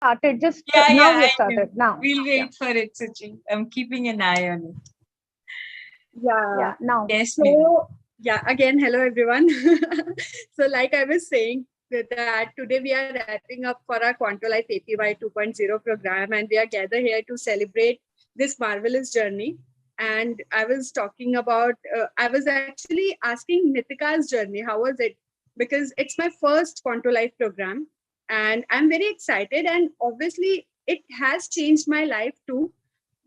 started. Just Yeah, now yeah, we have I know. started. Now. We'll wait Yeah. for it, Suchi. I'm keeping an eye on it. Yeah. Now. Yes, Mimi. So, yeah, again, hello everyone. So, like I was saying, that today we are wrapping up for our Quanto Life APY 2.0 program, and we are gathered here to celebrate this marvelous journey. And I was talking about, I was actually asking Nitika's journey, how was it? Because it's my first Quanto Life program, and I'm very excited. And obviously, it has changed my life too.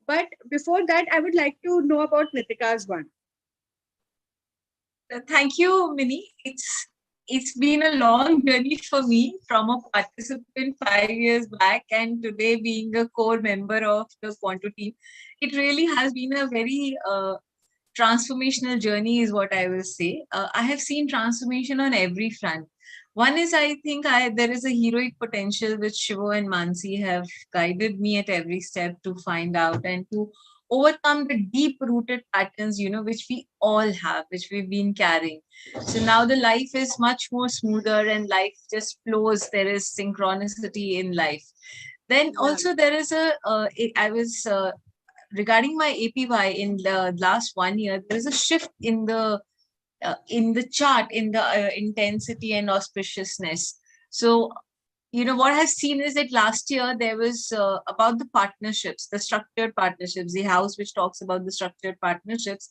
But before that, I would like to know about Nitika's one. Thank you, Minnie. It's been a long journey for me from a participant 5 years back and today being a core member of the Quanto team. It really has been a very transformational journey is what I will say. I have seen transformation on every front. One is I think there is a heroic potential which Shivo and Mansi have guided me at every step to find out and to overcome the deep rooted patterns, which we all have, which we've been carrying. So now the life is much more smoother and life just flows. There is synchronicity in life. Then also there is I was regarding my APY in the last 1 year, there is a shift in the chart, in the intensity and auspiciousness. So, what I've seen is that last year there was about the partnerships, the structured partnerships, the house which talks about the structured partnerships.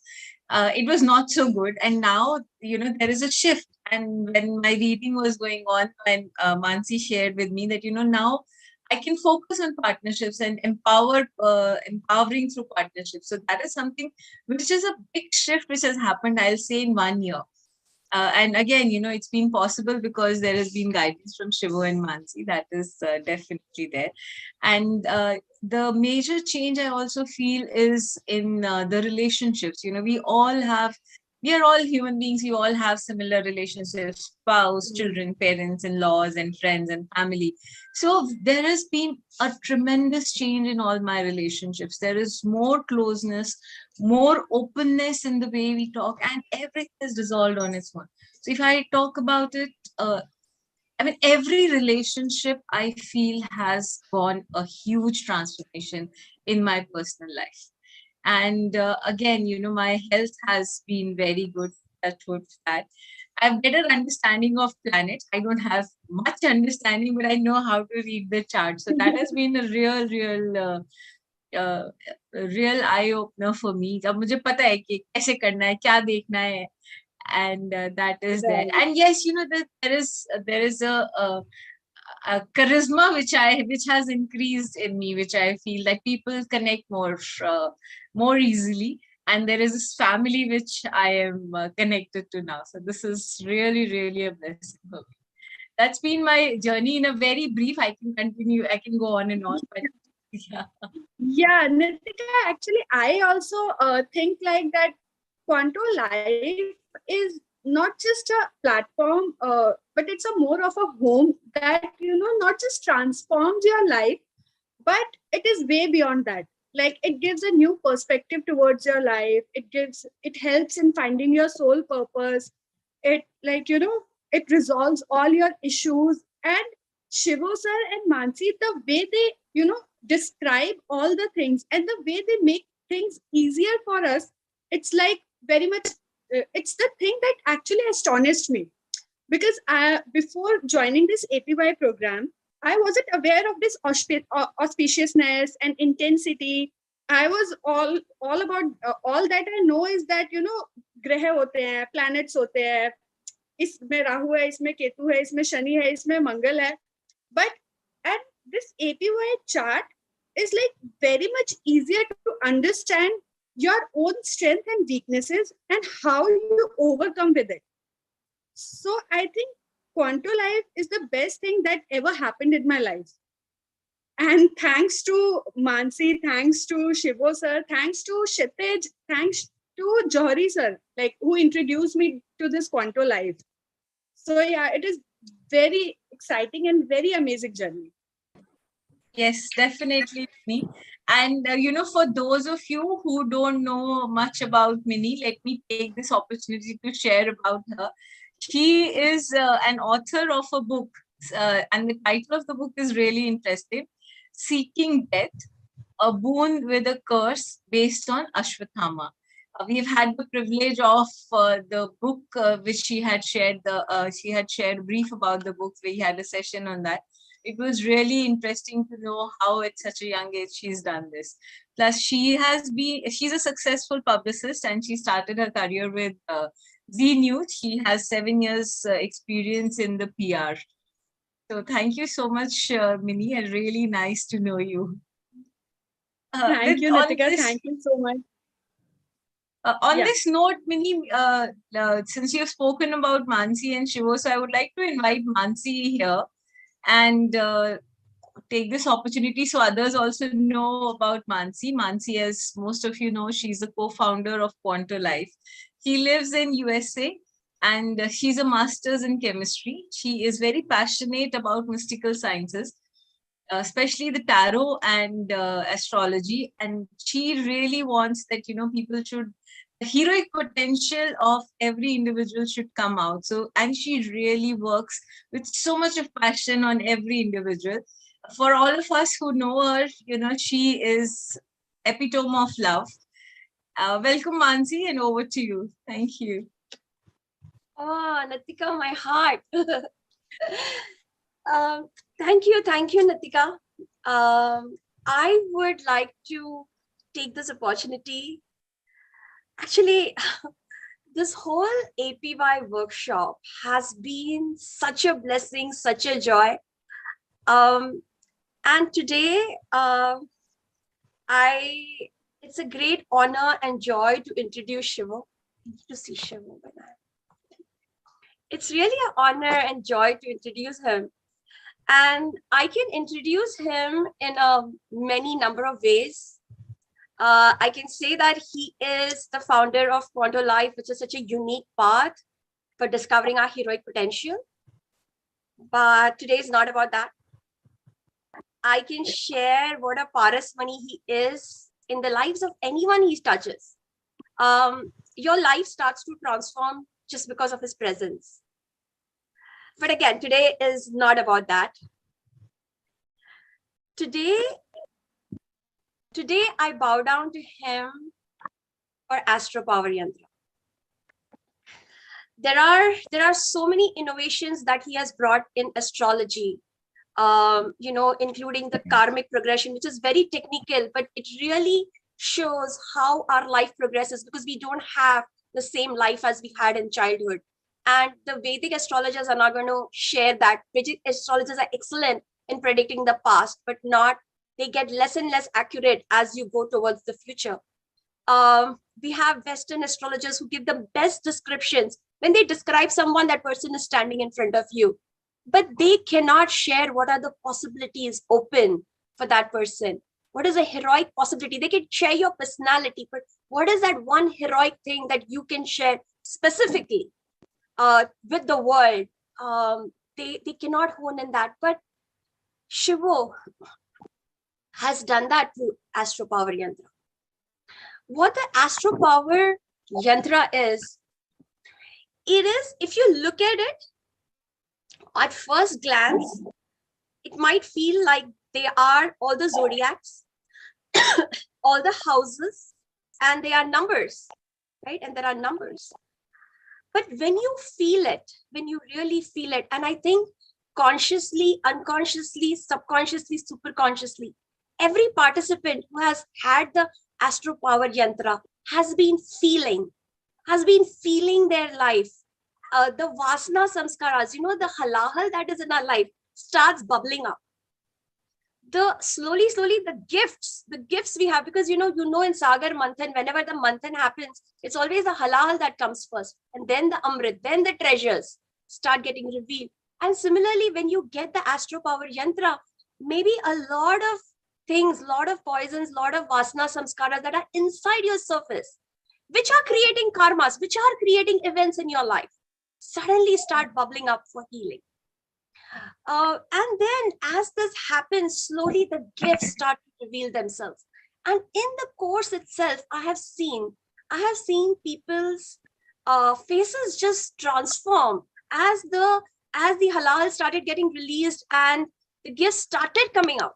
It was not so good. And now, there is a shift. And when my reading was going on, when Mansi shared with me that, now I can focus on partnerships and empowering through partnerships. So that is something which is a big shift which has happened, I'll say, in 1 year. And again, it's been possible because there has been guidance from Shivo and Mansi. That is definitely there. And the major change I also feel is in the relationships. We are all human beings. We all have similar relationships, spouse, children, parents, in-laws, and friends and family. So there has been a tremendous change in all my relationships. There is more closeness, more openness in the way we talk, and everything is dissolved on its own. So if I talk about it, every relationship I feel has gone a huge transformation in my personal life. And again, my health has been very good. Towards that. I have better understanding of planets. I don't have much understanding, but I know how to read the chart. So that has been a real eye opener for me. अब मुझे पता है कि कैसे करना है, क्या देखना है, and that is there. And yes, there is a charisma which has increased in me, which I feel that people connect more easily. And there is this family which I am connected to now. So this is really, really a blessing for me. That's been my journey in a very brief. I can continue. I can go on and on, but yeah. Yeah, Nitika, actually, I also think like that Quanto Life is not just a platform, but it's a more of a home that, not just transforms your life, but it is way beyond that. Like it gives a new perspective towards your life. It helps in finding your soul purpose. It it resolves all your issues. And Shivo sir and Mansi, the way they, describe all the things and the way they make things easier for us, it's like very much, it's the thing that actually astonished me. Because before joining this APY program, I wasn't aware of this auspiciousness and intensity. I was all about all that I know is that ग्रह होते हैं, planets होते हैं, इसमें राहु है, इसमें केतु है, इसमें शनि है, इसमें मंगल है. But and this APY chart is like very much easier to understand your own strength and weaknesses and how you overcome with it. So I think Quanto Life is the best thing that ever happened in my life. And thanks to Mansi, thanks to Shivo sir, thanks to Kshitij, thanks to Johari sir, like who introduced me to this Quanto Life. So yeah, it is very exciting and very amazing journey. Yes, definitely, Minnie. And for those of you who don't know much about Minnie, let me take this opportunity to share about her. She is an author of a book, and the title of the book is really interesting. Seeking Death, a Boon with a Curse, based on Ashwatthama. We've had the privilege of the book which she had shared. She had shared a brief about the book. We had a session on that. It was really interesting to know how at such a young age she's done this. Plus, she's a successful publicist, and she started her career with Z News. She has 7 years experience in the PR. So thank you so much, Minnie, and really nice to know you. Thank you, Nitika. Thank you so much. On this note, Minnie, since you've spoken about Mansi and Shivo, so I would like to invite Mansi here and take this opportunity so others also know about Mansi. Mansi, as most of you know, she's the co-founder of Quanto Life. She lives in USA and she's a master's in chemistry. She is very passionate about mystical sciences, especially the tarot and astrology. And she really wants that, people should, the heroic potential of every individual should come out. So, and she really works with so much of passion on every individual. For all of us who know her, she is epitome of love. Welcome, Mansi, and over to you. Thank you. Oh, Natika, my heart. Thank you, Natika. I would like to take this opportunity. Actually, this whole APY workshop has been such a blessing, such a joy. And today, it's a great honor and joy to introduce Shivo. To see Shivo. It's really an honor and joy to introduce him. And I can introduce him in a many number of ways. I can say that he is the founder of Quanto Life, which is such a unique path for discovering our heroic potential. But today is not about that. I can share what a Parasmani he is in the lives of anyone he touches. Your life starts to transform just because of his presence. But again, today is not about that. Today I bow down to him for Astro Power Yantra. There are so many innovations that he has brought in astrology, including the karmic progression, which is very technical, but it really shows how our life progresses because we don't have the same life as we had in childhood. And the Vedic astrologers are not going to share that. Vedic astrologers are excellent in predicting the past, but they get less and less accurate as you go towards the future. We have Western astrologers who give the best descriptions. When they describe someone, that person is standing in front of you, but they cannot share what are the possibilities open for that person. What is a heroic possibility? They can share your personality, but what is that one heroic thing that you can share specifically with the world? They cannot hone in that, but Shivo has done that through Astro Power Yantra. What the Astro Power Yantra is, if you look at it, at first glance, it might feel like they are all the zodiacs, all the houses, and they are numbers, right? And there are numbers. But when you feel it, when you really feel it, and I think consciously, unconsciously, subconsciously, superconsciously, every participant who has had the Astro Power Yantra has been feeling their life. The Vasana Samskaras, the halahal that is in our life starts bubbling up. Slowly, the gifts we have, because in Sagar Manthan, whenever the Manthan happens, it's always the halal that comes first, and then the Amrit, then the treasures start getting revealed. And similarly, when you get the Astro Power Yantra, maybe a lot of things, lot of poisons, lot of Vasana Samskaras that are inside your surface, which are creating karmas, which are creating events in your life, suddenly start bubbling up for healing. And then as this happens, slowly the gifts start to reveal themselves. And in the course itself, I have seen people's faces just transform as the halal started getting released and the gifts started coming out.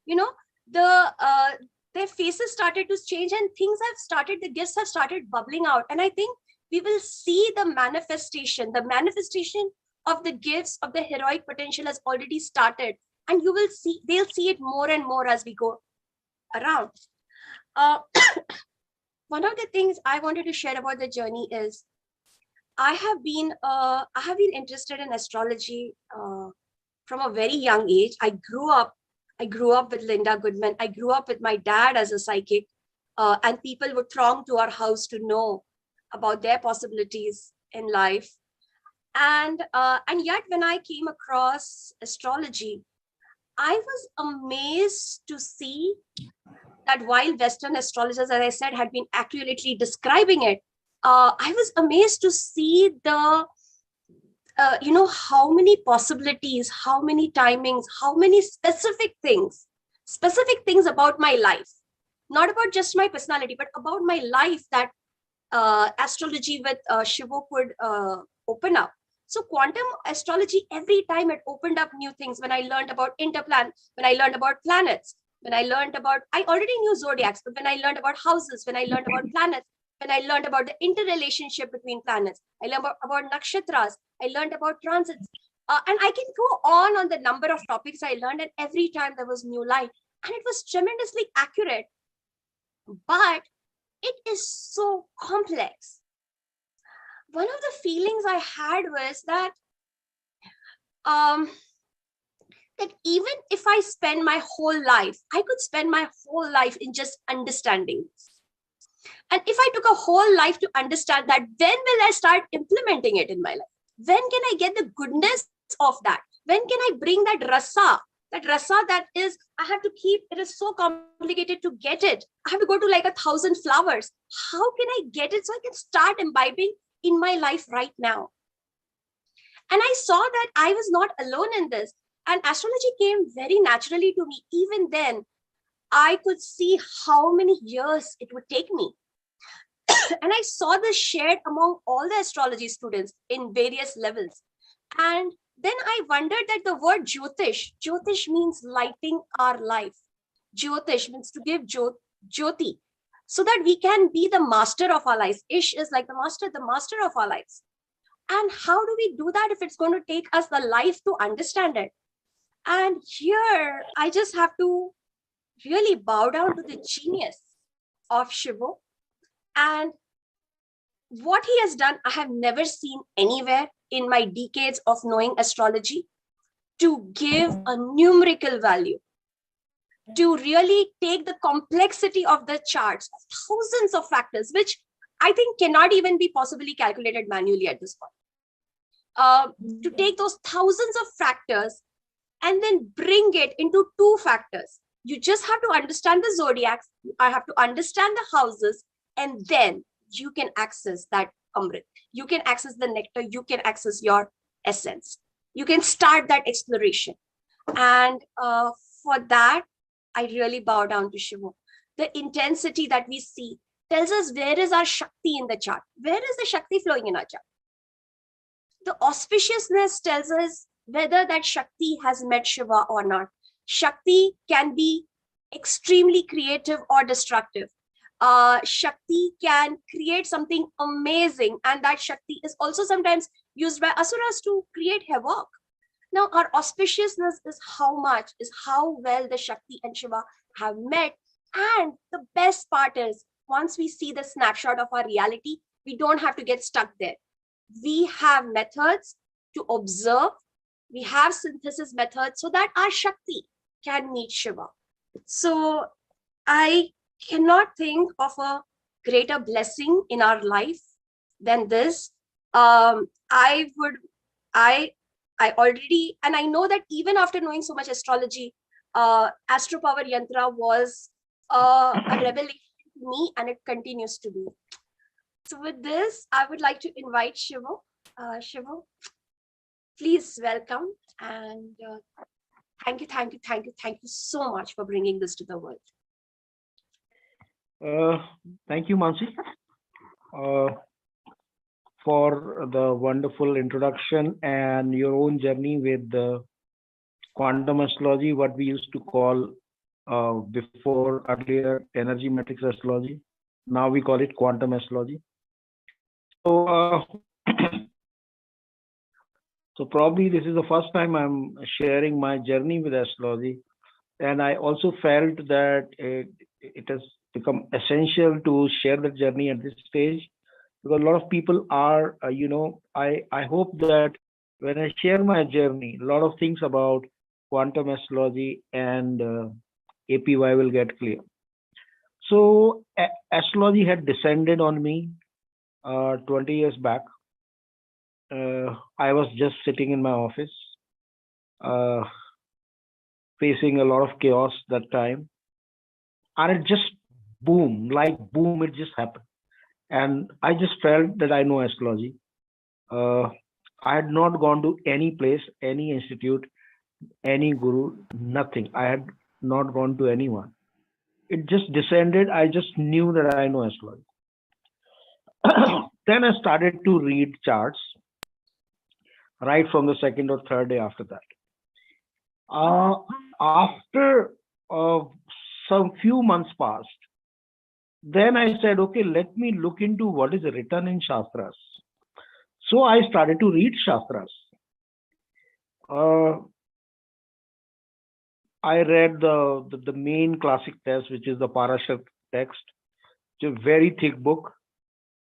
you know, their faces started to change, and things have started, the gifts have started bubbling out. And I think we will see the manifestation of the gifts of the heroic potential has already started, and you will see, they'll see it more and more as we go around. uh, One of the things I wanted to share about the journey is I have been interested in astrology from a very young age. I grew up with Linda Goodman. I grew up with my dad as a psychic, and people would throng to our house to know about their possibilities in life. And yet, when I came across astrology, I was amazed to see that while Western astrologers, as I said, had been accurately describing it, I was amazed to see the how many possibilities, how many timings, how many specific things about my life, not about just my personality, but about my life, that astrology with Shivo could open up. So quantum astrology, every time it opened up new things. When I learned about when I learned about planets, when I learned about, I already knew zodiacs, but when I learned about houses, when I learned about planets, when I learned about the interrelationship between planets, I learned about nakshatras, I learned about transits. And I can go on the number of topics I learned, and every time there was new light. And it was tremendously accurate, but it is so complex. One of the feelings I had was that that even if I spend my whole life, I could spend my whole life in just understanding. And if I took a whole life to understand that, when will I start implementing it in my life? When can I get the goodness of that? When can I bring that rasa that is, I have to keep, it is so complicated to get it. I have to go to like 1,000 flowers. How can I get it so I can start imbibing in my life right now? And I saw that I was not alone in this. And astrology came very naturally to me. Even then, I could see how many years it would take me. And I saw this shared among all the astrology students in various levels. And then I wondered that the word Jyotish means lighting our life. Jyotish means to give Jyoti, so that we can be the master of our lives. Ish is like the master of our lives. And how do we do that if it's going to take us the life to understand it? And here, I just have to really bow down to the genius of Shivo. And what he has done, I have never seen anywhere in my decades of knowing astrology, to give a numerical value, to really take the complexity of the charts of thousands of factors, which I think cannot even be possibly calculated manually at this point. To take those thousands of factors and then bring it into 2 factors. You just have to understand the zodiacs. I have to understand the houses, and then you can access that Amrit. You can access the nectar. You can access your essence. You can start that exploration. And for that, I really bow down to Shivo. The intensity that we see tells us where is our Shakti in the chart. Where is the Shakti flowing in our chart? The auspiciousness tells us whether that Shakti has met Shiva or not. Shakti can be extremely creative or destructive. Shakti can create something amazing, and that Shakti is also sometimes used by asuras to create havoc. Now, our auspiciousness is how well the Shakti and Shiva have met. And the best part is, once we see the snapshot of our reality, we don't have to get stuck there. We have methods to observe. We have synthesis methods so that our Shakti can meet Shiva. So I cannot think of a greater blessing in our life than this. I already, and I know that even after knowing so much astrology, Astro Power Yantra was a revelation to me, and it continues to be. So with this, I would like to invite Shivo. Shivo, please welcome, and thank you so much for bringing this to the world. Thank you, Mansi, for the wonderful introduction and your own journey with the quantum astrology, what we used to call before earlier energy matrix astrology. Now we call it quantum astrology. So, so probably this is the first time I'm sharing my journey with astrology, and I also felt that it has become essential to share the journey at this stage, because a lot of people are, I hope that when I share my journey, a lot of things about quantum astrology and APY will get clear. So astrology had descended on me 20 years back. I was just sitting in my office, facing a lot of chaos that time, and it just boom, it just happened. And I just felt that I know astrology. I had not gone to any place, any institute, any guru, nothing. I had not gone to anyone. It just descended. I just knew that I know astrology. Then I started to read charts right from the second or third day after that. After some few months passed, then I said, okay, let me look into what is written in Shastras. So I started to read Shastras. I read the main classic text, which is the Parashar text. It's a very thick book,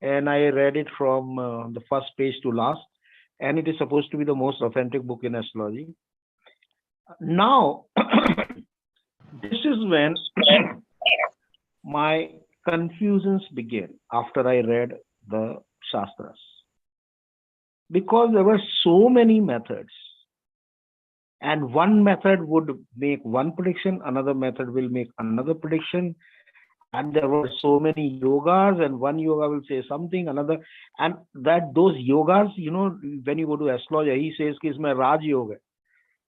and I read it from the first page to last, and it is supposed to be the most authentic book in astrology. Now, this is when my confusions began after I read the Shastras, because there were so many methods, and one method would make one prediction, another method will make another prediction, and there were so many yogas, and one yoga will say something, another, and that those yogas, when you go to astrology, he says ki isme Raj Yoga.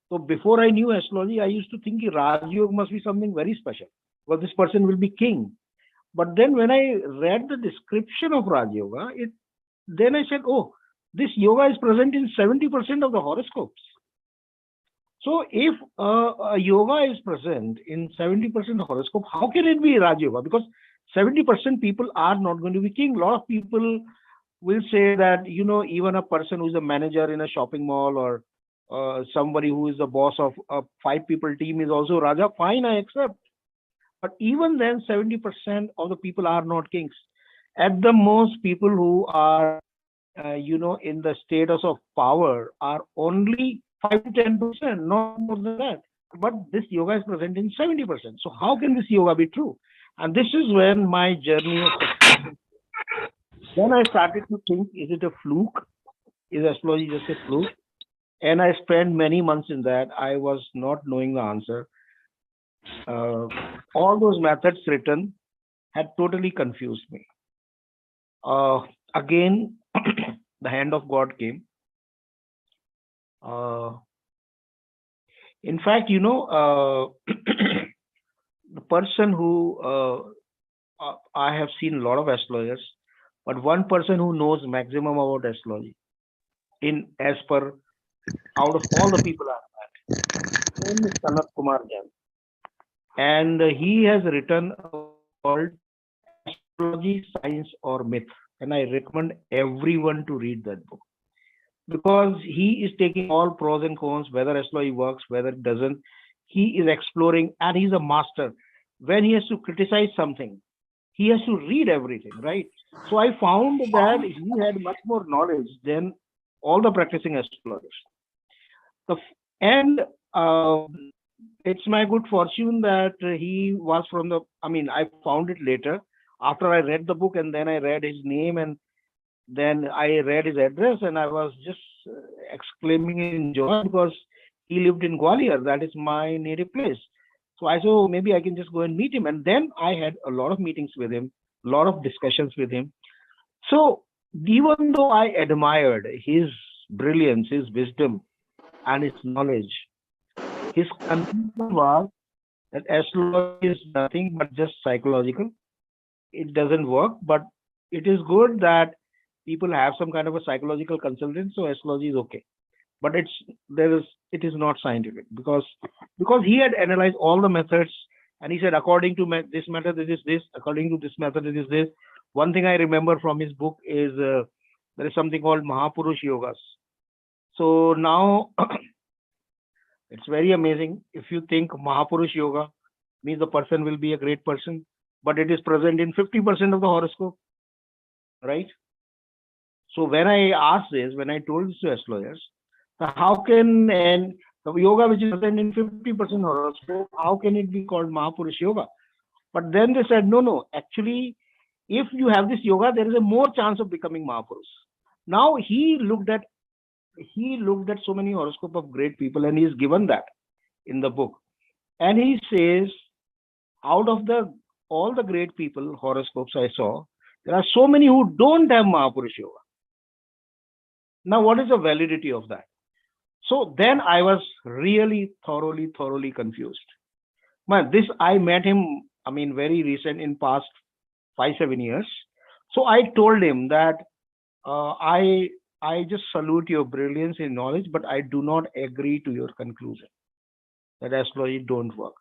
So before I knew astrology, I used to think Raj Yoga must be something very special, because this person will be king. But then when I read the description of Raj Yoga, then I said, oh, this yoga is present in 70% of the horoscopes. So if a yoga is present in 70% of horoscope, how can it be Raj Yoga? Because 70% people are not going to be king. A lot of people will say that, even a person who's a manager in a shopping mall, or somebody who is the boss of a 5-people team is also Raja. Fine, I accept. But even then, 70% of the people are not kings. At the most, people who are, in the status of power are only 5 to 10%, not more than that. But this yoga is present in 70%. So how can this yoga be true? And this is when my journey of then I started to think, is it a fluke? Is astrology just a fluke? And I spent many months in that. I was not knowing the answer. All those methods written had totally confused me. Again, the hand of God came. In fact, the person who I have seen a lot of astrologers, but one person who knows maximum about astrology, as per out of all the people I've met, his name is Sanat Kumar Jain, and he has written a book called Astrology, Science or Myth, and I recommend everyone to read that book, because he is taking all pros and cons, whether astrology works, whether it doesn't. He is exploring, and he's a master. When he has to criticize something, he has to read everything, right? So I found that he had much more knowledge than all the practicing astrologers. And it's my good fortune that he was from I found it later after I read the book, and then I read his name, and then I read his address, and I was just exclaiming in joy, because he lived in Gwalior. That is my native place. So I said, maybe I can just go and meet him. And then I had a lot of meetings with him, a lot of discussions with him. So even though I admired his brilliance, his wisdom, and his knowledge, his conclusion was that astrology is nothing but just psychological. It doesn't work, but it is good that people have some kind of a psychological consultant, so astrology is okay. But it is not scientific, because he had analyzed all the methods, And he said, according to this method, it is this. According to this method, it is this. One thing I remember from his book is there is something called Mahapurush Yogas. So now it's very amazing. If you think Mahapurush Yoga means the person will be a great person, but it is present in 50% of the horoscope, right? So when I asked this, when I told this to astrologers, how can and the yoga which is present in 50% horoscope, how can it be called Mahapurush Yoga? But then they said, no, actually, if you have this yoga, there is a more chance of becoming Mahapurush. Now he looked at so many horoscope of great people, and he's given that in the book. And he says, out of all the great people horoscopes I saw, there are so many who don't have Mahapurush Yoga. Now, what is the validity of that? So then I was really thoroughly confused. Man, I met him, very recent, in past 5-7 years. So I told him that I just salute your brilliance in knowledge, but I do not agree to your conclusion that astrology don't work.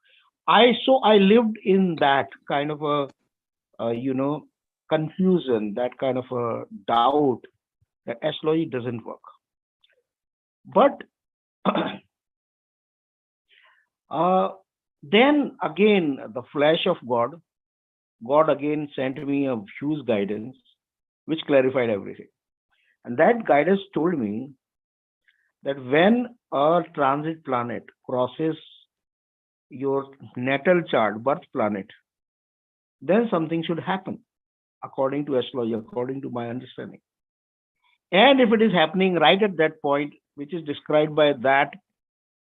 I lived in that kind of a confusion, that kind of a doubt that astrology doesn't work. But then again, the flash of God again sent me a huge guidance which clarified everything. And that guidance told me that when a transit planet crosses your natal chart, birth planet, then something should happen according to astrology, according to my understanding. And if it is happening right at that point, which is described by that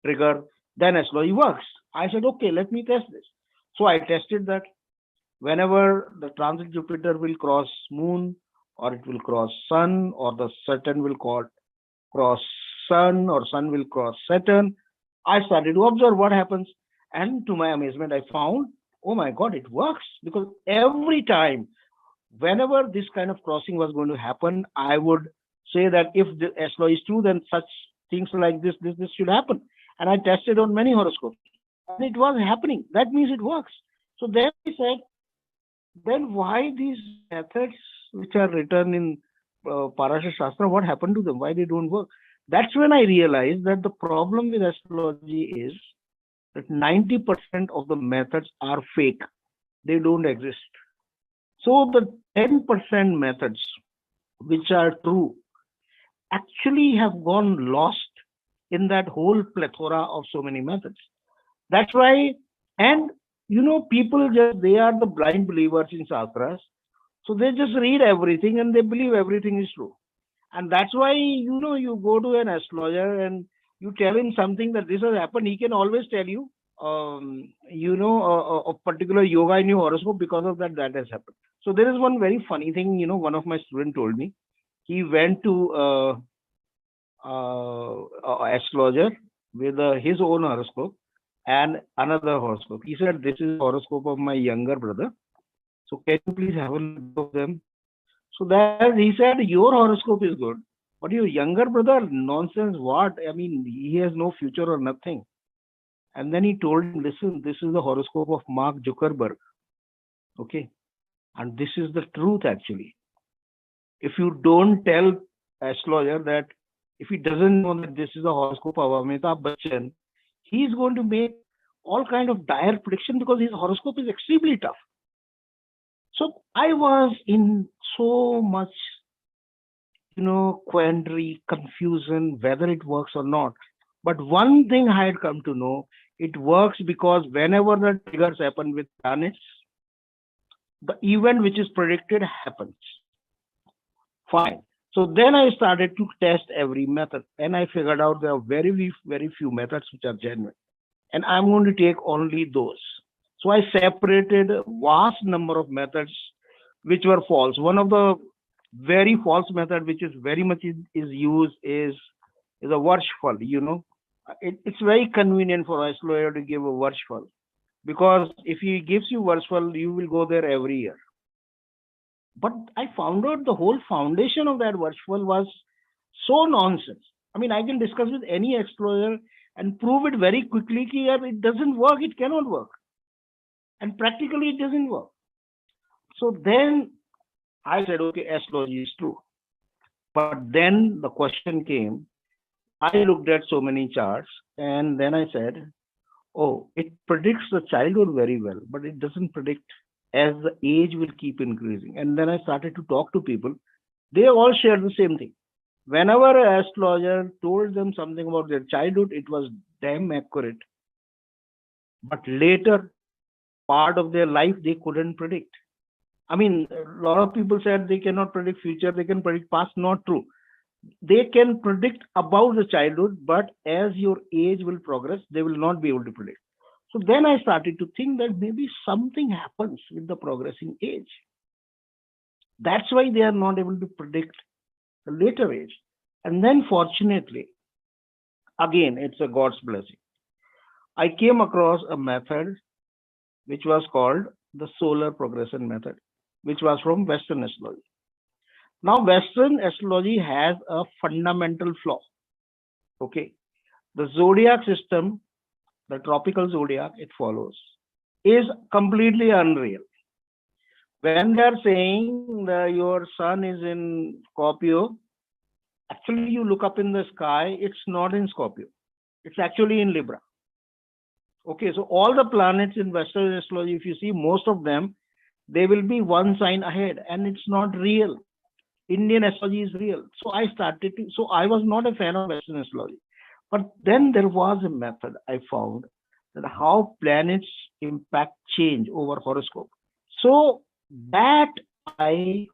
trigger, then astrology works. I said, okay, let me test this. So I tested that. Whenever the transit Jupiter will cross moon, or it will cross sun, or the Saturn will cross sun, or sun will cross Saturn, I started to observe what happens. And to my amazement, I found, oh my God, it works. Because every time, whenever this kind of crossing was going to happen, I would say that if the astrology is true, then such things like this should happen. And I tested on many horoscopes. And it was happening. That means it works. So then I said, then why these methods which are written in Parashar Shastra, what happened to them? Why they don't work? That's when I realized that the problem with astrology is that 90% of the methods are fake. They don't exist. So the 10% methods which are true actually have gone lost in that whole plethora of so many methods. That's why, and people they are the blind believers in Shastras. So they just read everything and they believe everything is true. And that's why, you go to an astrologer and you tell him something that this has happened. He can always tell you, a particular yoga in your horoscope, because of that has happened. So there is one very funny thing, one of my students told me. He went to astrologer with his own horoscope and another horoscope. He said, this is horoscope of my younger brother. So can you please have a look of them? So that he said, your horoscope is good, but your younger brother, nonsense, what? He has no future or nothing. And then he told him, listen, this is the horoscope of Mark Zuckerberg. Okay. And this is the truth actually. If you don't tell astrologer that, if he doesn't know that this is the horoscope of Amitabh Bachchan, he's going to make all kind of dire prediction because his horoscope is extremely tough. So I was in so much, quandary, confusion, whether it works or not. But one thing I had come to know, it works because whenever the triggers happen with planets, the event which is predicted happens. Fine. So then I started to test every method, and I figured out there are very, very few methods which are genuine. And I'm going to take only those. So I separated a vast number of methods which were false. One of the very false method which is very much is used is a Varshfal. It's very convenient for astrologer to give a Varshfal, because if he gives you Varshfal, you will go there every year. But I found out the whole foundation of that Varshfal was so nonsense. I can discuss with any astrologer and prove it very quickly that it doesn't work, it cannot work. And practically it doesn't work. So then I said, okay, astrology is true. But then the question came, I looked at so many charts and then I said, oh, it predicts the childhood very well, but it doesn't predict as the age will keep increasing. And then I started to talk to people. They all shared the same thing. Whenever an astrologer told them something about their childhood, it was damn accurate. But later part of their life, they couldn't predict. I mean, a lot of people said they cannot predict future, they can predict past. Not true. They can predict about the childhood, but as your age will progress, they will not be able to predict. So then I started to think that maybe something happens with the progressing age. That's why they are not able to predict the later age. And then fortunately, again, it's a God's blessing. I came across a method which was called the solar progression method, which was from Western astrology. Now, Western astrology has a fundamental flaw. Okay. The zodiac system, the tropical zodiac it follows, is completely unreal. When they are saying that your sun is in Scorpio, actually you look up in the sky, it's not in Scorpio. It's actually in Libra. Okay, so all the planets in Western astrology, if you see most of them, they will be one sign ahead and it's not real. Indian astrology is real. So I was not a fan of Western astrology. But then there was a method I found that how planets impact change over horoscope. So that I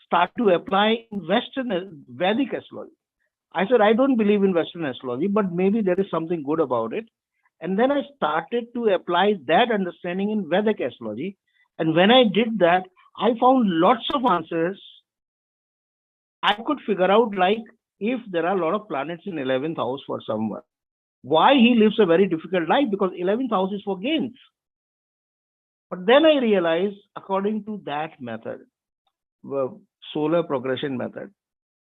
start to apply in Western Vedic astrology. I said, I don't believe in Western astrology, but maybe there is something good about it. And then I started to apply that understanding in Vedic astrology. And when I did that, I found lots of answers. I could figure out, like, if there are a lot of planets in 11th house for someone, why he lives a very difficult life, because 11th house is for gains. But then I realized, according to that method, the solar progression method,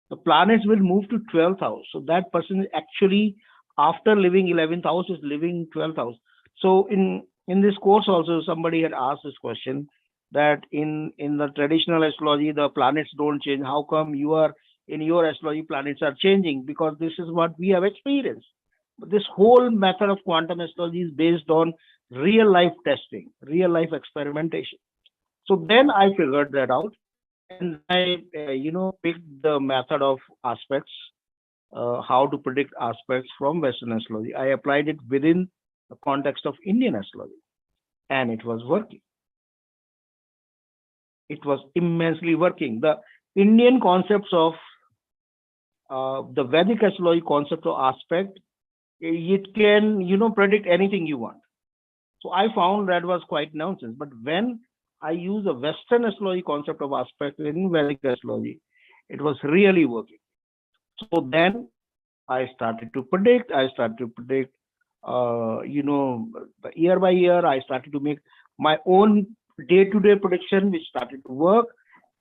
the planets will move to 12th house. So that person is actually, after living 11th house, is living 12th house. So in this course also, somebody had asked this question, that in the traditional astrology, the planets don't change. How come you are in your astrology, planets are changing? Because this is what we have experienced. But this whole method of quantum astrology is based on real life testing, real life experimentation. So then I figured that out, and I, picked the method of aspects, how to predict aspects from Western astrology. I applied it within the context of Indian astrology, and it was working. It was immensely working. The Indian concepts of the Vedic astrology concept of aspect, it can, predict anything you want. So I found that was quite nonsense. But when I use a Western astrology concept of aspect in Vedic astrology, it was really working. So then I started to predict. Year by year, I started to make my own day-to-day prediction, which started to work.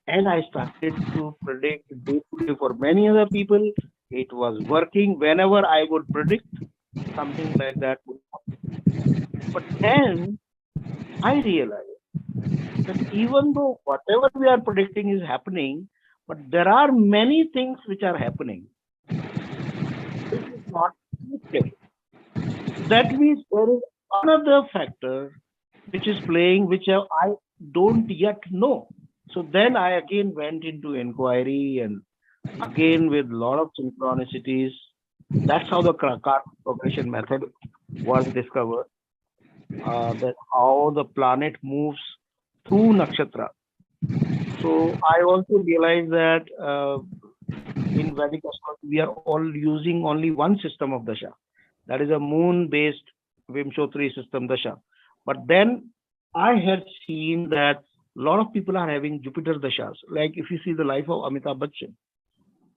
And I started to predict day-to-day for many other people. It was working. Whenever I would predict, something like that would happen. But then I realized that even though whatever we are predicting is happening, but there are many things which are happening. This is not predicted. That means there is another factor which is playing, which I don't yet know. So then I again went into inquiry, and again with a lot of synchronicities. That's how the progression method was discovered. That how the planet moves through nakshatra. So I also realized that in Vedic astrology, we are all using only one system of dasha. That is a moon-based Vimshotri system dasha. But then I had seen that a lot of people are having Jupiter dashas. Like if you see the life of Amitabh Bachchan,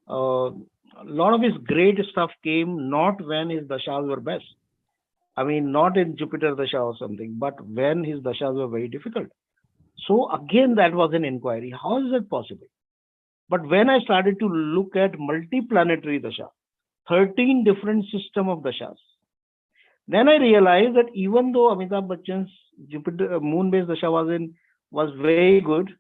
a lot of his great stuff came not when his dashas were best. I mean, not in Jupiter dasha or something, but when his dashas were very difficult. So again, that was an inquiry. How is it possible? But when I started to look at multiplanetary dasha, 13 different system of dashas, Then I realized that even though Amitabh Bachchan's Jupiter moon-based dasha was very good,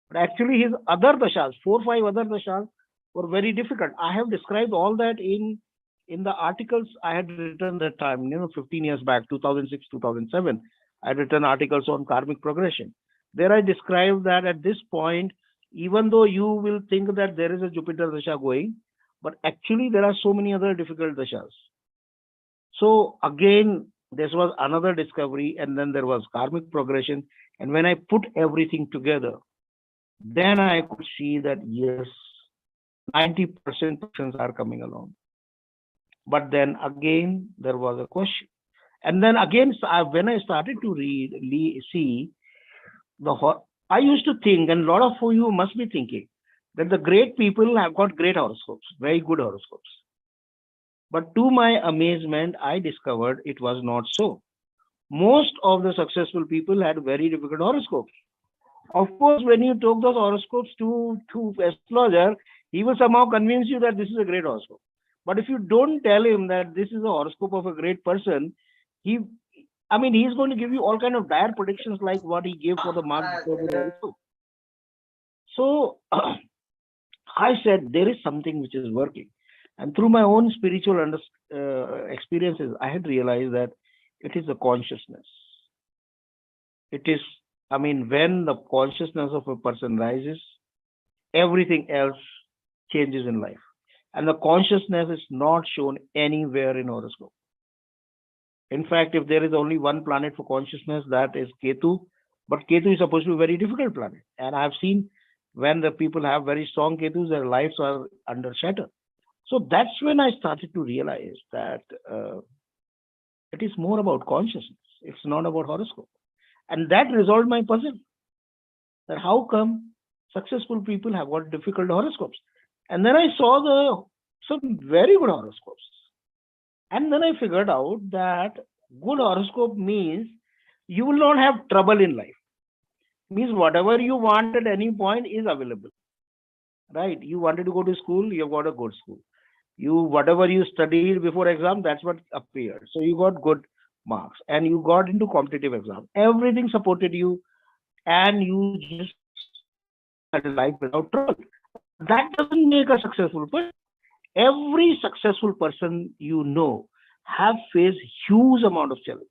but actually his other dashas, 4 5 other dashas, were very difficult. I have described all that in the articles I had written that time, 15 years back, 2006, 2007. I had written articles on karmic progression. There I described that at this point, even though you will think that there is a Jupiter dasha going, but actually there are so many other difficult dashas. So again, this was another discovery, and then there was karmic progression. And when I put everything together, then I could see that yes, 90% persons are coming along. But then again, there was a question. And then again, when I started to see I used to think, and a lot of you must be thinking, that the great people have got great horoscopes, very good horoscopes. But to my amazement, I discovered it was not so. Most of the successful people had very difficult horoscopes. Of course, when you talk those horoscopes to astrologer, he will somehow convince you that this is a great horoscope. But if you don't tell him that this is a horoscope of a great person, he's going to give you all kind of dire predictions like what he gave for the Mark also. So I said there is something which is working. And through my own spiritual experiences, I had realized that it is the consciousness. It is, when the consciousness of a person rises, everything else changes in life. And the consciousness is not shown anywhere in horoscope. In fact, if there is only one planet for consciousness, that is Ketu. But Ketu is supposed to be a very difficult planet. And I've seen when the people have very strong Ketus, their lives are under shatter. So that's when I started to realize that it is more about consciousness. It's not about horoscope. And that resolved my puzzle. That how come successful people have got difficult horoscopes? And then I saw some very good horoscopes. And then I figured out that good horoscope means you will not have trouble in life. It means whatever you want at any point is available. Right? You wanted to go to school, you've got a good school. Whatever you studied before exam, that's what appeared. So you got good marks and you got into competitive exam. Everything supported you and you just had a life without trouble. That doesn't make a successful person. Every successful person have faced huge amount of challenges.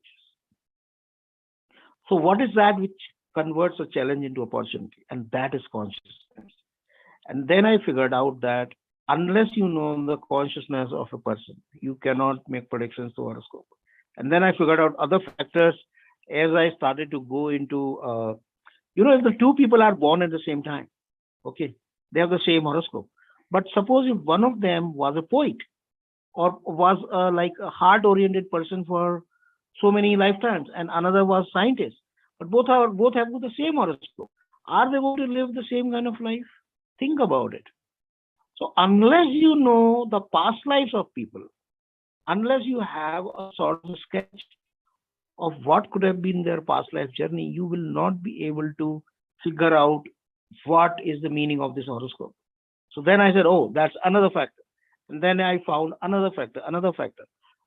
So what is that which converts a challenge into opportunity? And that is consciousness. And then I figured out that unless you know the consciousness of a person, you cannot make predictions to horoscope. And then I figured out other factors as I started to go into, if the two people are born at the same time, okay, they have the same horoscope. But suppose if one of them was a poet or was like a heart-oriented person for so many lifetimes and another was scientist, but both have the same horoscope, are they going to live the same kind of life? Think about it. So unless you know the past lives of people, unless you have a sort of sketch of what could have been their past life journey, you will not be able to figure out what is the meaning of this horoscope. So then I said, oh, that's another factor. And then I found another factor.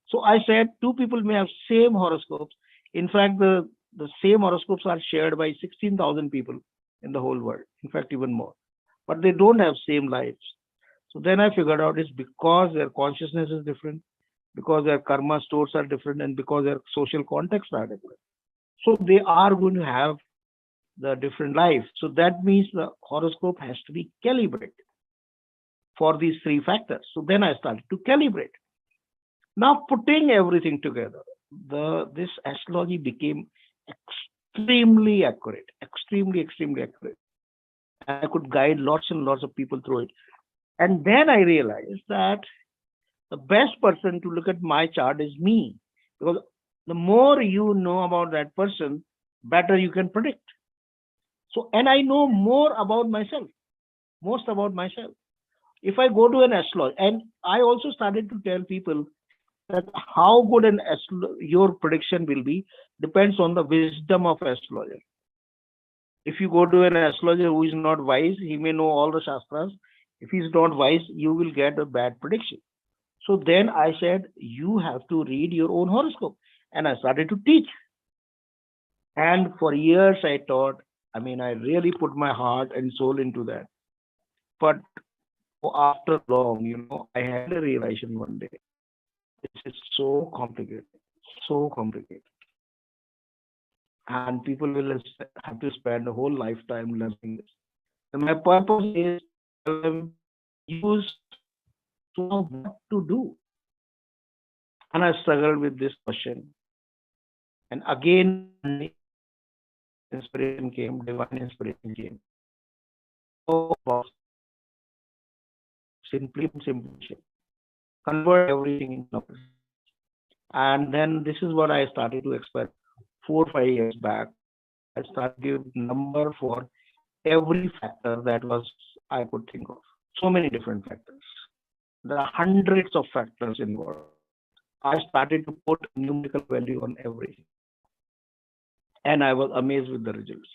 So I said two people may have same horoscopes. In fact, the same horoscopes are shared by 16,000 people in the whole world. In fact, even more. But they don't have same lives. So then I figured out it's because their consciousness is different, because their karma stores are different, and because their social contexts are different. So they are going to have the different lives. So that means the horoscope has to be calibrated for these three factors. So then I started to calibrate. Now putting everything together, this astrology became extremely accurate, extremely accurate. I could guide lots and lots of people through it. And then I realized that the best person to look at my chart is me, because the more you know about that person, better you can predict. So, and I know more about myself, most about myself. If I go to an astrologer, and I also started to tell people that how good your prediction will be depends on the wisdom of astrologer. If you go to an astrologer who is not wise, he may know all the shastras. If he's not wise, you will get a bad prediction. So then I said, you have to read your own horoscope. and I started to teach. And for years I taught. I mean, I really put my heart and soul into that. But after long, I had a realization one day. This is so complicated, so complicated. And people will have to spend a whole lifetime learning this. And my purpose is to use to know what to do. And I struggled with this question. And again, inspiration came, divine inspiration came. So, simply, convert everything into numbers. And then this is what I started to experiment 4 or 5 years back. I started giving number for every factor that was I could think of. So many different factors. There are hundreds of factors involved. I started to put numerical value on everything. And I was amazed with the results.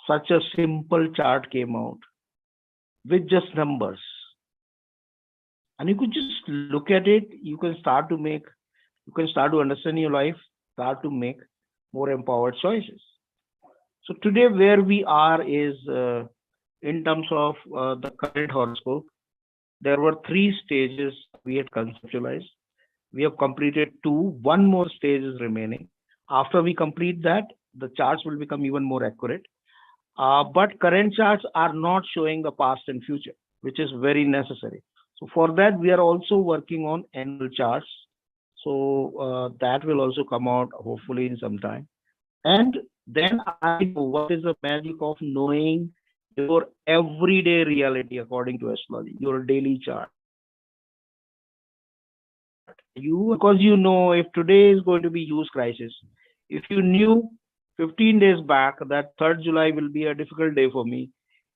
Such a simple chart came out with just numbers. And you could just look at it. You can start to understand your life, start to make more empowered choices. So today where we are is in terms of the current horoscope, there were 3 stages we had conceptualized. We have completed 2. One more stage is remaining. After we complete that, the charts will become even more accurate. But current charts are not showing the past and future, which is very necessary. So for that, we are also working on annual charts. So that will also come out hopefully in some time. And then I know what is the magic of knowing your everyday reality according to astrology, your daily chart. Because if today is going to be huge crisis, if you knew 15 days back that 3rd July will be a difficult day for me,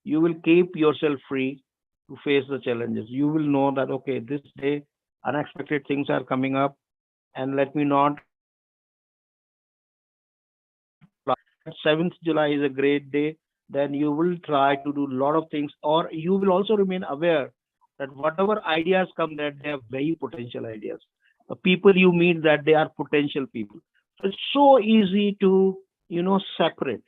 you will keep yourself free to face the challenges. You will know that, okay, this day unexpected things are coming up, and let me not. 7th July is a great day. Then you will try to do a lot of things, or you will also remain aware that whatever ideas come, that they are very potential ideas. The people you meet, that they are potential people. So it's so easy to, separate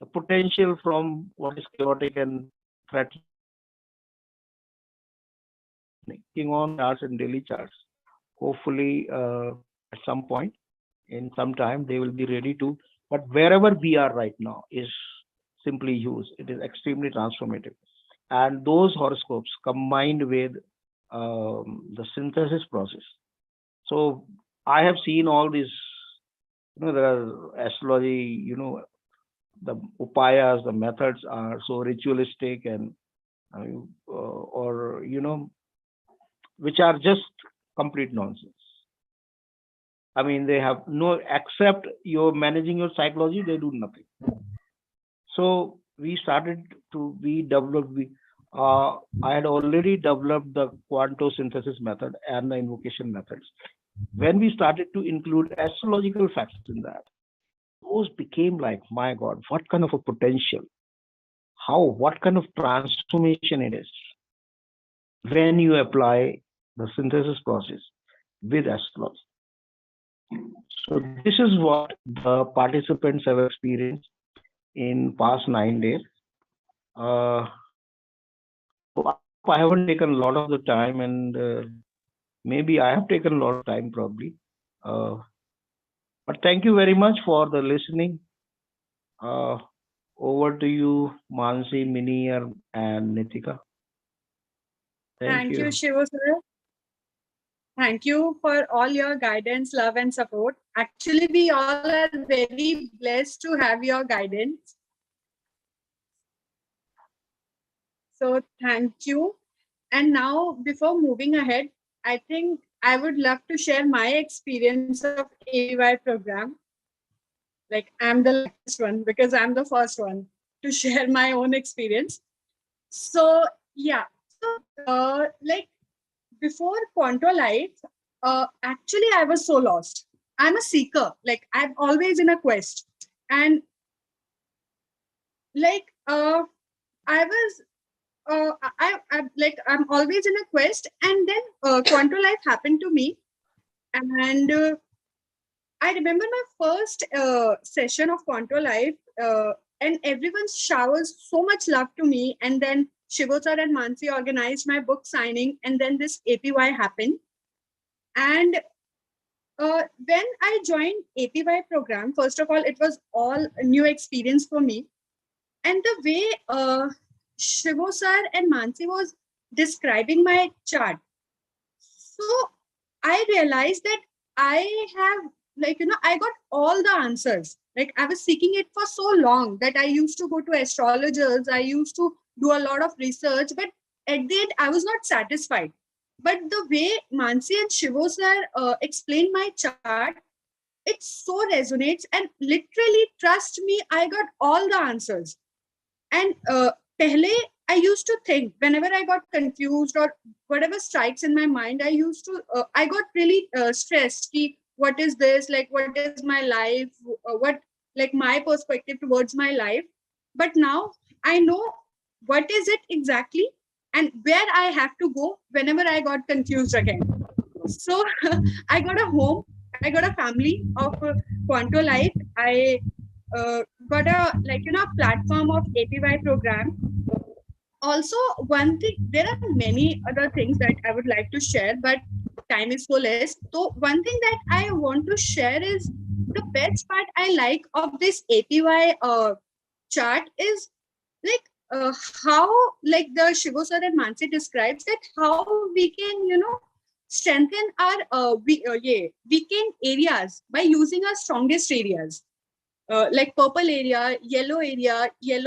the potential from what is chaotic and threatening. On charts and daily charts, hopefully at some point in some time they will be ready to. But wherever we are right now is simply used. It is extremely transformative. And those horoscopes combined with the synthesis process. So I have seen all these, there are astrology, the upayas, the methods are so ritualistic and, which are just complete nonsense. I mean, they have no, except you're managing your psychology, they do nothing. So we I had already developed the quantum synthesis method and the invocation methods. When we started to include astrological facts in that, those became like, my God, what kind of a potential, what kind of transformation it is when you apply the synthesis process with astrology. So this is what the participants have experienced in past 9 days. So I haven't taken a lot of the time, and maybe I have taken a lot of time probably. But thank you very much for the listening. Over to you, Mansi, Mini, and Nitika. Thank you, Shivo sir. Thank you for all your guidance, love, and support. Actually, we all are very blessed to have your guidance. So thank you. And now, before moving ahead, I think I would love to share my experience of AVY program. Like, I'm the last one because I'm the first one to share my own experience. So, yeah. So, before Quanto Life, actually, I was so lost. I'm a seeker. Like, I'm always in a quest. And, I was I'm always in a quest, and then Quanto Life happened to me, And I remember my first session of Quanto Life, and everyone showers so much love to me. And then Shivo sir and Mansi organized my book signing, and then this APY happened. And when I joined APY program, first of all, it was all a new experience for me. And the way Shivo sir and Mansi was describing my chart, so I realized that I have, like, I got all the answers. Like, I was seeking it for so long that I used to go to astrologers, I used to do a lot of research, but at the end, I was not satisfied. But the way Mansi and Shivo sir explained my chart, it so resonates, and literally, trust me, I got all the answers. And pehle, I used to think whenever I got confused or whatever strikes in my mind, I got really stressed. Ki, what is this? Like, what is my life? What, like, my perspective towards my life? But now I know what is it exactly and where I have to go whenever I got confused again. So I got a home, I got a family of Quanto Life. I got a, like, platform of APY program. Also, one thing, there are many other things that I would like to share, but time is so less. So one thing that I want to share is the best part I like of this APY chart is, like, how, like, the Shivo sir and Mansi describes that how we can, strengthen our weakened areas by using our strongest areas. Like purple area, yellow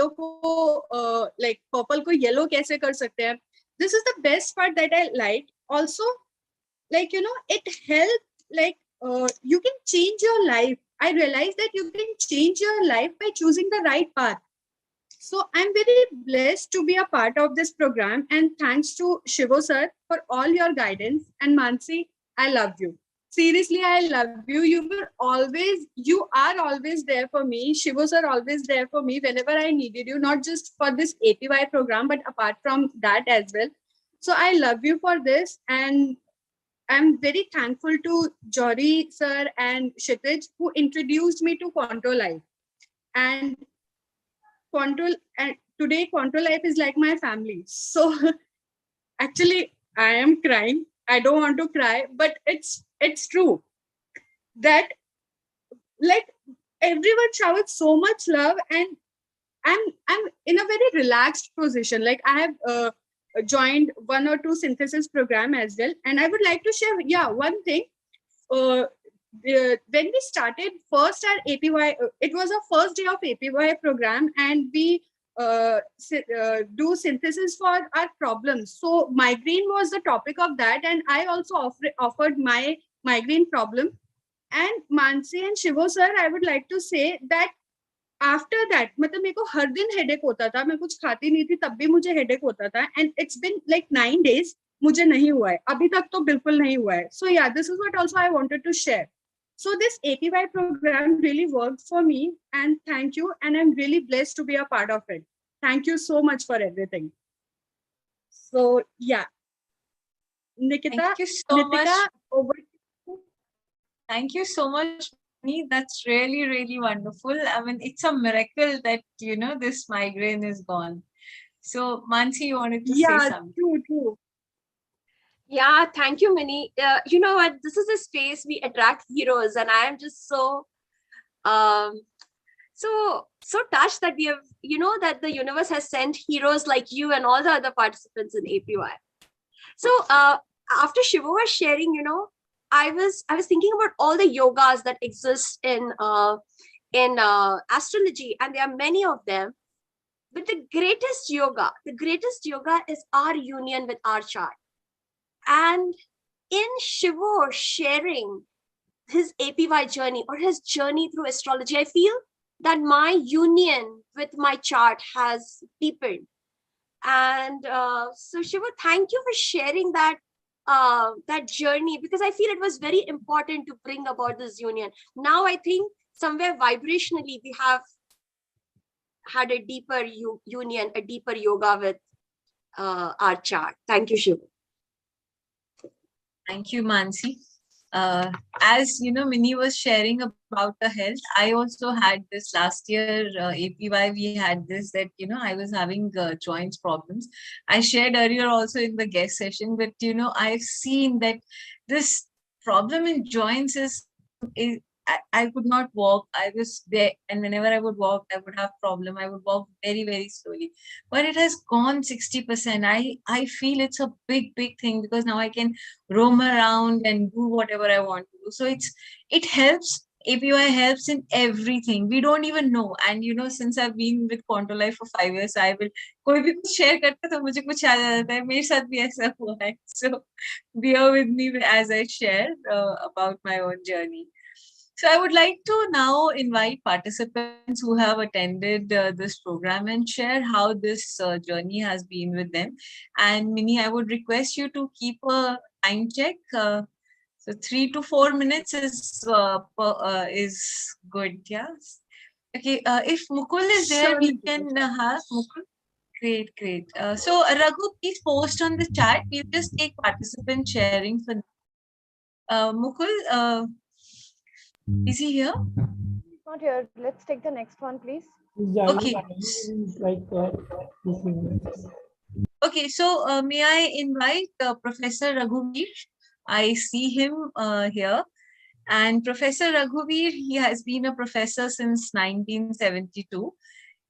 को like purple को yellow कैसे कर सकते हैं? This is the best part that I like. Also, like, it helps, like, you can change your life. I realized that you can change your life by choosing the right path. So I'm very blessed to be a part of this program, and thanks to Shivo sir for all your guidance. And Mansi, I love you. Seriously, I love you. You are always there for me. Shivo sir always there for me whenever I needed you, not just for this APY program, but apart from that as well. So I love you for this, and I'm very thankful to Jory sir and Kshitij who introduced me to Quanto Life. And today Quanto Life is like my family. So actually, I am crying. I don't want to cry, but it's true that, like, everyone showered so much love, and I'm in a very relaxed position. Like, I have joined 1 or 2 synthesis program as well, and I would like to share one thing. When we started first our APY, it was our first day of APY program, and we do synthesis for our problems. So migraine was the topic of that, and I also offered my migraine problem. And Mansi and Shivo sir, I would like to say that after that, मतलब मेरे को हर दिन headache होता था, मैं कुछ खाती नहीं थी तब भी मुझे हेडेक होता था, and it's been like 9 days, मुझे नहीं हुआ है, अभी तक तो बिल्कुल नहीं हुआ है. So yeah, this is what also I wanted to share. So this APY program really worked for me, and thank you, and I'm really blessed to be a part of it. Thank you so much for everything. So yeah, Nikita, Thank you so Nitika, much. over. Thank you so much, Mani. That's really, really wonderful. I mean, it's a miracle that, this migraine is gone. So, Mansi, you wanted to say something? True. Yeah, thank you, Minnie. You know what? This is a space we attract heroes, and I am just so touched that we have, that the universe has sent heroes like you and all the other participants in APY. So after Shivo was sharing, I was thinking about all the yogas that exist in astrology, and there are many of them. But the greatest yoga is our union with our chart. And in Shivo sharing his APY journey or his journey through astrology, I feel that my union with my chart has deepened. And so Shivo, thank you for sharing that journey, because I feel it was very important to bring about this union. Now I think somewhere vibrationally we have had a deeper union, a deeper yoga with our chart. Thank you, Shivo. Thank you, Mansi. As you know, Minnie was sharing about the health. I also had this last year, APY. We had this that, you know, I was having joints problems. I shared earlier also in the guest session, but, you know, I've seen that this problem in joints is I could not walk. I was there, and whenever I would walk, I would have problem. I would walk very, very slowly. But it has gone 60%. I feel it's a big thing, because now I can roam around and do whatever I want to do. So it helps. APY helps in everything. We don't even know. And you know, since I've been with Quanto Life for 5 years, I will कोई भी कुछ share करता तो मुझे कुछ आ जाता है. मेरे साथ भी ऐसा हुआ है. So bear with me as I share about my own journey. So I would like to now invite participants who have attended this program and share how this journey has been with them. And Minnie, I would request you to keep a time check. So 3 to 4 minutes is good. Yes. Okay. If Mukul is there, Sure, we can have Mukul. Great. So Raghu, please post on the chat. We'll just take participant sharing for Mukul. Is he here? Not here. Let's take the next one, please. Okay. Okay, so may I invite Professor Raghuveer? I see him here. And Professor Raghuveer, he has been a professor since 1972.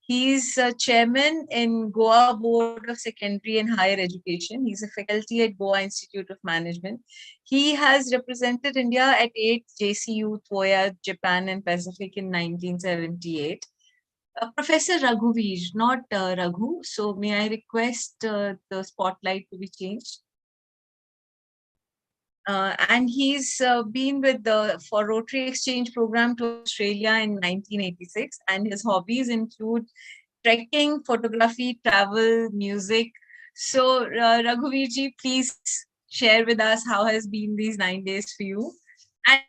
He's a chairman in Goa Board of Secondary and Higher Education. He's a faculty at Goa Institute of Management. He has represented India at 8 JCU, Toya, Japan and Pacific in 1978. Professor Raghuveer, not Raghu. So may I request the spotlight to be changed? And he's been with for Rotary Exchange Program to Australia in 1986. And his hobbies include trekking, photography, travel, music. So Raghuveer, please share with us how has been these 9 days for you.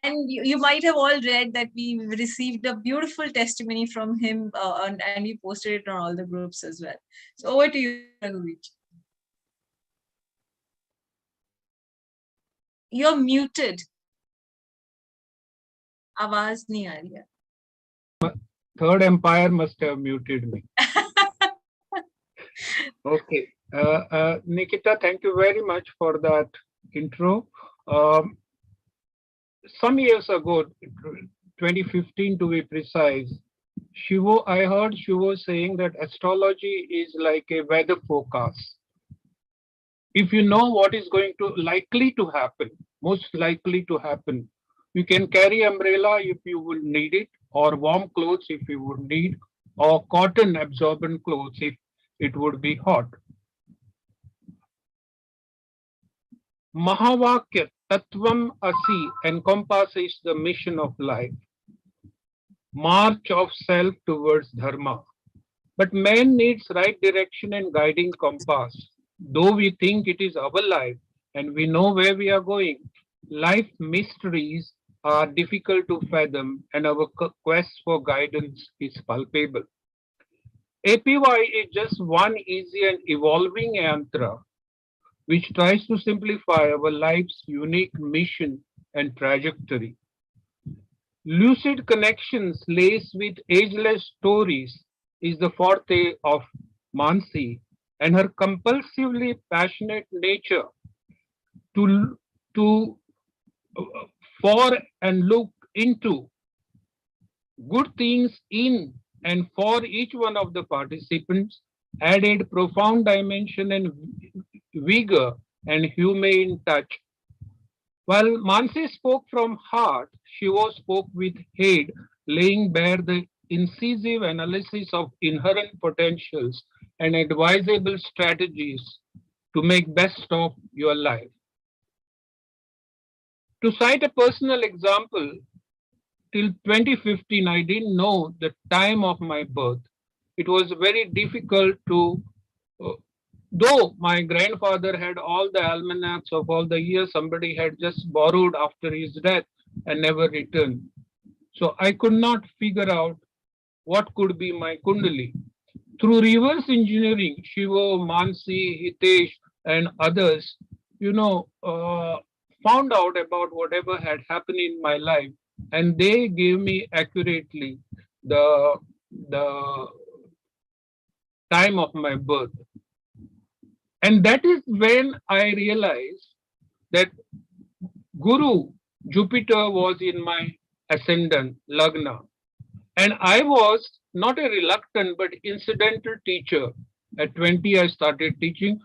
And you might have all read that we received a beautiful testimony from him and we posted it on all the groups as well. So over to you, Raghuveer. You're muted. आवाज नहीं आ रही है. Third Empire must have muted me. Okay. Nikita, thank you very much for that intro. Some years ago, 2015 to be precise, Shivo, I heard Shivo saying that astrology is like a weather forecast. If you know what is going to likely to happen, most likely to happen, you can carry umbrella if you would need it, or warm clothes if you would need, or cotton absorbent clothes if it would be hot. Mahavakya Tattvam Asi encompasses the mission of life, march of self towards dharma. But man needs right direction and guiding compass. Though we think it is our life and we know where we are going, life mysteries are difficult to fathom and our quest for guidance is palpable. APY is just one easy and evolving yantra which tries to simplify our life's unique mission and trajectory. Lucid connections laced with ageless stories is the forte of Mansi, and her compulsively passionate nature for and look into good things in and for each one of the participants added profound dimension and vigor and humane touch. While Mansi spoke from heart, Shivo spoke with head, laying bare the incisive analysis of inherent potentials and advisable strategies to make best of your life. To cite a personal example, till 2015, I didn't know the time of my birth. It was very difficult to, though my grandfather had all the almanacs of all the years somebody had just borrowed after his death and never returned. So I could not figure out what could be my Kundali. Through reverse engineering, Shivo, Mansi, Hitesh, and others, found out about whatever had happened in my life, and they gave me accurately the time of my birth. And that is when I realized that Guru, Jupiter, was in my ascendant, Lagna. And I was not a reluctant but incidental teacher. At 20, I started teaching.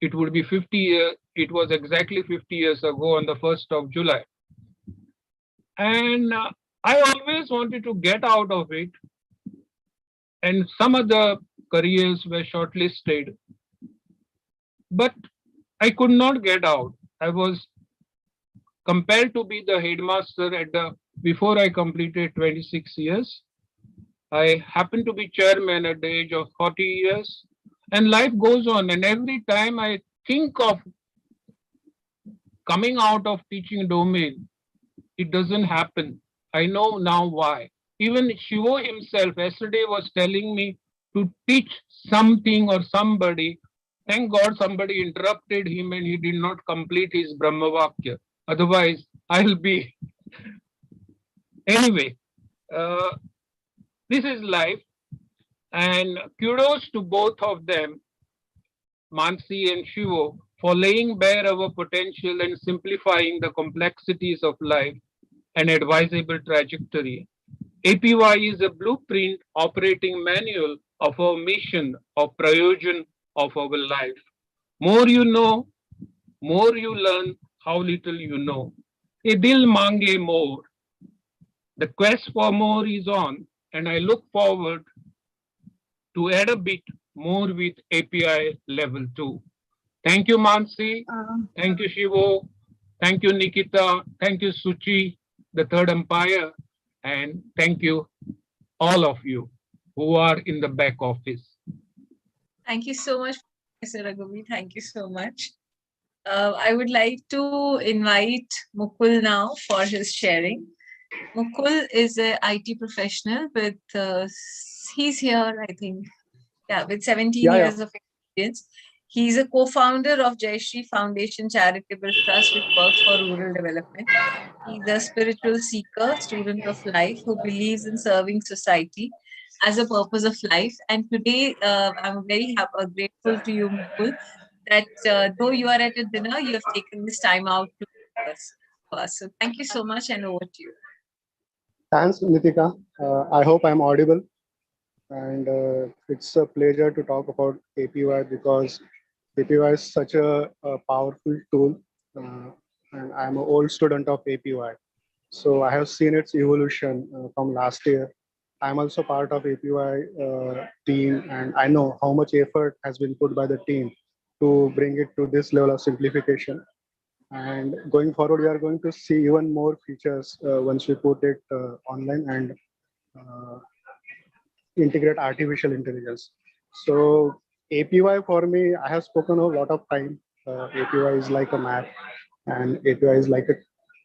It would be 50 years. It was exactly 50 years ago on the 1st of July. And I always wanted to get out of it. And some other careers were shortlisted. But I could not get out. I was compelled to be the headmaster before I completed 26 years. I happened to be chairman at the age of 40 years. And life goes on. And every time I think of coming out of teaching domain, it doesn't happen. I know now why. Even Shivo himself yesterday was telling me to teach something or somebody. Thank God somebody interrupted him and he did not complete his Brahmavakya. Otherwise, I'll be. Anyway, this is life. And kudos to both of them, Mansi and Shivo, for laying bare our potential and simplifying the complexities of life and advisable trajectory. APY is a blueprint operating manual of our mission of prayojan of our life. More you know, more you learn how little you know. A dil mange more. The quest for more is on, and I look forward to add a bit more with API level 2. Thank you, Mansi. Thank you, Shivo. Thank you, Nikita. Thank you, Suchi, the third umpire. And thank you, all of you who are in the back office. Thank you so much, Professor Raghuvi. Thank you so much. I would like to invite Mukul now for his sharing. Mukul is an IT professional with, he's here, I think, with 17 years of experience. He's a co-founder of Jayashree Foundation Charitable Trust, which works for rural development. He's a spiritual seeker, student of life, who believes in serving society as a purpose of life. And today, I'm very grateful to you, Mukul, that though you are at a dinner, you have taken this time out to us. So thank you so much, and over to you. Thanks, Nitika. I hope I'm audible. And it's a pleasure to talk about APY because APY is such a powerful tool. And I'm an old student of APY. So I have seen its evolution from last year. I'm also part of APY team, and I know how much effort has been put by the team to bring it to this level of simplification. And going forward, we are going to see even more features once we put it online and integrate artificial intelligence. So APY for me, I have spoken a lot of time. APY is like a map, and APY is like a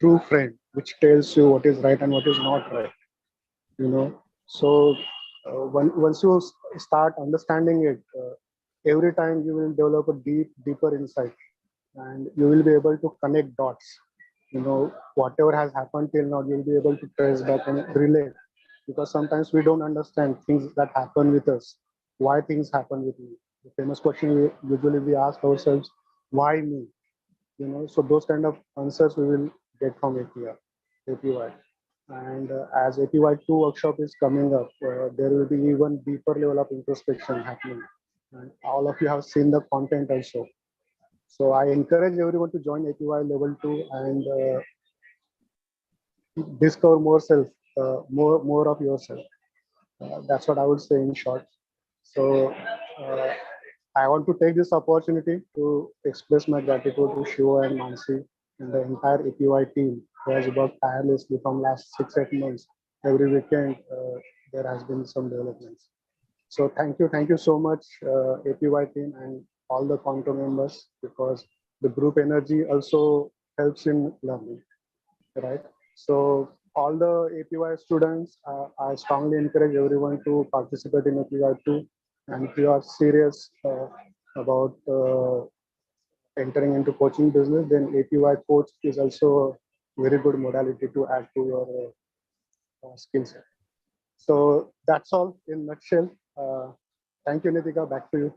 true friend, which tells you what is right and what is not right. You know, so once you start understanding it, every time you will develop a deeper insight, and you will be able to connect dots. You know, whatever has happened till now, you'll be able to trace back and relate, because sometimes we don't understand things that happen with us, why things happen with me. The famous question usually we ask ourselves, why me? You know, so those kind of answers we will get from APY. And as APY2 workshop is coming up, there will be even deeper level of introspection happening. And all of you have seen the content also. So I encourage everyone to join APY level 2 and discover more of yourself. That's what I would say in short. So I want to take this opportunity to express my gratitude to Shivo and Mansi and the entire APY team who has worked tirelessly from last 6-8 months. Every weekend there has been some developments. So thank you so much, APY team and all the Quanto members, because the group energy also helps in learning, right? So all the APY students, I strongly encourage everyone to participate in APY2. And if you are serious about entering into coaching business, then APY coach is also a very good modality to add to your skill set. So that's all in nutshell. Thank you, Nitika. Back to you.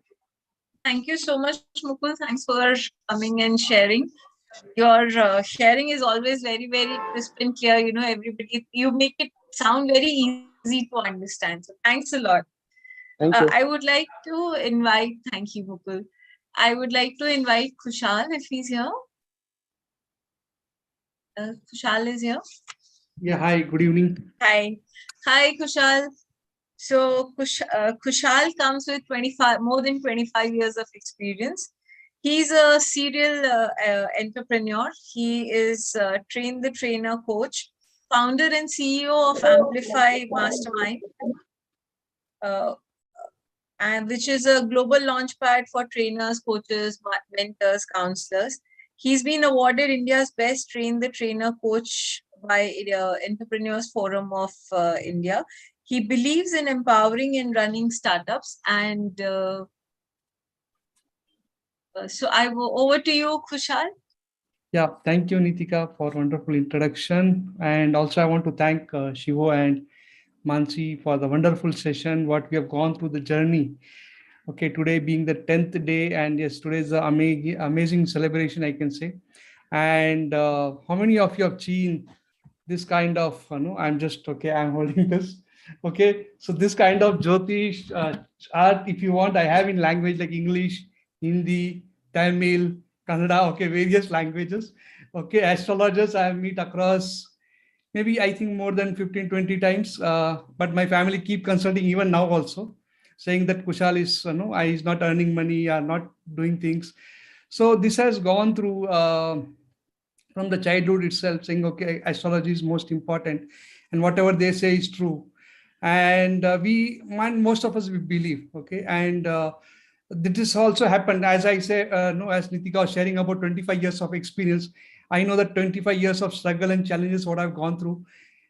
Thank you so much, Mukul. Thanks for coming and sharing. Your sharing is always very, very crisp and clear. You know, everybody, you make it sound very easy to understand. So thanks a lot. Thank you. I would like to invite, thank you, Mukul. I would like to invite Kushal if he's here. Kushal is here. Yeah, hi, good evening. Hi. Hi, Kushal. So Kushal comes with more than 25 years of experience. He's a serial entrepreneur. He is train the trainer coach, founder and CEO of Amplify Mastermind, and which is a global launchpad for trainers, coaches, mentors, counselors. He's been awarded India's best train the trainer coach by Entrepreneurs Forum of India. He believes in empowering and running startups. And so over to you, Kushal. Yeah, thank you, Nitika, for wonderful introduction. And also I want to thank Shivo and Mansi for the wonderful session, what we have gone through the journey. Okay, today being the 10th day, and yes, today is an amazing celebration, I can say. And how many of you have seen this kind of, I'm holding this. Okay, so this kind of Jyotish art, if you want, I have in language like English, Hindi, Tamil, Kannada, okay, various languages. Okay, astrologers I meet across maybe I think more than 15, 20 times. But my family keep consulting even now also, saying that Kushal is, is not earning money or not doing things. So this has gone through from the childhood itself, saying, okay, astrology is most important and whatever they say is true. And most of us, we believe, okay. And this also happened, as I say, as Nitika was sharing about 25 years of experience. I know that 25 years of struggle and challenges, what I've gone through.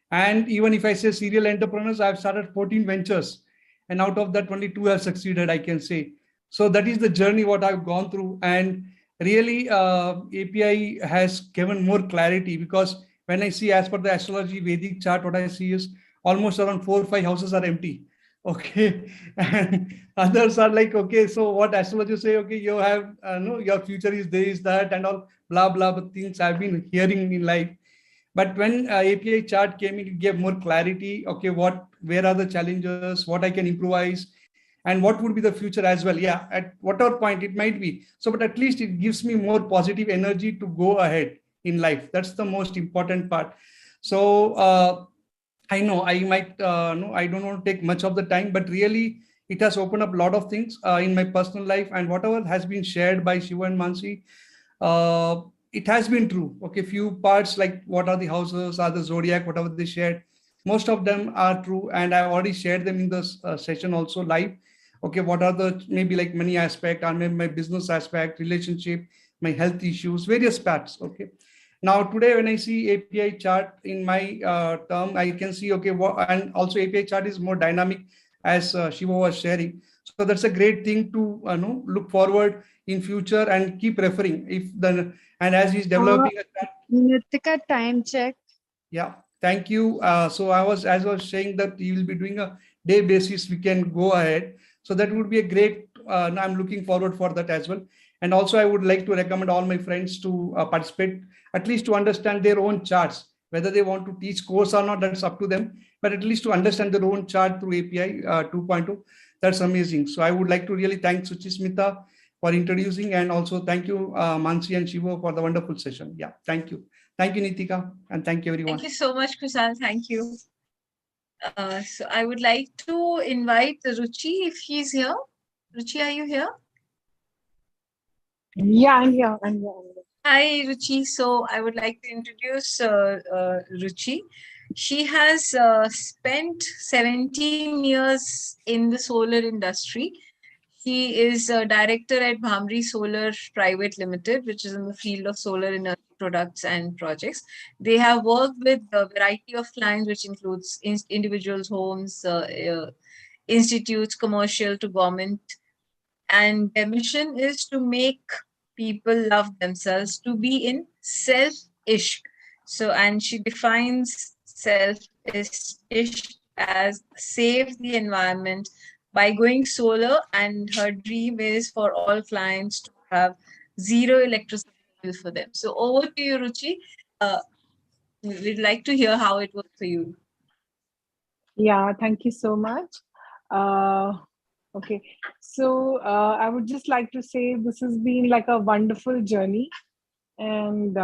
And even if I say serial entrepreneurs, I've started 14 ventures. And out of that, only 2 have succeeded, I can say. So that is the journey what I've gone through. And really, API has given more clarity, because when I see as per the astrology Vedic chart, what I see is almost around 4 or 5 houses are empty. Okay. And others are like, okay, so what astrologers say, okay, you have, your future is this, that, and all blah, blah, but things I've been hearing in life. But when API chart came in, it gave more clarity. Okay, where are the challenges, what I can improvise, and what would be the future as well. Yeah, at whatever point it might be. So, but at least it gives me more positive energy to go ahead in life. That's the most important part. So I know I might, I don't want to take much of the time, but really it has opened up a lot of things in my personal life, and whatever has been shared by Shiva and Mansi, it has been true. Okay, few parts like what are the houses, are the zodiac, whatever they shared, most of them are true, and I already shared them in this session also live. Okay, what are the maybe like money aspect, or maybe my business aspect, relationship, my health issues, various parts. Okay, now today when I see API chart in my term, I can see, okay, and also API chart is more dynamic, as Shiva was sharing. So that's a great thing to look forward in future and keep referring if the, and as he's developing Nitika, time check. Yeah, thank you. So as I was saying that you will be doing a day basis, we can go ahead. So that would be a great, I'm looking forward for that as well. And also I would like to recommend all my friends to participate, at least to understand their own charts, whether they want to teach course or not, that's up to them, but at least to understand their own chart through API 2.0. That's amazing. So I would like to really thank Suchismita for introducing, and also thank you, Mansi and Shivo, for the wonderful session. Yeah, thank you. Thank you, Nitika, and thank you, everyone. Thank you so much, Kushal. Thank you. So I would like to invite Ruchi if he's here. Ruchi, are you here? Yeah, I'm here. Hi, Ruchi. So I would like to introduce Ruchi. She has spent 17 years in the solar industry. She is a director at Bhamri Solar Private Limited, which is in the field of solar energy products and projects. They have worked with a variety of clients, which includes individuals, homes, institutes, commercial to government. And their mission is to make people love themselves to be in self-ish. So, and she defines self-ish as save the environment by going solar, and her dream is for all clients to have zero electricity bill for them. So over to you, Ruchi. We'd like to hear how it was for you. Yeah, thank you so much. Okay, so I would just like to say this has been like a wonderful journey, and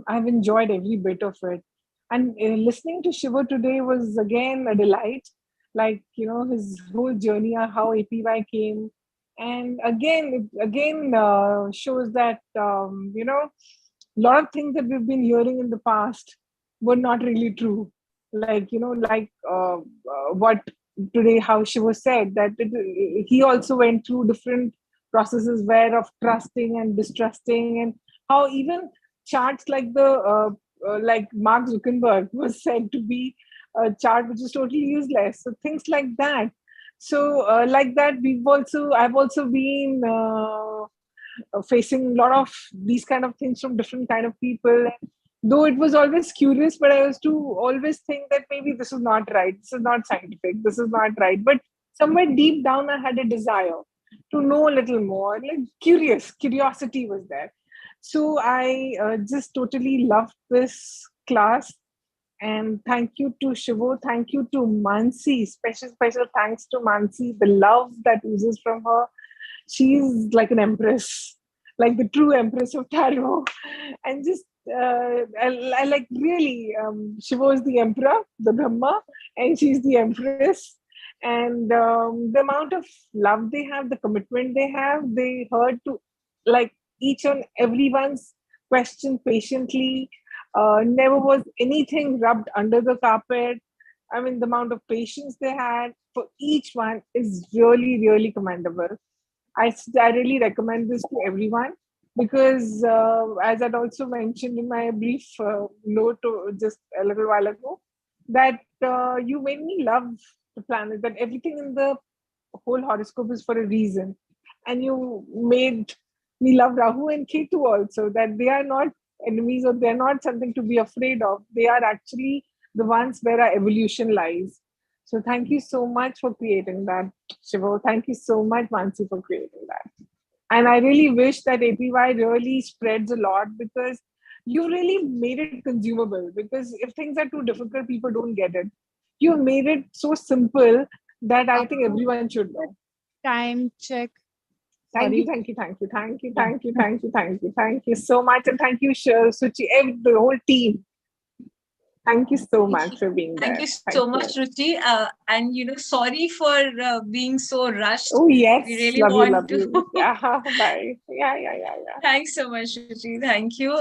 I've enjoyed every bit of it. And listening to Shiva today was again a delight. Like, you know, his whole journey, how APY came, and again, it again shows that you know, a lot of things that we've been hearing in the past were not really true. Like, you know, like what today how Shiva said that he also went through different processes where of trusting and distrusting, and how even charts like the like Mark Zuckerberg was said to be a chart which is totally useless. So things like that. So like that, I've also been facing a lot of these kind of things from different kind of people. Though it was always curious, but I was to always think that maybe this is not right, this is not scientific, this is not right. But somewhere deep down, I had a desire to know a little more. Like curiosity was there. So I just totally loved this class. And thank you to Shivo, thank you to Mansi, special thanks to Mansi, the love that oozes from her. She's like an empress, like the true empress of tarot. And just I like really, Shiva is the emperor, the Brahma, and she's the empress. And the amount of love they have, the commitment they have, they heard to like each and everyone's question patiently. Never was anything rubbed under the carpet. I mean, the amount of patience they had for each one is really, really commendable. I really recommend this to everyone because, as I'd also mentioned in my brief note just a little while ago, that you made me love the planet, that everything in the whole horoscope is for a reason. And you made me love Rahu and Ketu also, that they are not enemies or they're not something to be afraid of. They are actually the ones where our evolution lies. So thank you so much for creating that, Shivo. Thank you so much, Mansi, for creating that. And I really wish that APY really spreads a lot because you really made it consumable. Because if things are too difficult, people don't get it. You made it so simple that I think everyone should know. Time check. Thank you so much. And thank you, Suchi, the whole team. Thank you so much for being there. Thank you so much, Ruchi. And sorry for being so rushed. Oh yes, we really want to. You. Yeah, bye. Yeah. Thanks so much, Ruchi. Thank you.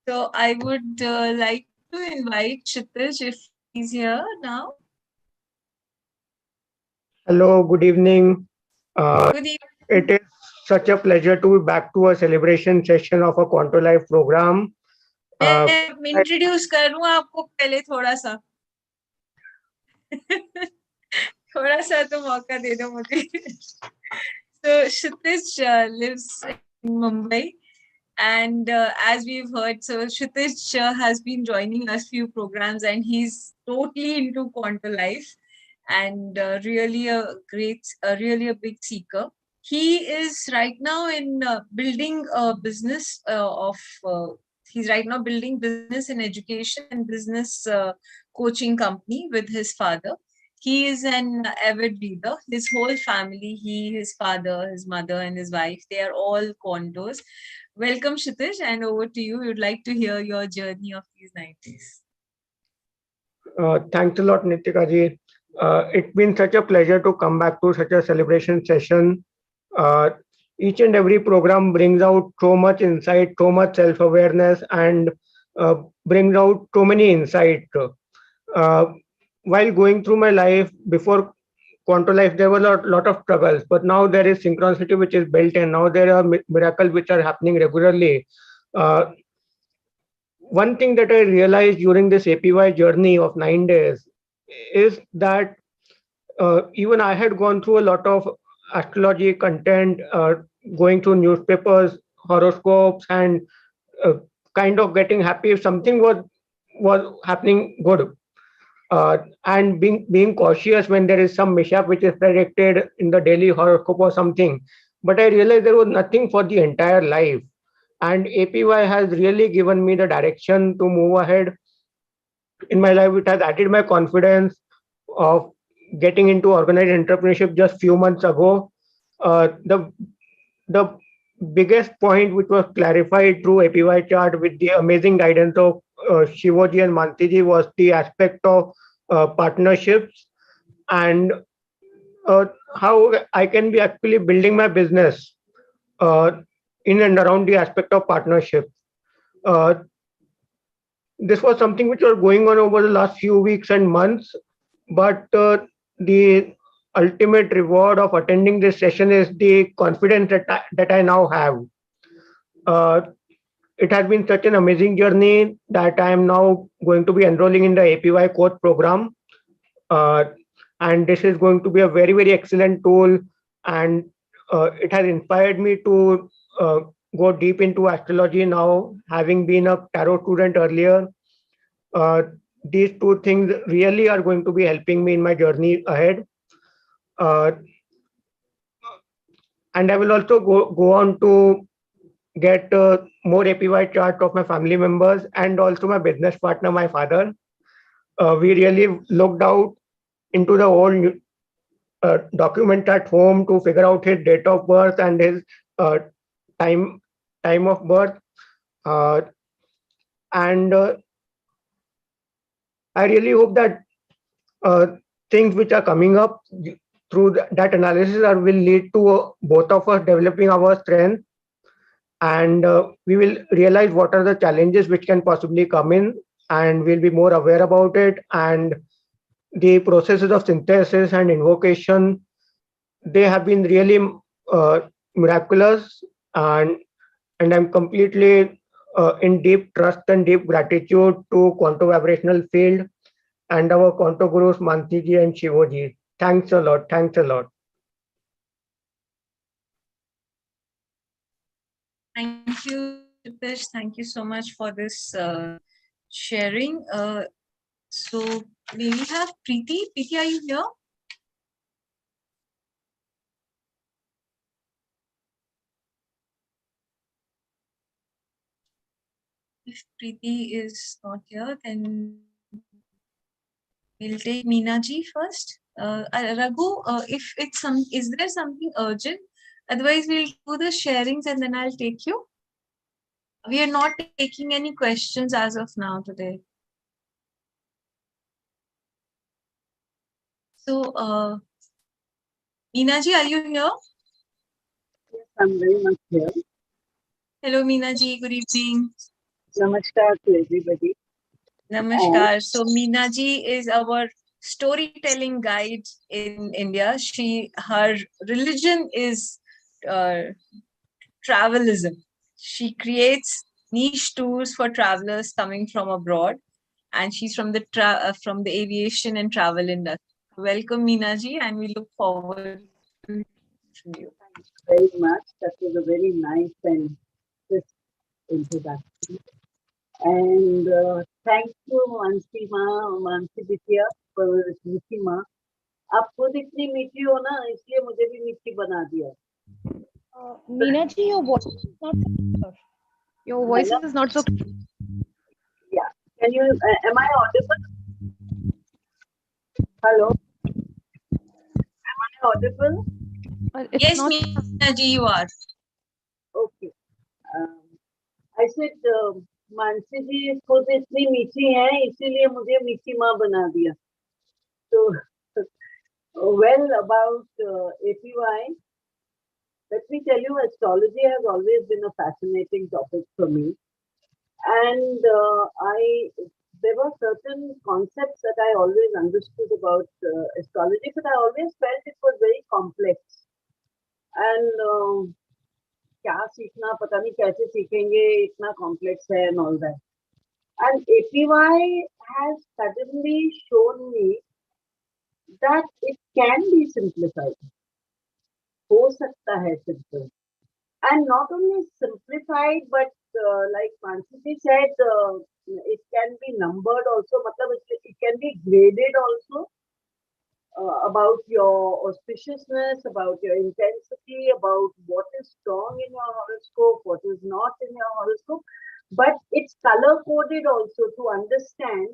So I would like to invite Kshitij if he's here now. Hello, good evening. Good evening. It is such a pleasure to be back to a celebration session of a Quanto Life program. Introduce करूं आपको पहले थोड़ा सा तो मौका दे दो मुझे. So Kshitij lives in Mumbai, and as we've heard, so Kshitij has been joining us few programs, and he's totally into Quanto Life, and really a big seeker. He is right now in building a business He's right now building business in education and business coaching company with his father. He is an avid reader. His whole family, his father, his mother, and his wife, they are all Quantos. Welcome, Kshitij, and over to you. We would like to hear your journey of these 90s. Thanks a lot, Nitika ji. It's been such a pleasure to come back to such a celebration session. Each and every program brings out so much insight, so much self-awareness, and brings out so many insights. While going through my life before Quanto Life, there were a lot of struggles, but now there is synchronicity which is built in. Now there are miracles which are happening regularly. One thing that I realized during this APY journey of 9 days is that even I had gone through a lot of astrology content, going through newspapers, horoscopes, and uh, kind of getting happy if something was happening good, and being cautious when there is some mishap which is predicted in the daily horoscope or something. But I realized there was nothing for the entire life, and APY has really given me the direction to move ahead in my life. It has added my confidence of getting into organized entrepreneurship just few months ago. The biggest point which was clarified through APY chart with the amazing guidance of Shivoji and Mantiji was the aspect of partnerships, and uh, how I can be actually building my business uh, in and around the aspect of partnership. Uh, this was something which was going on over the last few weeks and months, but the ultimate reward of attending this session is the confidence that I now have. Uh, it has been such an amazing journey that I am now going to be enrolling in the APY coach program. Uh, and this is going to be a very, very excellent tool. And it has inspired me to go deep into astrology now, having been a tarot student earlier. Uh, these two things really are going to be helping me in my journey ahead. Uh, and I will also go on to get more APY chart of my family members and also my business partner, my father. We really looked out into the old document at home to figure out his date of birth and his uh, time time of birth. Uh, and I really hope that uh, things which are coming up through that analysis will lead to both of us developing our strength, and we will realize what are the challenges which can possibly come in, and we'll be more aware about it. And the processes of synthesis and invocation, they have been really miraculous, and I'm completely in deep trust and deep gratitude to Quanto Vibrational Field and our Quanto Gurus Mantiji and Shivoji. Thanks a lot. Thanks a lot. Thank you, Dipesh. Thank you so much for this sharing. So may we have Preeti? Preeti, are you here? If Preeti is not here, then we'll take Meena ji first. Raghu, if it's is there something urgent? Otherwise, we'll do the sharings and then I'll take you. We are not taking any questions as of now today. So, Meena ji, are you here? Yes, I'm very much here. Hello, Meena ji. Good evening. Namaskar to everybody. Namaskar. So, Meena ji is our storytelling guide in India. Her religion is travelism. She creates niche tours for travelers coming from abroad, and she's from the aviation and travel industry. Welcome, Meena ji, and we look forward to you. Thank you very much. That was a very nice and crisp introduction. And thank you, Mansi बिटिया, for मीठी माँ. आप खुद इतनी मीठी हो ना, इसलिए मुझे भी मीठी बना दिया. Meena ji, your voice is not so clear. Your voice is not so clear. Yeah. Can you? Am I audible? Hello. Am I audible? Yes, Meena ji, you are. Okay. I said, Mansi जी खुद इतनी मीठी है, इसीलिए मुझे मीठी माँ बना दिया. So, well, about APY, let me tell you, astrology has always been a fascinating topic for me, and there were certain concepts that I always understood about astrology, but I always felt it was very complex. And क्या सीखना, पता नहीं कैसे सीखेंगे, इतना complex है and all that. And APY has suddenly shown me that it can be simplified. हो सकता है simple. And not only simplified, but like Mansi said, it can be numbered also. Matlab, it can be graded also, about your auspiciousness, about your intensity, about what is strong in your horoscope, what is not in your horoscope. But it's color coded also to understand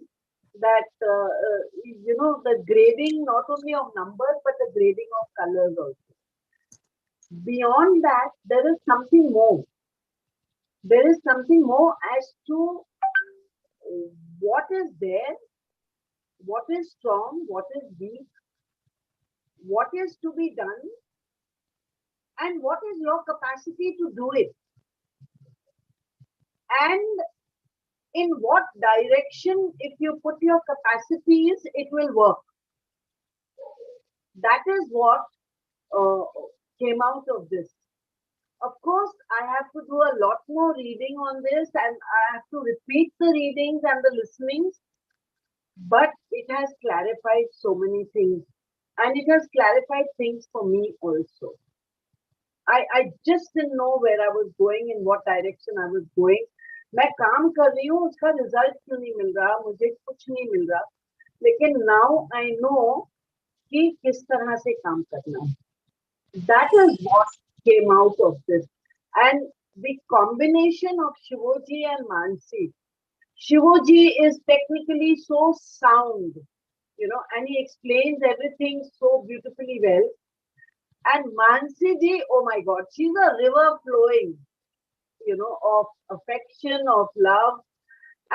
that, the grading not only of numbers, but the grading of colors also. Beyond that, there is something more. There is something more as to what is there, what is strong, what is weak, what is to be done, and what is your capacity to do it, and in what direction, if you put your capacities, it will work. That is what came out of this. Of course, I have to do a lot more reading on this, and I have to repeat the readings and the listenings, but it has clarified so many things, and it has clarified things for me also. I just didn't know where I was going, in what direction I was going. मैं काम कर रही हूँ, उसका result क्यों नहीं मिल रहा, मुझे कुछ नहीं मिल रहा, लेकिन now I know कि किस तरह से काम करना है. That is what came out of this. And the combination of Shivoji and Mansi. Shivoji is technically so sound, and he explains everything so beautifully well. And Mansi ji, oh my God, she's a river flowing, of affection, of love.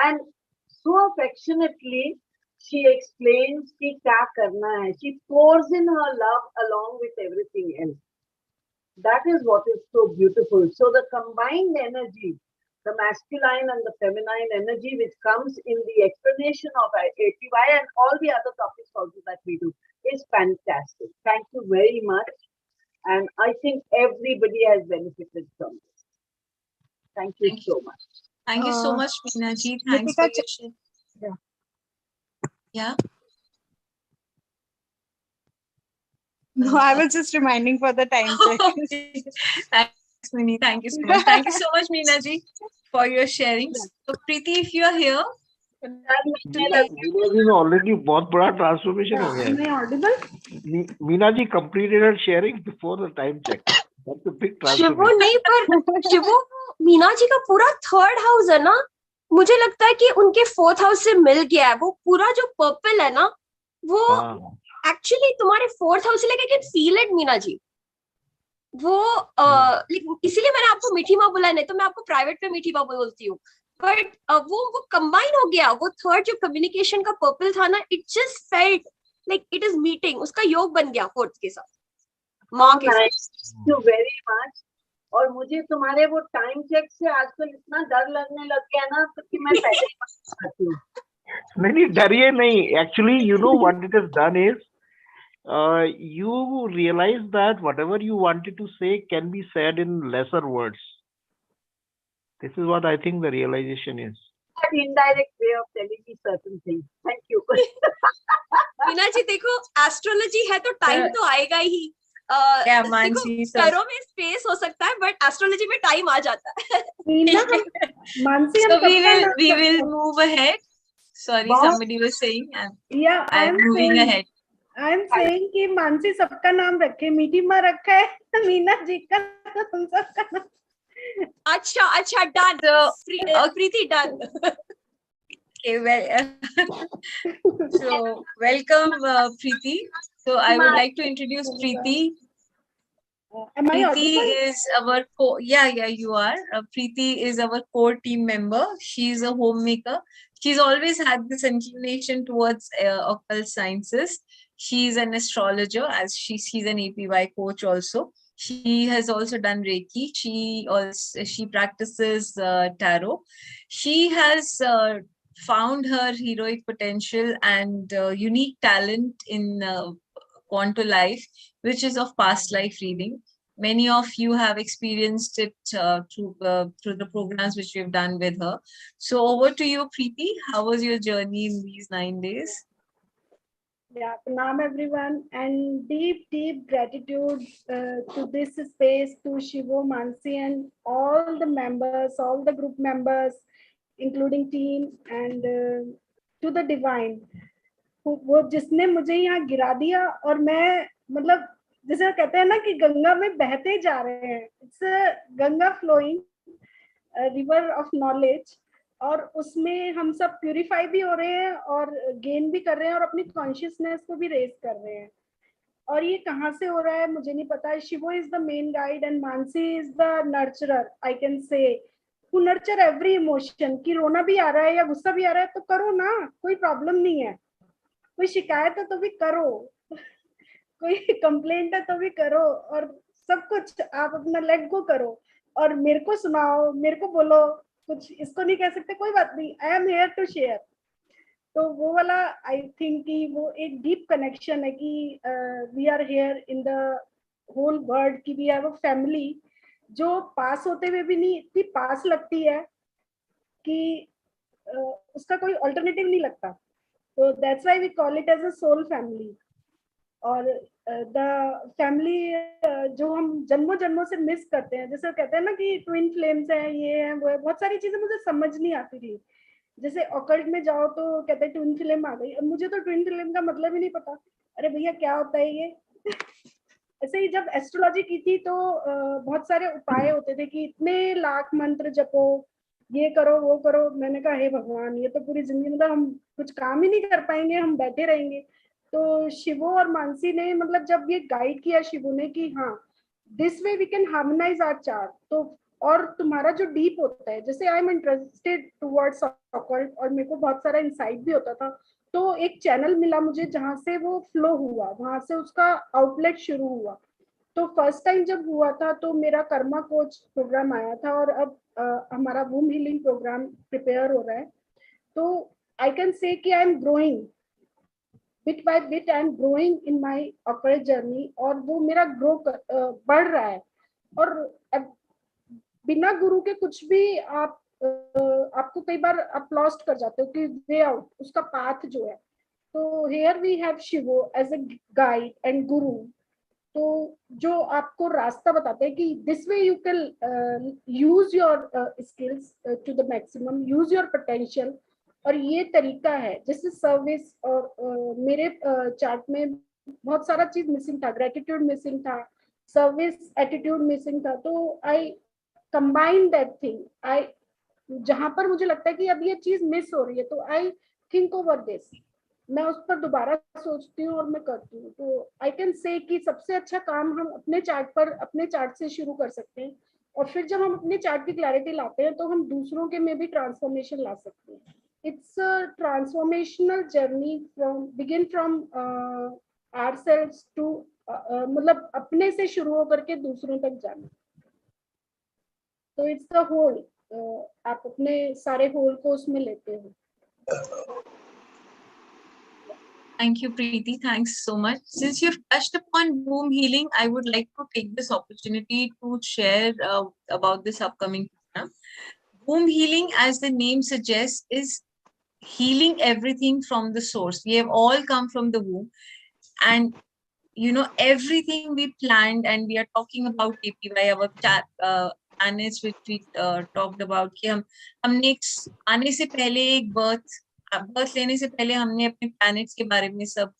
And so affectionately, she explains ki kya karna hai. She pours in her love along with everything else. That is what is so beautiful. So the combined energy, the masculine and the feminine energy, which comes in the explanation of APY and all the other topics also that we do, is fantastic. Thank you very much. And I think everybody has benefited from this. Thank you so much. Thank you so much, Meena ji. Thanks for your share. Yeah. Yeah. No, I was just reminding for the time check. Thanks, Mini. Thank you so much. Thank you so much, Meena ji, for your sharing. So, Preeti, if you are here, Meena ji में already बहुत बड़ा transformation हो गया है. Am I audible? Meena ji completed her sharing before the time check. That's a big शिवो transformation. नहीं, पर शिवो मीना जी का पूरा थर्ड हाउस है ना, मुझे लगता है कि उनके फोर्थ हाउस से मिल गया है. वो पूरा जो पर्पल है ना, वो एक्चुअली तुम्हारे फोर्थ हाउस से लेके can feel it Meena ji. वो इसीलिए मैंने आपको मीठी माँ बुलाया, नहीं तो मैं आपको प्राइवेट पे मीठी माँ बोलती हूँ. बट वो कंबाइन हो गया. वो थर्ड जो कम्युनिकेशन का पर्पल था ना, it just felt like it is meeting. उसका योग बन गया फोर्थ के साथ, माँ के साथ. Thank you very much. और मुझे तुम्हारे वो टाइम चेक से आजकल इतना डर लगने लग गया ना, क्योंकि मैं पहले खाती हूँ. नहीं, डरिए नहीं. Actually, you know what it has done is, you realize that whatever you wanted to say can be said in lesser words. This is what I think the realization is. An indirect way of telling me certain things. Thank you. Meena ji देखो, astrology है तो time तो आएगा ही. देखो, करो में space हो सकता है, बट एस्ट्रोलॉजी में टाइम आ जाता है. So we will move ahead. Sorry, somebody was saying. Yeah, I'm moving ahead. I'm saying कि मानसी सबका नाम रखे, मीठी माँ रखा है, मीना जी का हम सबका नाम. अच्छा done. Preeti done. Okay, well, so welcome, Preeti. So I would like to introduce Preeti. Preeti is our you are. Preeti is our core team member. She's a homemaker. She's always had this inclination towards occult sciences. She's an astrologer, as she's an APY coach also. She has also done Reiki. She practices tarot. She has found her heroic potential and unique talent in Quanto Life, which is of past life reading. Many of you have experienced it through the programs which we've done with her. So over to you, Preeti. How was your journey in these 9 days? Yeah, pranam everyone, and deep gratitude to this space, to Shivo, Mansi, and all the members, all the group members, including team, and to the divine, वो जिसने मुझे यहाँ गिरा दिया और मैं मतलब जैसे कहते हैं ना कि गंगा में बहते जा रहे हैं, it's Ganga flowing river of knowledge, और उसमें हम सब प्यूरिफाई भी हो रहे हैं और गेन भी कर रहे हैं और अपनी कॉन्शियसनेस को भी रेज कर रहे हैं. और ये कहाँ से हो रहा है मुझे नहीं पता. शिवो is the main guide and Mansi is the नर्चरर, I can say, who nurture every emotion. कि रोना भी आ रहा है या गुस्सा भी आ रहा है तो करो ना, कोई प्रॉब्लम नहीं है. कोई शिकायत है तो भी करो, कोई कंप्लेंट है तो भी करो, और सब कुछ आप अपना लेट गो करो और मेरे को सुनाओ, मेरे को बोलो. कुछ इसको नहीं कह सकते, कोई बात नहीं, I am here to share. तो वो वाला आई थिंक कि वो एक डीप कनेक्शन है कि we are here in the whole world, कि वी हैव अ फैमिली जो पास होते हुए भी नहीं इतनी पास लगती है कि उसका कोई अल्टरनेटिव नहीं लगता. तो that's why we call it as a soul family. और द फैमिली जो हम जन्मों जन्मों से मिस करते हैं, जैसे कहते हैं ना कि ट्विन फ्लेम्स हैं, ये है वो है, बहुत सारी चीजें मुझे समझ नहीं आती थी. जैसे ऑकल्ट में जाओ तो कहते हैं ट्विन फ्लेम आ गई, अब मुझे तो ट्विन फ्लेम का मतलब ही नहीं पता. अरे भैया क्या होता है ये. ऐसे ही जब एस्ट्रोलॉजी की थी तो बहुत सारे उपाय होते थे कि इतने लाख मंत्र जपो, ये करो वो करो. मैंने कहा हे भगवान, ये तो पूरी जिंदगी मतलब हम कुछ काम ही नहीं कर पाएंगे, हम बैठे रहेंगे. तो शिवो और मानसी ने मतलब जब ये गाइड किया शिवो ने कि हाँ this way we can harmonise our chart. तो और तुम्हारा जो डीप होता है, जैसे I am interested towards occult और मेरे को बहुत सारा इंसाइट भी होता था, तो एक चैनल मिला मुझे जहाँ से वो फ्लो हुआ, वहां से उसका आउटलेट शुरू हुआ. तो फर्स्ट टाइम जब हुआ था तो मेरा कर्मा कोच प्रोग्राम आया था और अब हमारा वूम हीलिंग प्रोग्राम प्रिपेयर हो रहा है. तो आई कैन से कि I am growing bit by bit, I am growing in my occult journey, और वो मेरा बढ़ रहा है. और बिना गुरु के कुछ भी आप आपको कई बार आप लॉस्ट कर जाते हो कि वे आउट उसका पाथ जो है. तो here we have Shivo as a guide and guru, तो जो आपको रास्ता बताते हैं कि this way you can use your skills to the maximum, use your potential. और ये तरीका है जैसे सर्विस, और मेरे चार्ट में बहुत सारा चीज मिसिंग था, ग्रेटिट्यूड मिसिंग था, सर्विस एटीट्यूड मिसिंग था. तो आई कंबाइन दैट थिंग. आई जहां पर मुझे लगता है कि अब ये चीज मिस हो रही है तो आई थिंक ओवर दिस, मैं उस पर दोबारा सोचती हूँ और मैं करती हूँ. तो आई कैन से कि सबसे अच्छा काम हम अपने चार्ट पर, अपने चार्ट से शुरू कर सकते हैं, और फिर जब हम अपने चार्ट की क्लैरिटी लाते हैं तो हम दूसरों के में भी ट्रांसफॉर्मेशन ला सकते हैं. It's a transformational journey from begin from ourselves to मतलब अपने से शुरू होकर के दूसरों तक जाना. तो इट्स द होल, आप अपने सारे होल को उसमें लेते हो. Thank you, Preeti. Thanks so much. Since you've touched upon womb healing, I would like to take this opportunity to share about this upcoming program. Womb healing, as the name suggests, is healing everything from the source. We have all come from the womb, and you know everything we planned, and we are talking about APY, our planets which we talked about. कि हमने आने से पहले एक birth लेने से पहले हमने अपने प्लैनेट्स के बारे में सब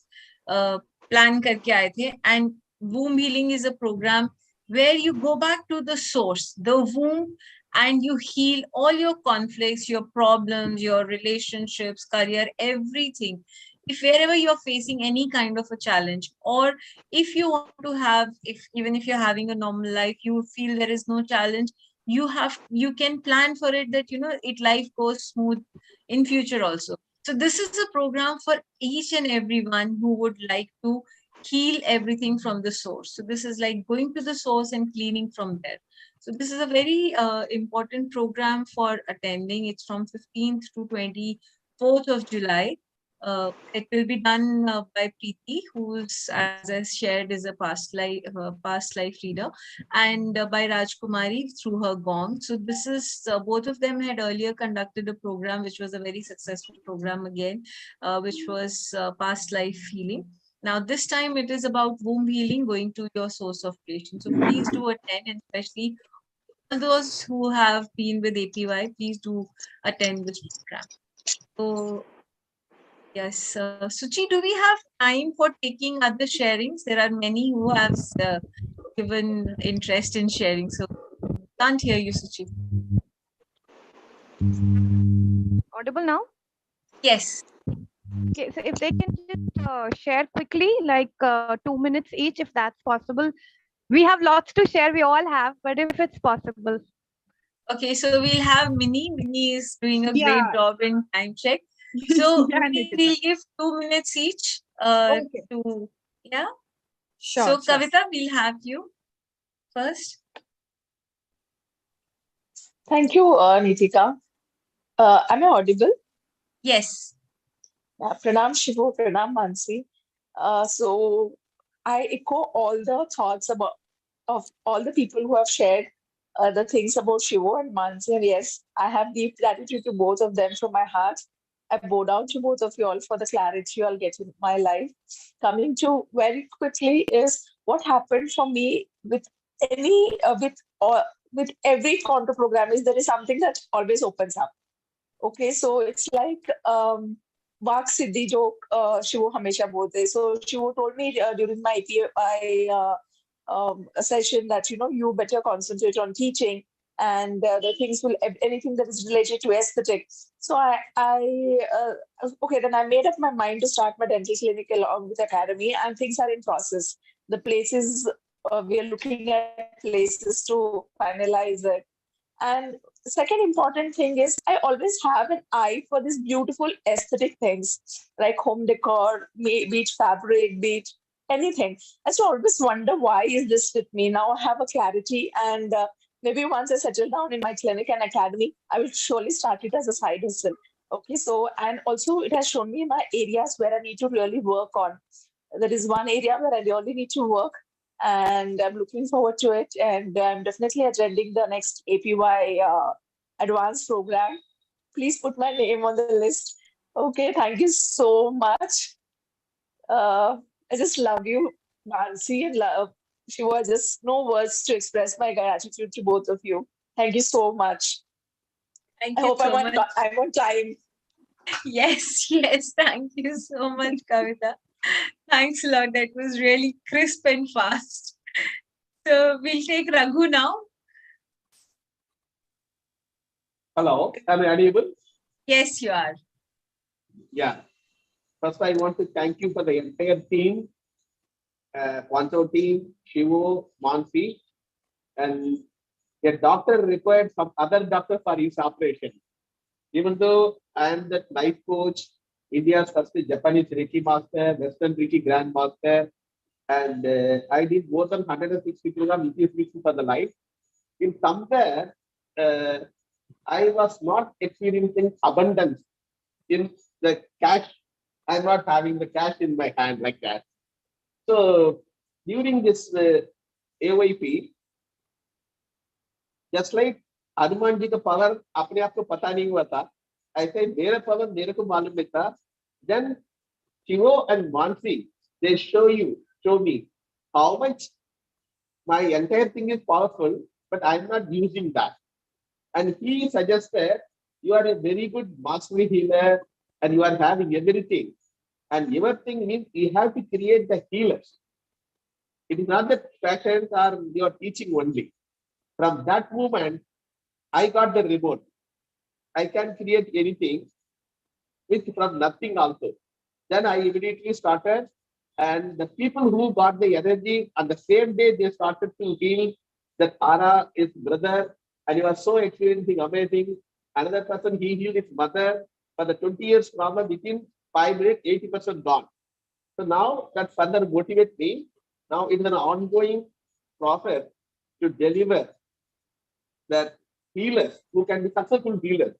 प्लान करके आए थे. And womb healing is a programme where you go back to the source, the womb, and you heal all your conflicts, your problems, your relationships, career, everything. If wherever you're facing any kind of a challenge, or if you want to have, even if you're having a normal life, you feel there is no challenge, you can plan for it, that life goes smooth in future also. So this is a program for each and everyone who would like to heal everything from the source. So this is like going to the source and cleaning from there. So this is a very important program for attending. It's from 15th to 24th of July. It will be done by Preeti, who's, as I shared, is a past life reader, and by Rajkumari through her gong. So this is both of them had earlier conducted a program which was a very successful program again, which was past life healing. Now this time it is about womb healing, going to your source of creation. So please do attend, and especially all those who have been with APY, please do attend this program. So yes, Suchi, do we have time for taking other sharings? There are many who have given interest in sharing. So can't hear you, Suchi. Audible now? Yes. Okay, so if they can just share quickly, like 2 minutes each, if that's possible. We have lots to share, we all have, but if it's possible. Okay, so we'll have Minnie. Minnie is doing a Yeah. great job in time check. So Yeah, we Nitika. will give 2 minutes each Okay. to, yeah. Sure, So sure. Kavita, we'll have you first. Thank you, Nitika. Am I audible? Yes. Pranam Shivo, Pranam Mansi. So I echo all the thoughts of all the people who have shared the things about Shivo and Mansi. And yes, I have deep gratitude to both of them from my heart. I bow down to both of you all for the clarity you all get in my life. Coming to very quickly is what happened for me with any with every contour program is there is something that always opens up. Okay, so it's like वाक सिद्धि जो शिवो हमेशा बोलते. So Shivo told me during my API session that you better concentrate on teaching, and the things will anything that is related to aesthetics. So okay, then I made up my mind to start my dental clinic along with academy, and things are in process. The places we are looking at places to finalize it. And second important thing is I always have an eye for these beautiful aesthetic things like home decor, be it fabric, be it anything. I so always wonder why is this with me. Now I have a clarity, and maybe once I settle down in my clinic and academy, I will surely start it as a side hustle. Okay, so and also it has shown me my areas where I need to really work on. There is one area where I really need to work, and I'm looking forward to it. And I'm definitely attending the next APY advanced program. Please put my name on the list. Okay, thank you so much. I just love you, Nancy, and love Shiva. Just no words to express my gratitude to both of you. Thank you so much. Thank I you hope so much. I'm on time. Yes, yes. Thank you so much, Kavita. Thanks a lot. That was really crisp and fast. So we'll take Raghu now. Hello, am I audible? Yes, you are. Yeah. First, I want to thank you for the entire team, Quanto team, Shivo, Mansi, and a doctor required some other doctor for his operation. Even though I am the life coach, India's first Japanese Reiki master, Western Reiki grandmaster, and I did more than 160 programs for the life. In somewhere, I was not experiencing abundance in the cash. I'm not having the cash in my hand like that. So during this AYP, just like Hanuman ji का power अपने आप को पता नहीं हुआ था, ऐसे मेरा power मेरे को मालूम नहीं था. Then Shivo and Mansi, they show me how much my entire thing is powerful, but I'm not using that. And he suggested, you are a very good mastery healer and you are having everything. And your thing means you have to create the healers. It is not that patients are your teaching only. From that moment, I got the remote. I can create anything with from nothing also. Then I immediately started, and the people who got the energy on the same day, they started to heal that Ara is brother, and he was so experiencing amazing. Another person, he healed his mother for the 20 years problem within 5 minutes, 80% gone. So now that further motivates me. Now it is an ongoing process to deliver that healers who can be successful healers.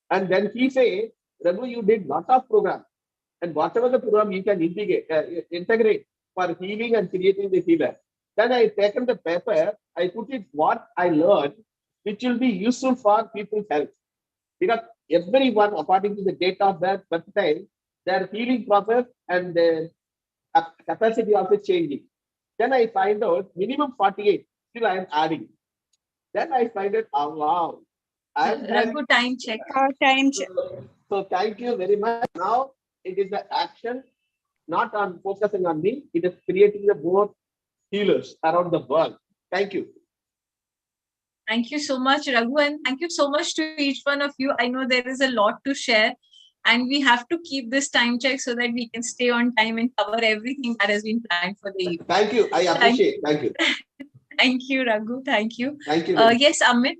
And then he say, Raghu, you did lot of programs. and whatever the program you can integrate for healing and creating the healer. Then I taken the paper, I put it what I learned, which will be useful for people's health. Because everyone, according to the date of birth time, their healing process and their capacity also changing. Then I find out minimum 48, still I am adding. Then I find it, oh wow. Raghu, time check. Time check. So thank you very much. Now it is the action, not on focusing on me. It is creating the more healers around the world. Thank you. Thank you so much, Raghu, and thank you so much to each one of you. I know there is a lot to share, and we have to keep this time check so that we can stay on time and cover everything that has been planned for the evening. Thank you. I appreciate. Thank you. Thank you, Raghu. Thank you. Thank you. Yes, Amit.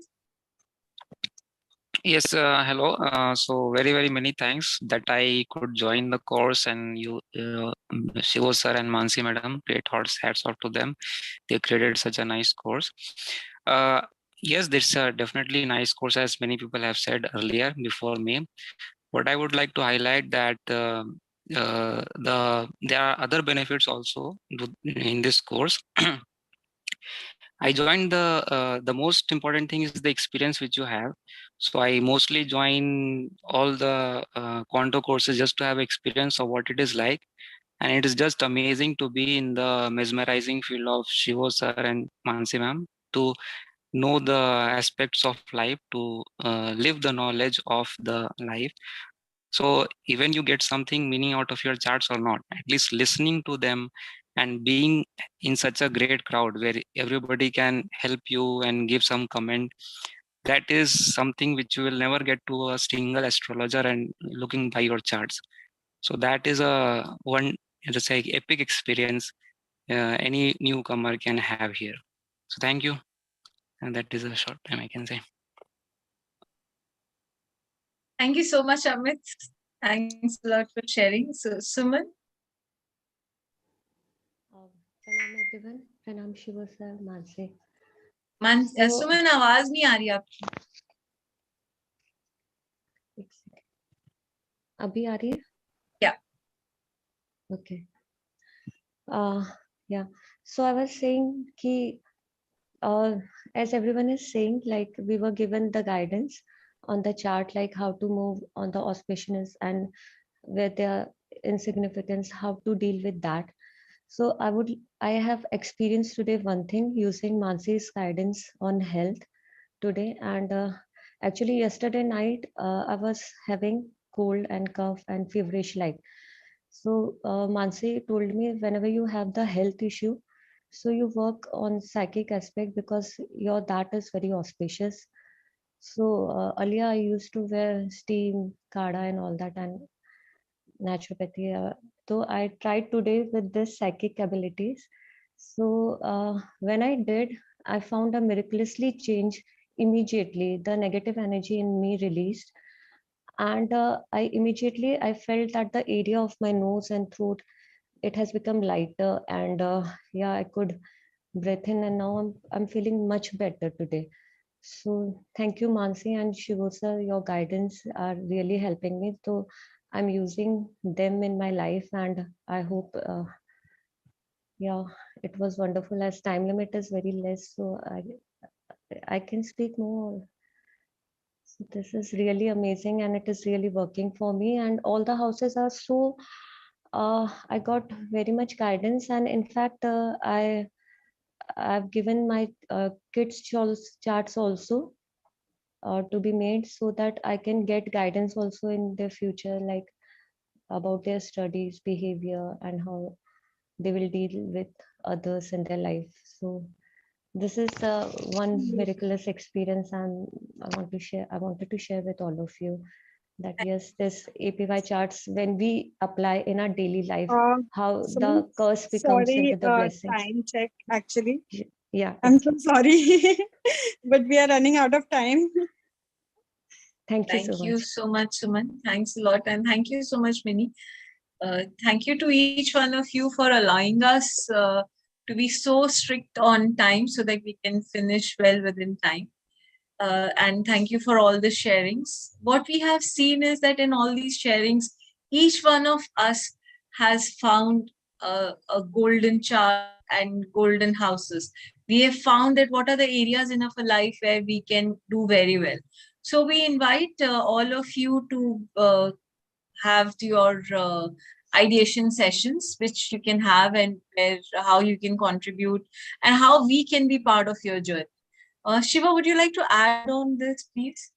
Yes, hello. So very many thanks that I could join the course, and you, Shivo sir and Mansi madam, great hats off to them. They created such a nice course. Yes, this is definitely nice course, as many people have said earlier before me. What I would like to highlight that there are other benefits also in this course. I joined the most important thing is the experience which you have. So I mostly join all the Quanto courses just to have experience of what it is like. And it is just amazing to be in the mesmerizing field of Shivo sir and Mansi ma'am, to know the aspects of life, to live the knowledge of the life. So even you get something meaning out of your charts or not, at least listening to them and being in such a great crowd where everybody can help you and give some comment, that is something which you will never get to a single astrologer and looking by your charts. So that is a one, let's say, epic experience any newcomer can have here. So thank you. And that is a short time I can say. Thank you so much, Amit. Thanks a lot for sharing. So, Suman. Pranam everyone. Pranam Shivo sir, Mansi. सुमन आवाज नहीं आ रही आपकी. अभी आ रही है? Yeah. Okay. Yeah. So I was saying कि as everyone is saying, like we were given the guidance on the chart, like how to move on the auspiciousness and where they are insignificance, how to deal with that. So I have experienced today one thing using Mansi's guidance on health today. And actually yesterday night, I was having cold and cough and feverish like. So Mansi told me whenever you have the health issue, so you work on psychic aspect because your that is very auspicious. So earlier I used to wear steam, kada and all that and naturopathy. So I tried today with this psychic abilities. So when I did, I found a miraculously change immediately. The negative energy in me released. And I felt that the area of my nose and throat, it has become lighter, and yeah, I could breathe in, and now I'm feeling much better today. So thank you, Mansi and Shivo sir. Your guidance are really helping me. So I'm using them in my life, and I hope, yeah, it was wonderful. As time limit is very less, so I can speak more. So this is really amazing, and it is really working for me. And all the houses are so. I got very much guidance, and in fact, I've given my kids' charts also to be made so that I can get guidance also in their future, like about their studies, behavior, and how they will deal with others in their life. So this is one miraculous experience, and I wanted to share with all of you that yes, this APY charts, when we apply in our daily life, how the curse becomes into the blessings. Time check actually. Yeah. I'm so sorry, but we are running out of time. Thank you so much, Suman. Thanks a lot. And thank you so much, Minnie. Thank you to each one of you for allowing us to be so strict on time so that we can finish well within time. And thank you for all the sharings. What we have seen is that in all these sharings, each one of us has found a golden chart and golden houses. We have found that what are the areas in our life where we can do very well. So we invite all of you to have your ideation sessions, which you can have, and where how you can contribute and how we can be part of your journey. Shiva, would you like to add on this, please?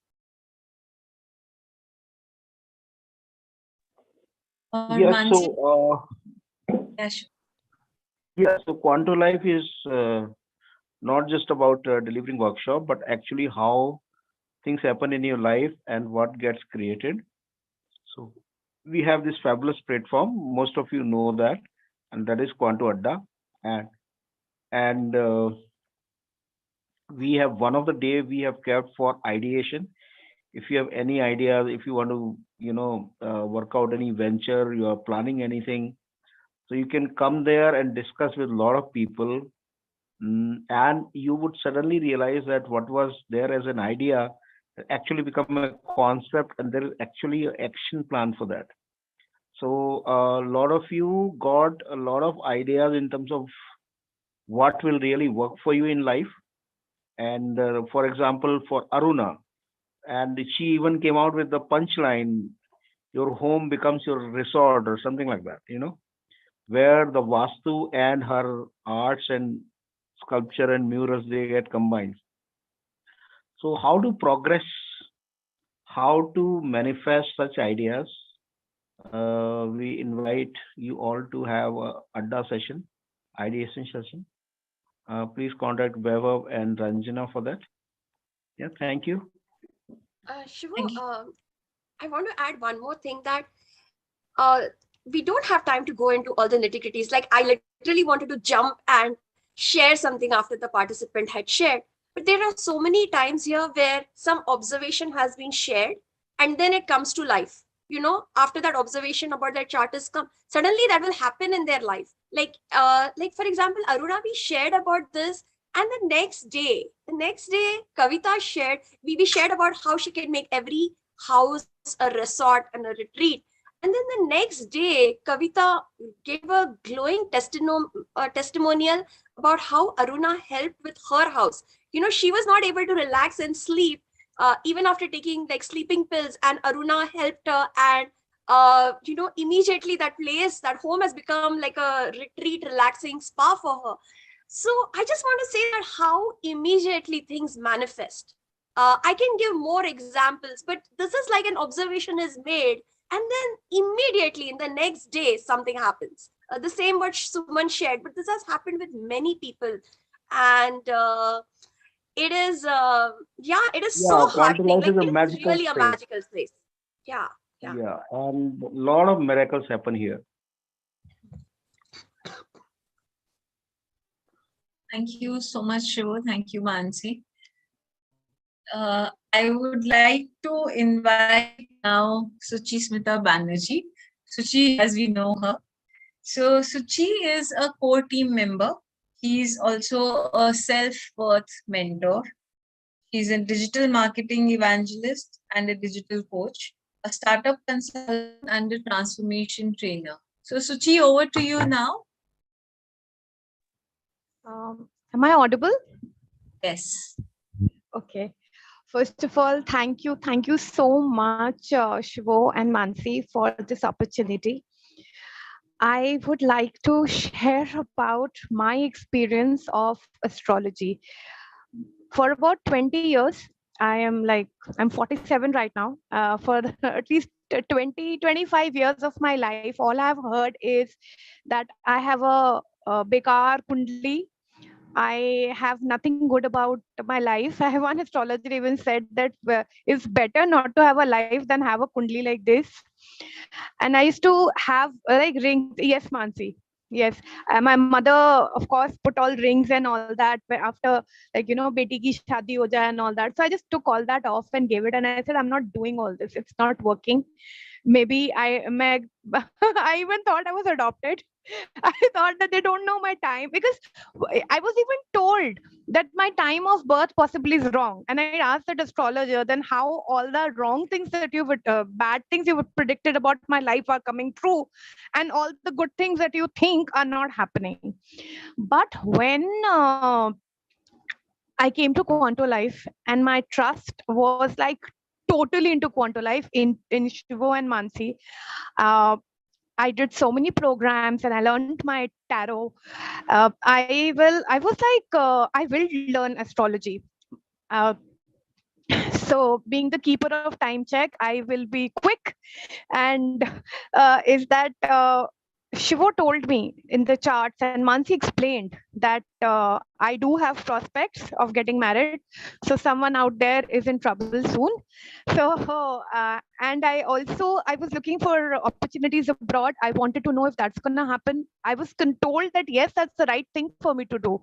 Yeah, so Yeah, sure. yeah, so Quanto Life is not just about delivering workshop, but actually how things happen in your life and what gets created. So we have this fabulous platform. Most of you know that, and that is Quanto Adda, and we have one of the day we have kept for ideation. If you have any ideas, if you want to, work out any venture, you are planning anything, so you can come there and discuss with a lot of people. And you would suddenly realize that what was there as an idea actually become a concept, and there is actually an action plan for that. So a lot of you got a lot of ideas in terms of what will really work for you in life. And for example, for Aruna, and she even came out with the punchline, your home becomes your resort or something like that, where the Vastu and her arts and sculpture and murals, they get combined. So how to progress, how to manifest such ideas? We invite you all to have a Adda session, ideation session. Please contact Vaibhav and Ranjana for that. Yeah, thank you. Shivo, I want to add one more thing, that we don't have time to go into all the nitty-gritties. Like, I literally wanted to jump and share something after the participant had shared. But there are so many times here where some observation has been shared and then it comes to life. After that observation about that chart has come, suddenly that will happen in their life. Like for example, Aruna, we shared about this, and the next day, Kavita shared, we shared about how she can make every house a resort and a retreat. And then the next day, Kavita gave a glowing testimonial about how Aruna helped with her house. She was not able to relax and sleep even after taking like sleeping pills, and Aruna helped her, and immediately that home has become like a retreat, relaxing spa for her. So I just want to say that how immediately things manifest. I can give more examples, but this is like an observation is made, and then immediately in the next day something happens. The same what Suman shared, but this has happened with many people, and it is it is so heartening. Like, it is really a magical place. Yeah. Yeah, and a lot of miracles happen here. Thank you so much, Shivo. Thank you, Mansi. I would like to invite now Suchi Smita Banerjee. Suchi, as we know her. So Suchi is a core team member. He's also a self-worth mentor. He's a digital marketing evangelist and a digital coach, a startup consultant and a transformation trainer. So Suchi, over to you now. Am I audible? Yes. Okay. First of all, thank you so much, Shivo and Mansi, for this opportunity. I would like to share about my experience of astrology. For about 20 years, I'm 47 right now. For at least 20, 25 years of my life, all I've heard is that I have a bekar kundli. I have nothing good about my life. I have one astrologer even said that it's better not to have a life than have a kundli like this. And I used to have like rings. Yes, Mansi. Yes, my mother, of course, put all rings and all that. But after, like, beti ki shadi ho jaye and all that. So I just took all that off and gave it. And I said, I'm not doing all this. It's not working. Maybe I even thought I was adopted. I thought that they don't know my time, because I was even told that my time of birth possibly is wrong. And I asked that astrologer, then how all the wrong things that you would, bad things you would predicted about my life are coming true, and all the good things that you think are not happening. But when I came to Quanto Life, and my trust was like totally into Quanto Life in Shivo and Mansi. Uh, I did so many programs and I learned my tarot. I was like, I will learn astrology. Uh, so being the keeper of time check, I will be quick. And is that Shivo told me in the charts, and Mansi explained that I do have prospects of getting married. So someone out there is in trouble soon. So and I was looking for opportunities abroad. I wanted to know if that's gonna happen. I was told that yes, that's the right thing for me to do.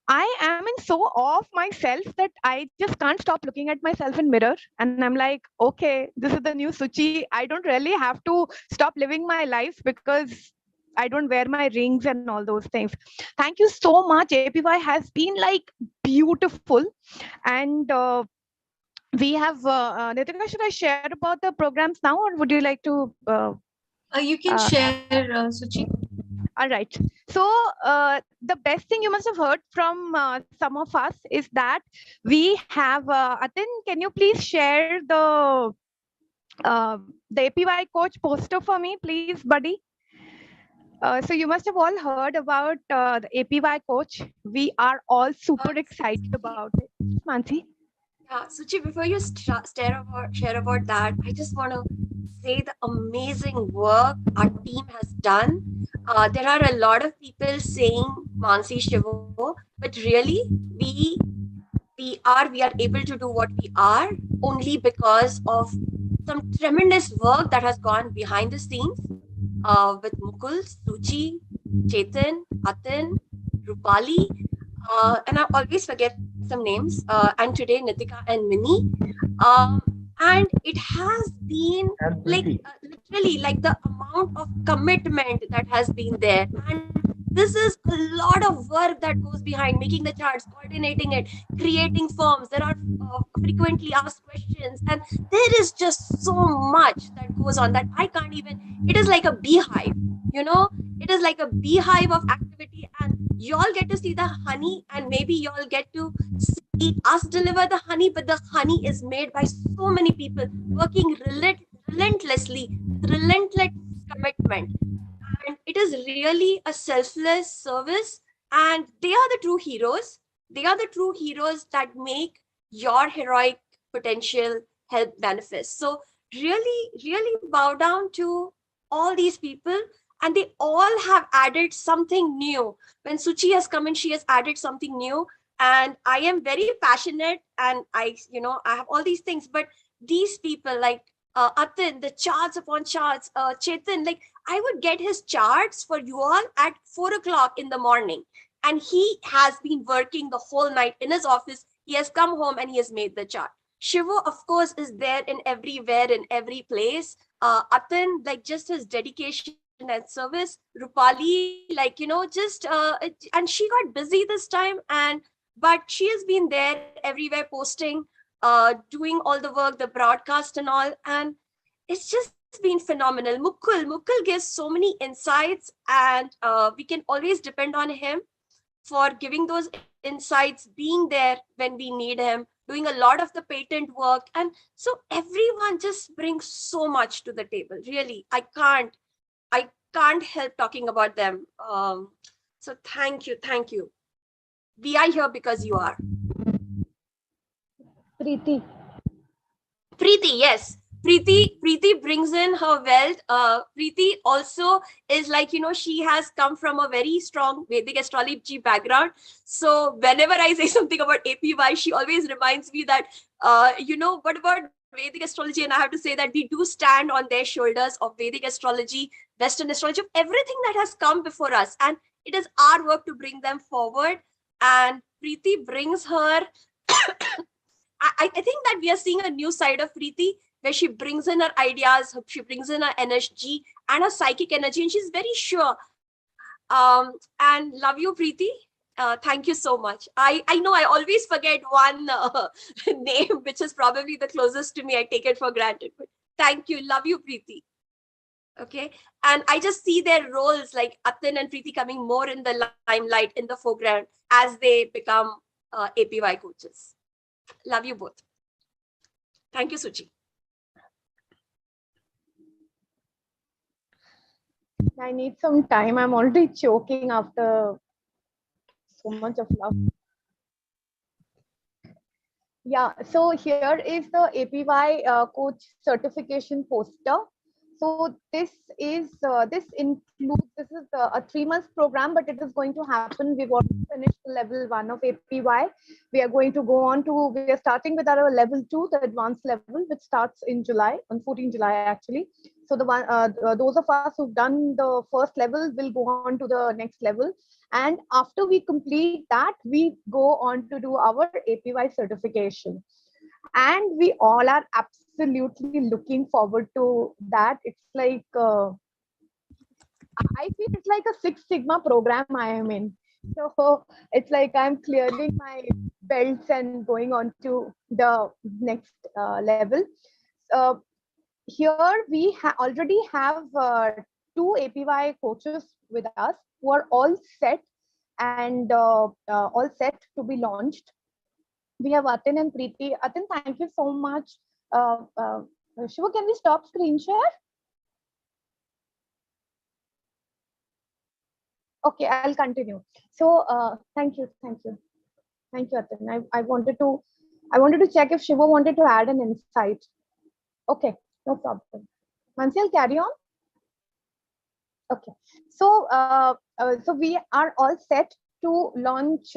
I am in so awe of myself that I just can't stop looking at myself in mirror, and I'm like, okay, this is the new Suchi. I don't really have to stop living my life because I don't wear my rings and all those things. Thank you so much. APY has been like beautiful, and we have Nitika, should I share about the programs now, or would you like to? You can share, Suchi. All right. So the best thing you must have heard from some of us is that we have Atin. Can you please share the APY coach poster for me, please, buddy? So you must have all heard about the APY coach. We are all super excited about it. Mansi? Yeah, Suchi, before you share about that, I just want to say the amazing work our team has done. There are a lot of people saying Mansi Shivo, but really we are able to do what we are only because of some tremendous work that has gone behind the scenes with Mukul, Suchi, Chetan, Atin, Rupali, and I always forget some names, and today Nitika and Mini. And it has been like literally like the amount of commitment that has been there. And this is a lot of work that goes behind making the charts, coordinating it, creating forms. There are frequently asked questions, and there is just so much that goes on that I can't even. It is like a beehive, you know. It is like a beehive of activity, and y'all get to see the honey, and maybe y'all get to see us deliver the honey, but the honey is made by so many people working relentlessly, relentless commitment. And it is really a selfless service, and they are the true heroes. They are the true heroes that make your heroic potential help manifest. So really bow down to all these people, and they all have added something new. When Suchi has come in, she has added something new, and I am very passionate, and I have all these things, but these people like Atin, the charts upon charts, Chetan, like I would get his charts for you all at 4 o'clock in the morning, and he has been working the whole night in his office. He has come home and he has made the chart. Shivo, of course, is there in everywhere, in every place. Atin, like just his dedication and service. Rupali, like just and she got busy this time, but she has been there everywhere posting, doing all the work, the broadcast and all, and it's just been phenomenal. Mukul gives so many insights, and we can always depend on him for giving those insights, being there when we need him, doing a lot of the patent work. And so everyone just brings so much to the table. Really, I can't help talking about them. So thank you. We are here because you are. Preeti. Preeti, yes. Preeti brings in her wealth. Preeti also is like, she has come from a very strong Vedic astrology background. So whenever I say something about APY, she always reminds me that, what about Vedic astrology? And I have to say that we do stand on their shoulders of Vedic astrology, Western astrology, of everything that has come before us. And it is our work to bring them forward. And Preeti brings her I think that we are seeing a new side of Preeti, where she brings in her ideas, she brings in her energy and her psychic energy, and she's very sure And love you, Preeti. Thank you so much. I know I always forget one name, which is probably the closest to me. I take it for granted. But thank you. Love you, Preeti. Okay. And I just see their roles like Atin and Preeti coming more in the limelight, in the foreground as they become APY coaches. Love you both. Thank you, Suchi. I need some time. I'm already choking after so much of love. Yeah, so here is the APY coach certification poster. So this is this is a 3 month program, but it is going to happen. We've already finished level 1 of APY. We are going to go on to, we are starting with our level 2, the advanced level, which starts in July, on 14 July actually. So the one those of us who've done the first level will go on to the next level. And after we complete that, we go on to do our APY certification. And we all are absolutely looking forward to that. It's like, I feel it's like a Six Sigma program I am in. So it's like I'm clearing my belts and going on to the next level. Here we already have 2 APY coaches with us who are all set and all set to be launched. We have Atin and Preeti. Atin, thank you so much. Shiva, can we stop screen share? Okay, I'll continue. So thank you, Atin. I wanted to check if Shiva wanted to add an insight. Okay, no problem. Mansi, I'll carry on. Okay, so so we are all set to launch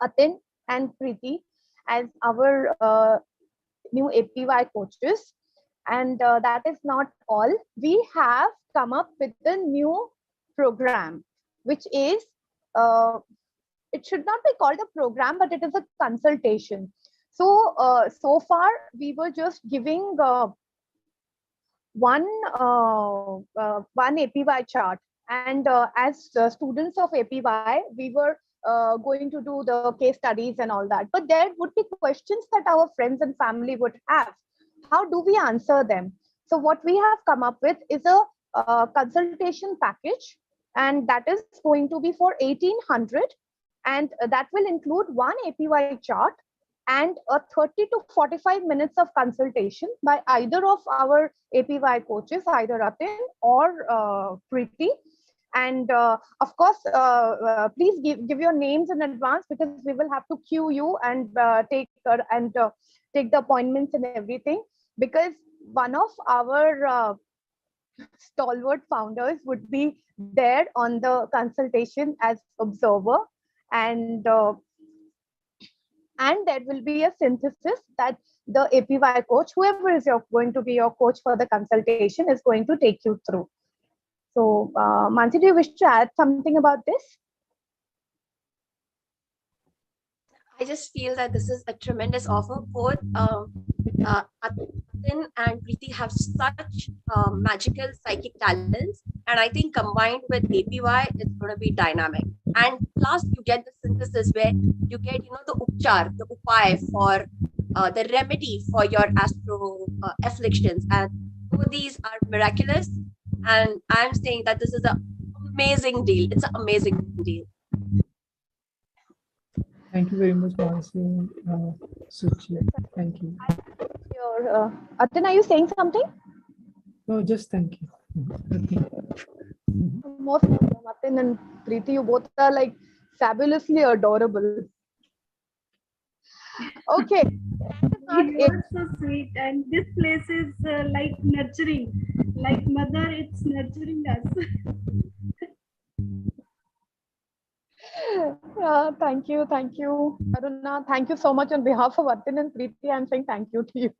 Atin and Preeti as our new APY coaches. And that is not all. We have come up with a new program, which is, it should not be called a program, but it is a consultation. So, so far we were just giving one APY chart. And as students of APY, we were going to do the case studies and all that. But there would be questions that our friends and family would have. How do we answer them? So what we have come up with is a consultation package, and that is going to be for 1,800, and that will include one APY chart and a 30 to 45 minutes of consultation by either of our APY coaches, either Atin or Preeti. And of course, please give your names in advance, because we will have to queue you and take the appointments and everything, because one of our stalwart founders would be there on the consultation as observer, and there will be a synthesis that the APY coach, whoever is going to be your coach for the consultation, is going to take you through. So, Mansi, do you wish to add something about this? I just feel that this is a tremendous offer. Both Atin and Preeti have such magical psychic talents, and I think combined with APY, it's going to be dynamic. And plus, you get the synthesis where you get, the upchar, the upay for the remedy for your astro afflictions, and both these are miraculous. And I'm saying that this is an amazing deal. It's an amazing deal. Thank you very much, Mansi. Suchi. Thank you. Atin, are you saying something? No, just thank you. Most of them, Atin and Preeti, you both are like fabulously adorable. Okay. You are so sweet, and this place is like nurturing, like mother, it's nurturing us. Thank you, Aruna. Thank you so much on behalf of Atin and Preeti. I'm saying thank you to you.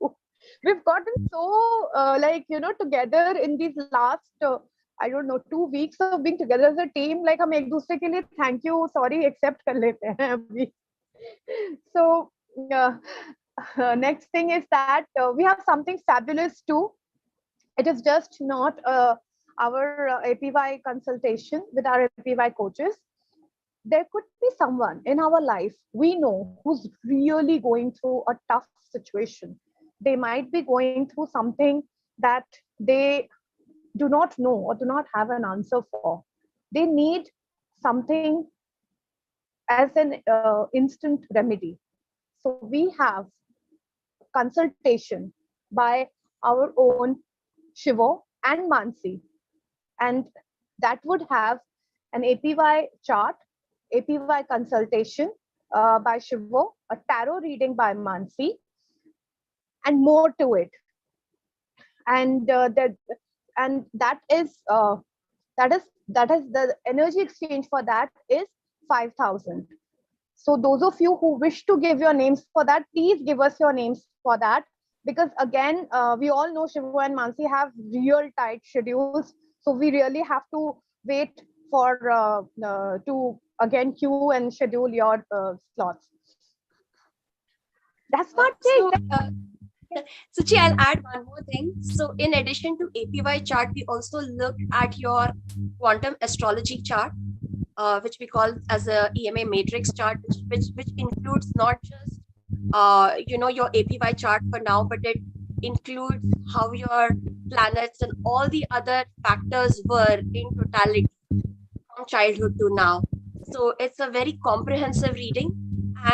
We've gotten so together in these last 2 weeks of being together as a team. Like हम एक दूसरे के लिए thank you, sorry, accept कर लेते हैं अभी. So next thing is that we have something fabulous too. It is just not our APY consultation with our APY coaches, there could be someone in our life we know who's really going through a tough situation. They might be going through something that they do not know or do not have an answer for. They need something as an instant remedy. So we have consultation by our own Shivo and Mansi, and that would have an APY chart, APY consultation by Shivo, a tarot reading by Mansi, and more to it. And that is the energy exchange for that is 5,000. So those of you who wish to give your names for that, please give us your names for that, because again, we all know Shivu and Mansi have real tight schedules, so we really have to wait for to again queue and schedule your slots. That's not it. Suchi, I'll add one more thing. So in addition to APY chart, we also look at your quantum astrology chart, which we call as a EMA matrix chart, which includes not just your APY chart for now, but it includes how your planets and all the other factors were in totality from childhood to now. So it's a very comprehensive reading,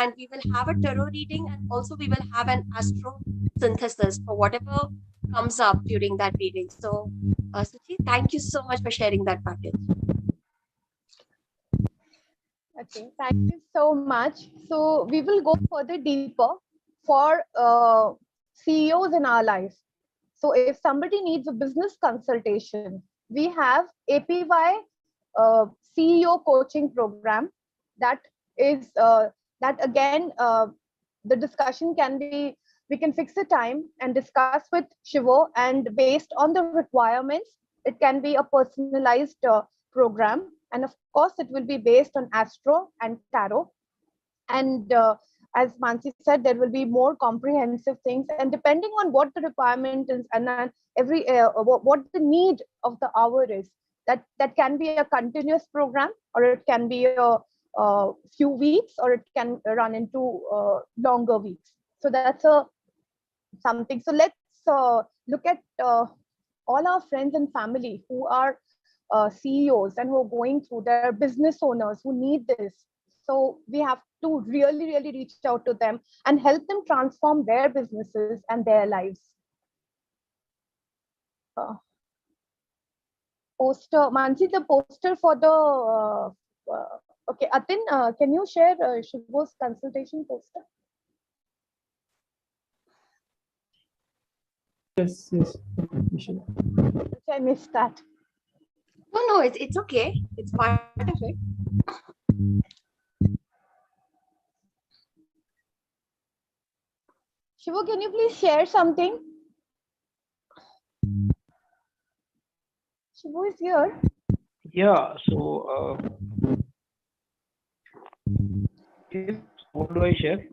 and we will have a tarot reading, and also we will have an astro synthesis for whatever comes up during that reading. So Suchi, thank you so much for sharing that package. Okay, thank you so much. So we will go further deeper for CEOs in our life. So if somebody needs a business consultation, we have APY CEO coaching program. That is that again, the discussion can be, we can fix a time and discuss with Shivo, and based on the requirements, it can be a personalized program. And of course, it will be based on Astro and Tarot. And as Mansi said, there will be more comprehensive things. And depending on what the requirement is, and then what the need of the hour is, that can be a continuous program, or it can be a few weeks, or it can run into longer weeks. So that's something. So let's look at all our friends and family who are CEOs and who are going through, their business owners who need this. So we have to really, really reach out to them and help them transform their businesses and their lives. Poster, Mansi, the poster for the, okay, Atin, can you share Shivo's consultation poster? Yes. I missed that. No, it's okay. It's part of it. Shivo, can you please share something? Shivo is here. Yeah, so what do I share?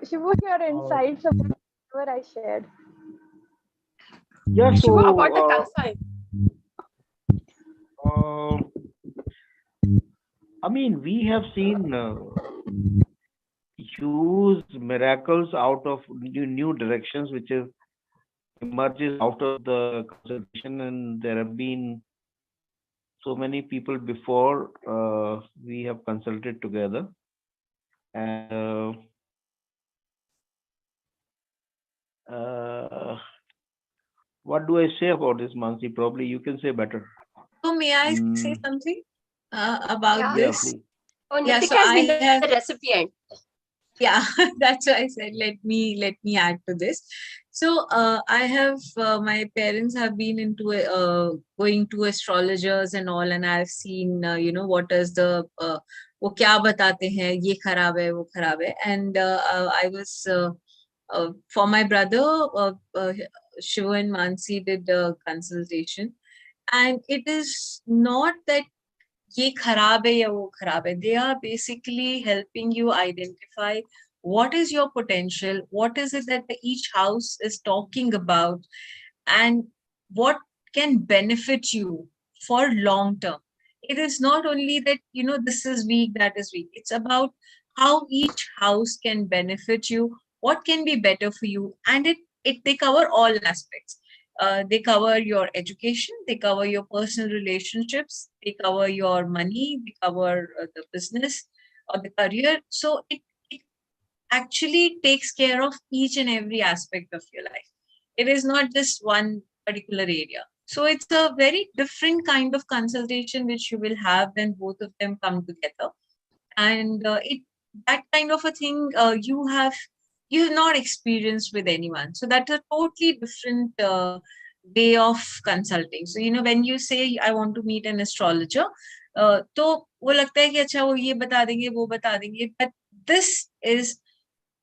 Shivo, your insights about what I shared. Yeah, so Shivo, about the consult. I mean, we have seen huge miracles out of new directions, which is emerges out of the consultation, and there have been so many people before we have consulted together, and what do I say about this, Mansi? Probably you can say better. So may I say something about this? Please. Oh, Nitika has been the recipient. Yeah, that's why I said let me add to this. So I have my parents have been into going to astrologers and all, and I've seen what is the वो क्या बताते हैं, ये खराब है, वो खराब है, and I was for my brother Shivo and Mansi did a consultation, and it is not that ये खराब है या वो खराब है. They are basically helping you identify what is your potential, what is it that each house is talking about, and what can benefit you for long term. It is not only that, this is weak, that is weak. It's about how each house can benefit you, what can be better for you. And they cover all aspects. They cover your education, they cover your personal relationships, they cover your money, they cover the business or the career. So it actually takes care of each and every aspect of your life. It is not just one particular area. So it's a very different kind of consultation which you will have when both of them come together. And that kind of a thing you have not experienced with anyone. So that's a totally different way of consulting. So when you say I want to meet an astrologer, तो वो लगता है कि अच्छा वो ये बता देंगे वो बता देंगे, but this is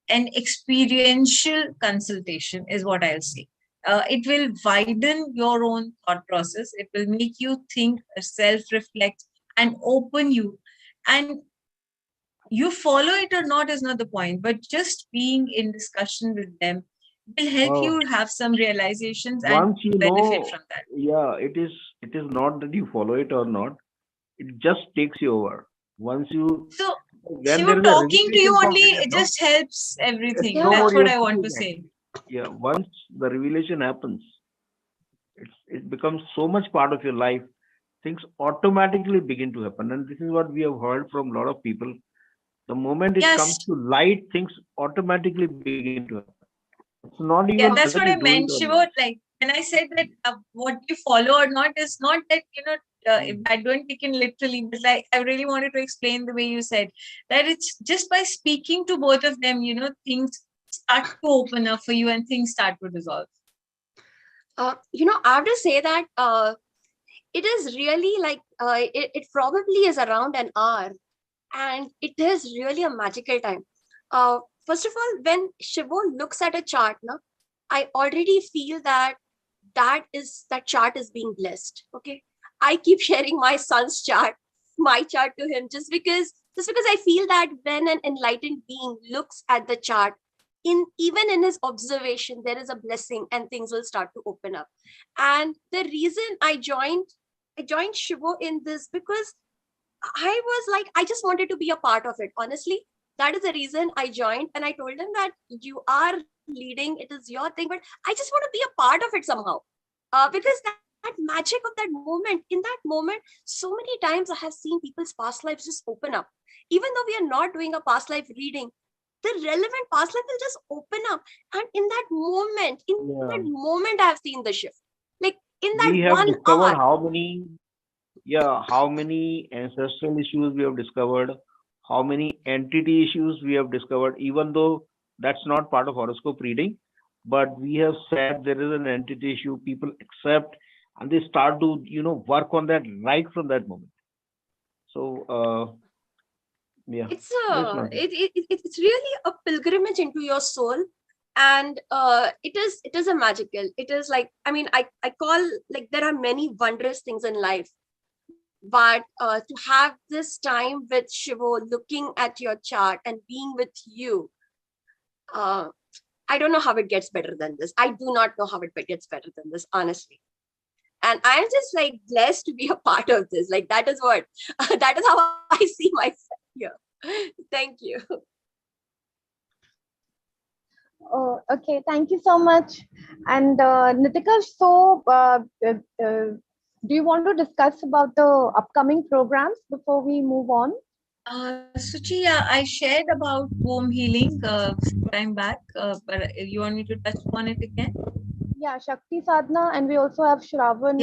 an experiential consultation is what I'll say. It will widen your own thought process. It will make you think, self-reflect, and open you. And you follow it or not is not the point, but just being in discussion with them will help you have some realizations and benefit from that. Yeah, it is not that you follow it or not. It just takes you over. Once you Talking to you only, it just helps everything. That's what I want to say. Yeah, once the revelation happens, it becomes so much part of your life. Things automatically begin to happen, and this is what we have heard from a lot of people. The moment it comes to light, things automatically begin to happen. It's not even. Yeah, that's what I meant, Shivo. Like when I said that what you follow or not is not that I don't take it literally, but like I really wanted to explain the way you said that it's just by speaking to both of them, things start to open up for you and things start to dissolve. I have to say that it is really like it probably is around an hour, and it is really a magical time. First of all, when Shivo looks at a chart, I already feel that chart is being blessed. Okay, I keep sharing my son's chart, my chart to him, just because I feel that when an enlightened being looks at the chart, even in his observation, there is a blessing and things will start to open up. And the reason I joined Shivo in this, because I was like, I just wanted to be a part of it. Honestly, that is the reason I joined. And I told him that you are leading, it is your thing, but I just want to be a part of it somehow. Because that magic of that moment, in that moment, so many times I have seen people's past lives just open up. Even though we are not doing a past life reading, the relevant past life will just open up. And in that moment, I have seen the shift. Like in that we have 1 discovered hour. how many ancestral issues we have discovered, how many entity issues we have discovered, even though that's not part of horoscope reading, but we have said there is an entity issue, people accept, and they start to, work on that right from that moment. So, yeah. It's really a pilgrimage into your soul. And it is a magical, it is like, I call, like, there are many wondrous things in life, but to have this time with Shivo looking at your chart and being with you, I don't know how it gets better than this. I do not know how it gets better than this, honestly. And I'm just like blessed to be a part of this. Like that is how I see myself here. Thank you. Oh, okay, thank you so much. And Nitika, so do you want to discuss about the upcoming programs before we move on? Suchi, I shared about womb healing time back, but you want me to touch upon it again? Yeah, Shakti Sadhana, and we also have Shravan.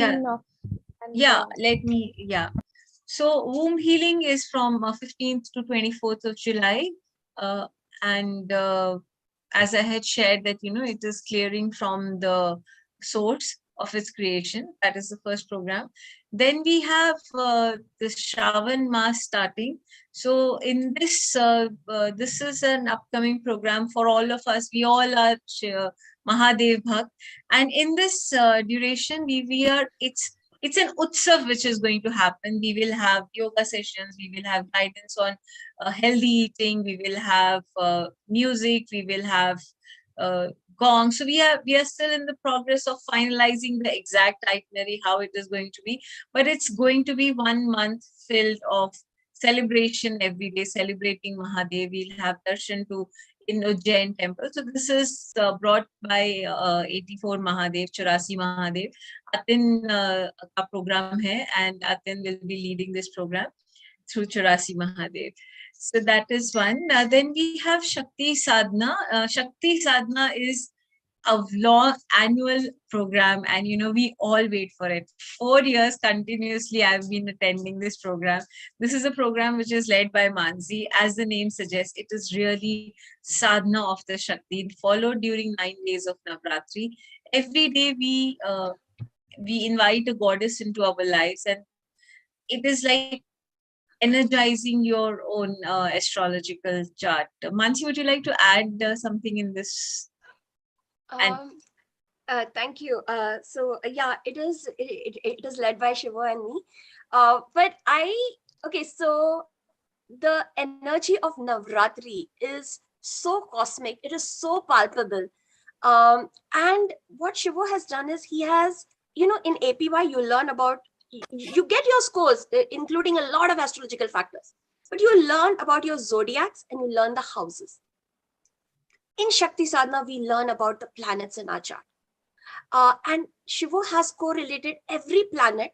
So womb healing is from 15th to 24th of July. And as I had shared that, it is clearing from the source of its creation. That is the first program. Then we have the Shravan Mass starting. So in this, this is an upcoming program for all of us. We all are Mahadev Bhakt. And in this duration, it's an utsav which is going to happen. We will have yoga sessions. We will have guidance on healthy eating. We will have music. We will have gong. So we are still in the progress of finalizing the exact itinerary, how it is going to be, but it's going to be 1 month filled of celebration every day, celebrating Mahadev. We'll have darshan to in Ujjain temple. So this is brought by 84 Mahadev, 84 Mahadev. Atin ka program hai, and Atin will be leading this program through 84 Mahadev. So that is one. Then we have Shakti Sadhana. Shakti Sadhana is a long annual program, and we all wait for it. 4 years continuously I've been attending this program. This is a program which is led by Mansi. As the name suggests, it is really sadhana of the Shakti, followed during 9 days of Navratri. Every day we invite a goddess into our lives, and it is like energizing your own astrological chart. Mansi, would you like to add something in this? Thank you. Yeah, it is led by Shivo and me. So the energy of Navratri is so cosmic. It is so palpable. And what Shivo has done is he has, in APY, you learn about, you get your scores, including a lot of astrological factors, but you learn about your zodiacs and you learn the houses. In Shakti Sadhana, we learn about the planets in our chart. And Shivo has correlated every planet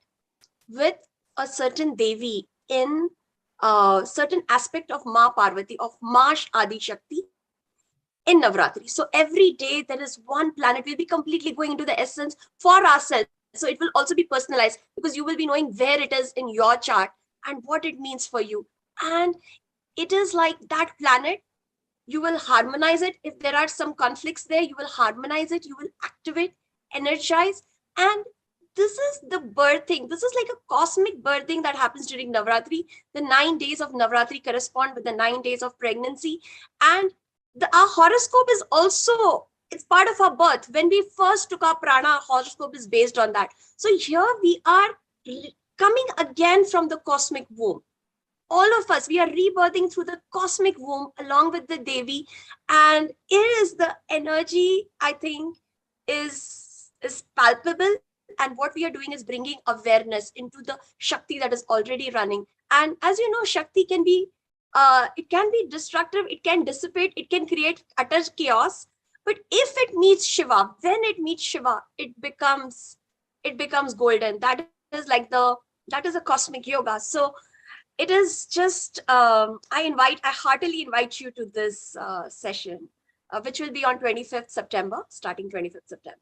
with a certain Devi in a certain aspect of Ma Parvati, of Ma Adi Shakti in Navratri. So every day there is one planet. We'll be completely going into the essence for ourselves. So it will also be personalized because you will be knowing where it is in your chart and what it means for you. And it is like that planet, you will harmonize it. If there are some conflicts there, you will harmonize it, you will activate, energize. And this is the birthing. This is like a cosmic birthing that happens during Navratri. The 9 days of Navratri correspond with the 9 days of pregnancy. And our horoscope is also, it's part of our birth. When we first took our prana, our horoscope is based on that. So here we are coming again from the cosmic womb. All of us, we are rebirthing through the cosmic womb along with the Devi. And it is the energy, I think, is palpable. And what we are doing is bringing awareness into the Shakti that is already running. And as you know, Shakti can be, it can be destructive, it can dissipate, it can create utter chaos. But if it meets Shiva, when it meets Shiva, it becomes golden. That is that is a cosmic yoga. So it is just, I heartily invite you to this session, which will be on 25th September, starting 25th September.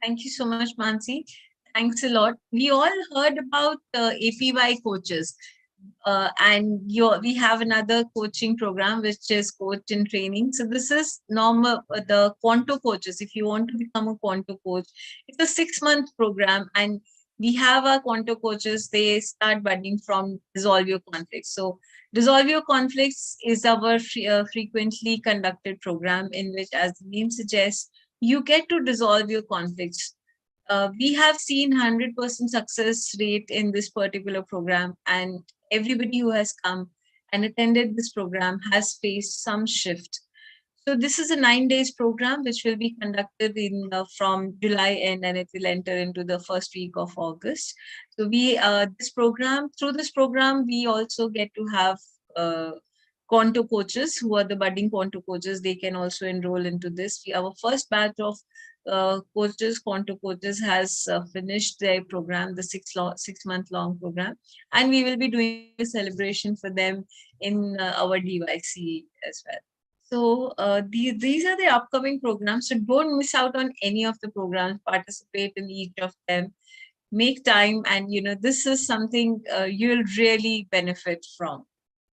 Thank you so much, Mansi. Thanks a lot. We all heard about APY coaches. And we have another coaching program, which is coach in training. So this is normal, the Quanto coaches. If you want to become a Quanto coach, it's a 6-month program. And we have our Quanto coaches, they start budding from Dissolve Your Conflicts. So Dissolve Your Conflicts is our frequently conducted program in which, as the name suggests, you get to dissolve your conflicts. We have seen 100% success rate in this particular program, and everybody who has come and attended this program has faced some shift. So this is a 9 days program which will be conducted in from July end, and it will enter into the first week of August. So through this program, we also get to have Quanto coaches who are the budding Quanto coaches. They can also enroll into this. Our first batch of coaches, Quanto coaches, has finished their program, the 6-month long program, and we will be doing a celebration for them in our DYC as well. So these are the upcoming programs. So don't miss out on any of the programs. Participate in each of them. Make time, and this is something you'll really benefit from.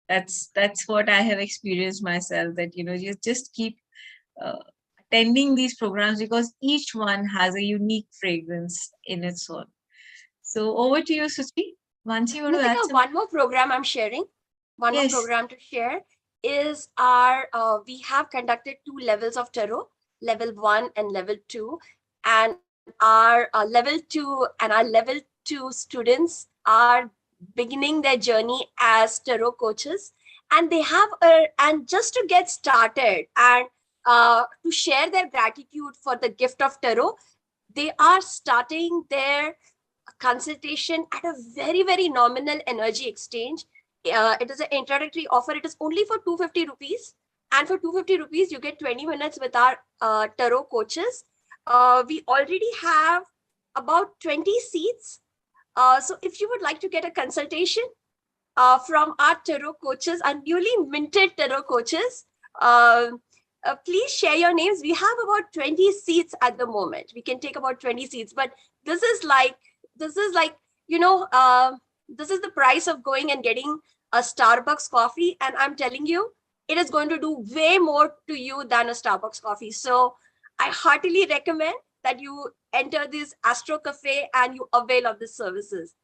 That's what I have experienced myself, that you just keep attending these programs because each one has a unique fragrance in its own. So over to you, Suchi. Once you want to add one more program I'm sharing. One more program to share is we have conducted 2 levels of tarot, level 1 and level 2, and our level 2 students are beginning their journey as tarot coaches, and they have and just to get started, and to share their gratitude for the gift of tarot. They are starting their consultation at a very, very nominal energy exchange. It is an introductory offer. It is only for 250 rupees. And for 250 rupees, you get 20 minutes with our tarot coaches. We already have about 20 seats. So if you would like to get a consultation from our tarot coaches, our newly minted tarot coaches, please share your names. We have about 20 seats at the moment. We can take about 20 seats, but this is like, you know, this is the price of going and getting a Starbucks coffee. And I'm telling you, it is going to do way more to you than a Starbucks coffee. So I heartily recommend that you enter this Astro Cafe and you avail of the services.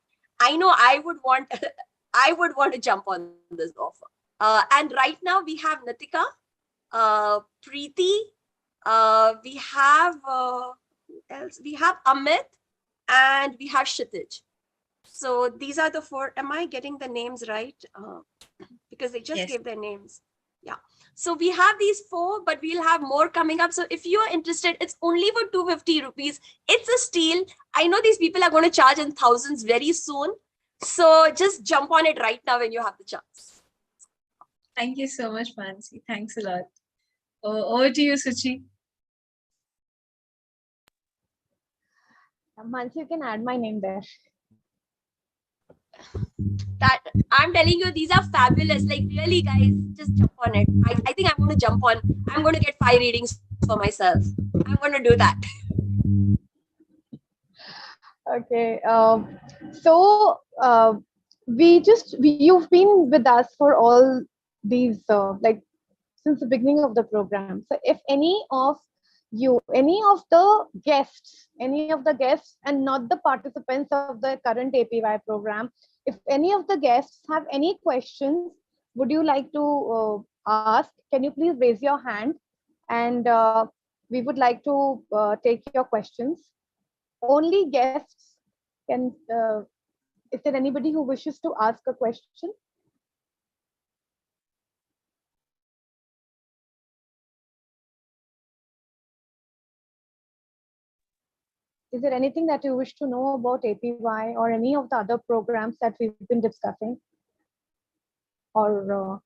I know I would want, I would want to jump on this offer. And right now we have Nitika, Preeti, we have who else? We have Amit, and we have Kshitij. So these are the four. Am I getting the names right? Because they just gave their names. Yeah. So we have these four, but we'll have more coming up. So if you are interested, it's only for 250 rupees. It's a steal. I know these people are going to charge in thousands very soon. So just jump on it right now when you have the chance. Thank you so much, Mansi. Thanks a lot. Over to you, Suchi. Mansi, you can add my name there. That I'm telling you, these are fabulous. Like really, guys, just jump on it. I think I'm going to jump on. I'm going to get 5 readings for myself. I'm going to do that. Okay. You've been with us for all these, like since the beginning of the program. So if any of the guests, and not the participants of the current APY program, if any of the guests have any questions, would you like to ask? Can you please raise your hand? And we would like to take your questions. Only guests can, is there anybody who wishes to ask a question? Is there anything that you wish to know about APY or any of the other programs that we've been discussing? Or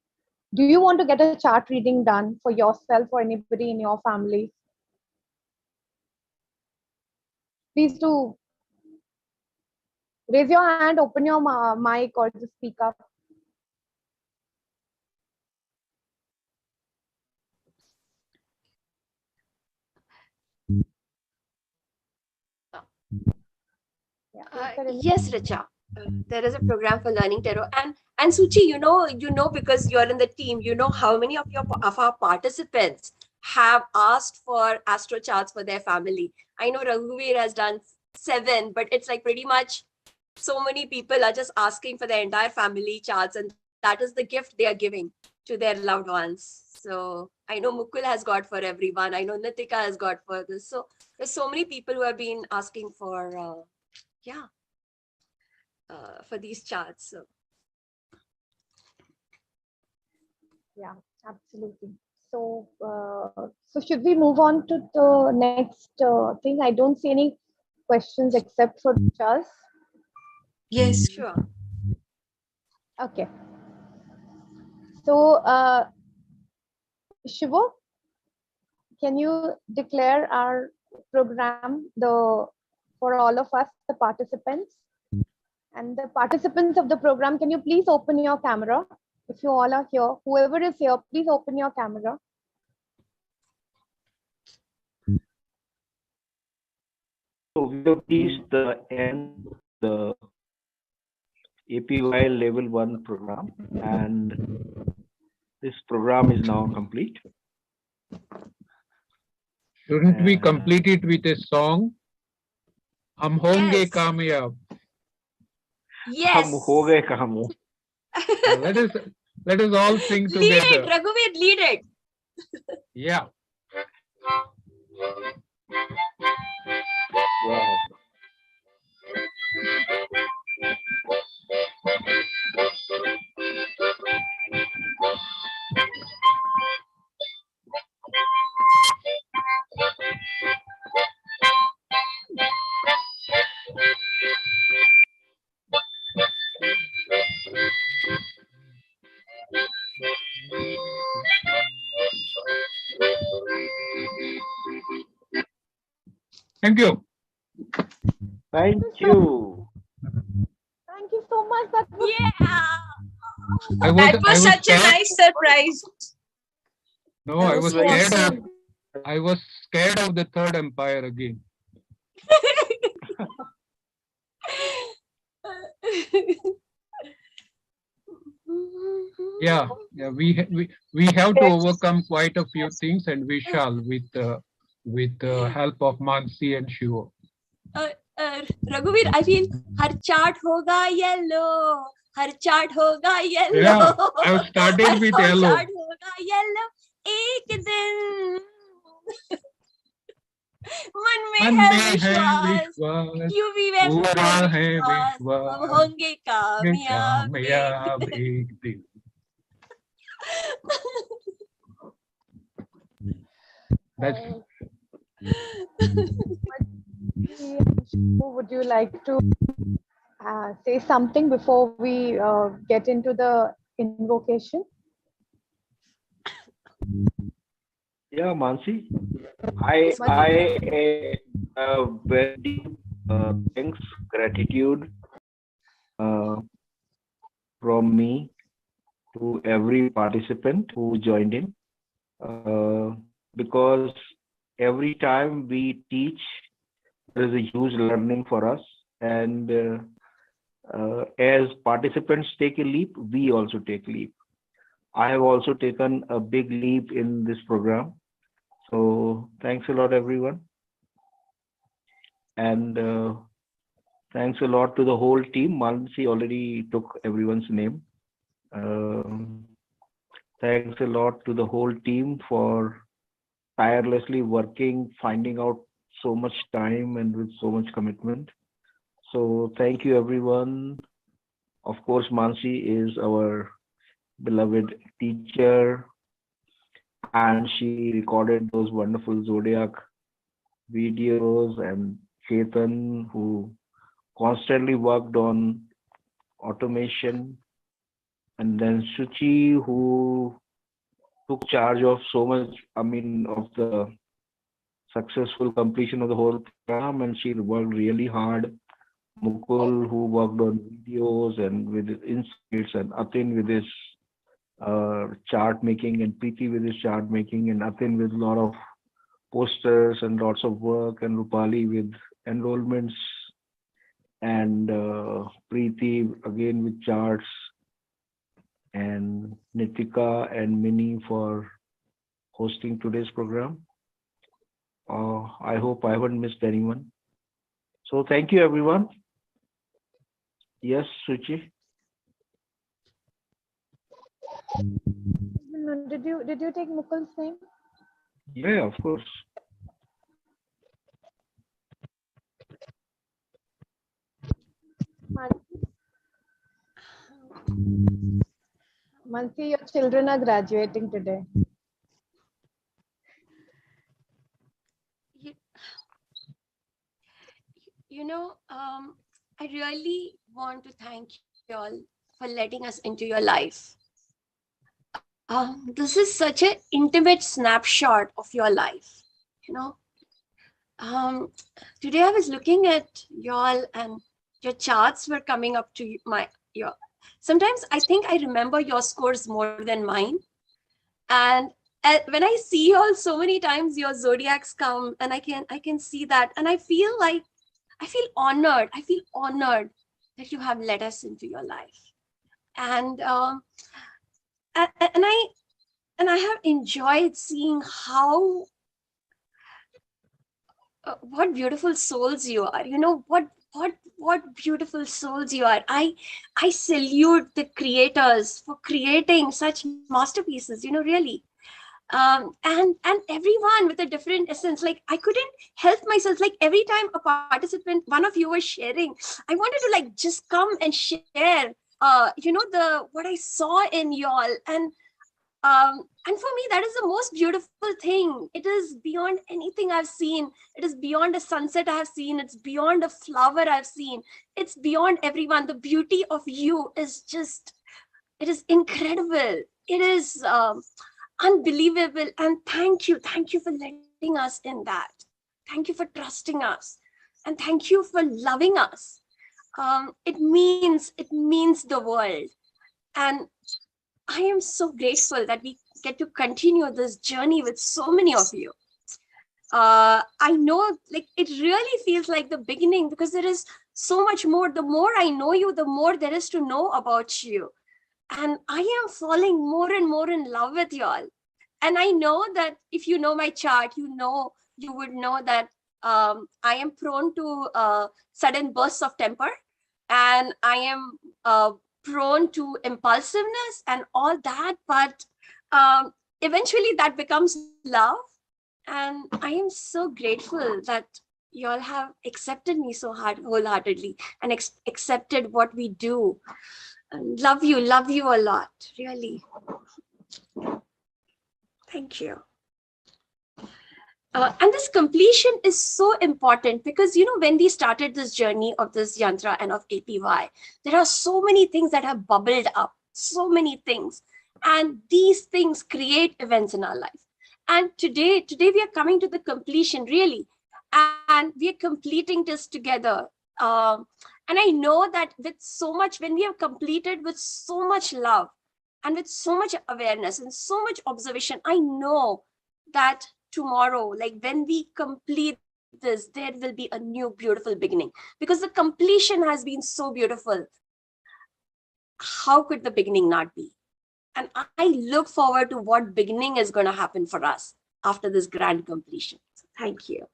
do you want to get a chart reading done for yourself or anybody in your family? Please do raise your hand, open your mic, or just speak up. Yes, Richa. There is a program for learning tarot, and Suchi, you know because you're in the team, you know how many of our participants have asked for astro charts for their family. I know Raghuveer has done 7, but it's like pretty much so many people are just asking for their entire family charts, and that is the gift they are giving to their loved ones. So I know Mukul has got for everyone. I know Nitika has got for this. So there's so many people who have been asking for for these charts. So. Yeah, absolutely. So, so should we move on to the next thing? I don't see any questions except for Chas. Yes. Sure. Okay. So, Shivo, can you declare our program for all of us, the participants? And the participants of the program, can you please open your camera? If you all are here, whoever is here, please open your camera. So we have reached the end of the APY Level 1 program, and this program is now complete. Shouldn't we complete it with a song? Hum honge Yes. kamyab. Yes. Hum ho gaye kaam. Let us all sing together. Lead it, Raghuveer, lead it. Yeah. Wow. Thank you. Thank you. Thank you so much. That was That was such a scared. nice surprise. No, That I was was so scared. awesome. I was scared of the third empire again. Yeah, we have to overcome quite a few things, and we shall with the help of Mansi and Shivo. Raghuveer, I feel har chart hoga yellow, har chart hoga yellow. Yeah, I've started with har yellow. chart hoga yellow. Ek din मन में है विश्वास, UV में पूरा है विश्वास, हम विश्वास, होंगे कामयाब कामयाब एक दिन. That's Would you like to say something before we get into the invocation? Yeah, Mansi. I very deep thanks, gratitude from me to every participant who joined in, because every time we teach, there is a huge learning for us, and as participants take a leap, we also take leap. I have also taken a big leap in this program. So thanks a lot, everyone. And thanks a lot to the whole team. Mansi already took everyone's name. Thanks a lot to the whole team for tirelessly working, finding out so much time and with so much commitment. So thank you, everyone. Of course, Mansi is our beloved teacher, and she recorded those wonderful zodiac videos, and Chetan, who constantly worked on automation, and then Suchi, who took charge of so much, of the successful completion of the whole program, and she worked really hard. Mukul, who worked on videos and with his insights, and Atin with his chart making, and Preeti with his chart making, and Atin with a lot of posters and lots of work, and Rupali with enrollments, and Preeti again with charts, and Nitika and Mini for hosting today's program. I hope I haven't missed anyone. So thank you, everyone. Yes, Suchi. Did you take Mukul's name? Yeah, of course. Mansi, your children are graduating today. You know, I really want to thank you all for letting us into your life. This is such an intimate snapshot of your life. You know, today I was looking at y'all, and your charts were coming up to your. Sometimes I think I remember your scores more than mine, and when I see y'all so many times, your zodiacs come, and I can see that, and I feel honored. I feel honored that you have led us into your life, and I have enjoyed seeing how what beautiful souls you are. You know what beautiful souls you are. I salute the creators for creating such masterpieces. You know, really. And everyone with a different essence. Like, I couldn't help myself. Like, every time a participant, one of you was sharing, I wanted to like just come and share you know, what I saw in y'all. And for me, that is the most beautiful thing. It is beyond anything I've seen. It is beyond a sunset I have seen. It's beyond a flower I've seen. It's beyond everyone. The beauty of you is just, it is incredible. It is unbelievable. And thank you for letting us in that. Thank you for trusting us. And thank you for loving us. It means the world. And I am so grateful that we get to continue this journey with so many of you. I know, like, it really feels like the beginning, because there is so much more. The more I know you, the more there is to know about you. And I am falling more and more in love with y'all. And I know that if you know my chart, you would know that I am prone to sudden bursts of temper, and I am prone to impulsiveness and all that. But eventually that becomes love. And I am so grateful that you all have accepted me so wholeheartedly, and accepted what we do. And love you a lot, really. Thank you. And this completion is so important, because, when we started this journey of this Yantra and of APY, there are so many things that have bubbled up, so many things. And these things create events in our life. And today we are coming to the completion, really. And we are completing this together. And I know that when we have completed with so much love and with so much awareness and so much observation, I know that tomorrow, like when we complete this, there will be a new beautiful beginning, because the completion has been so beautiful. How could the beginning not be? And I look forward to what beginning is going to happen for us after this grand completion. So thank you.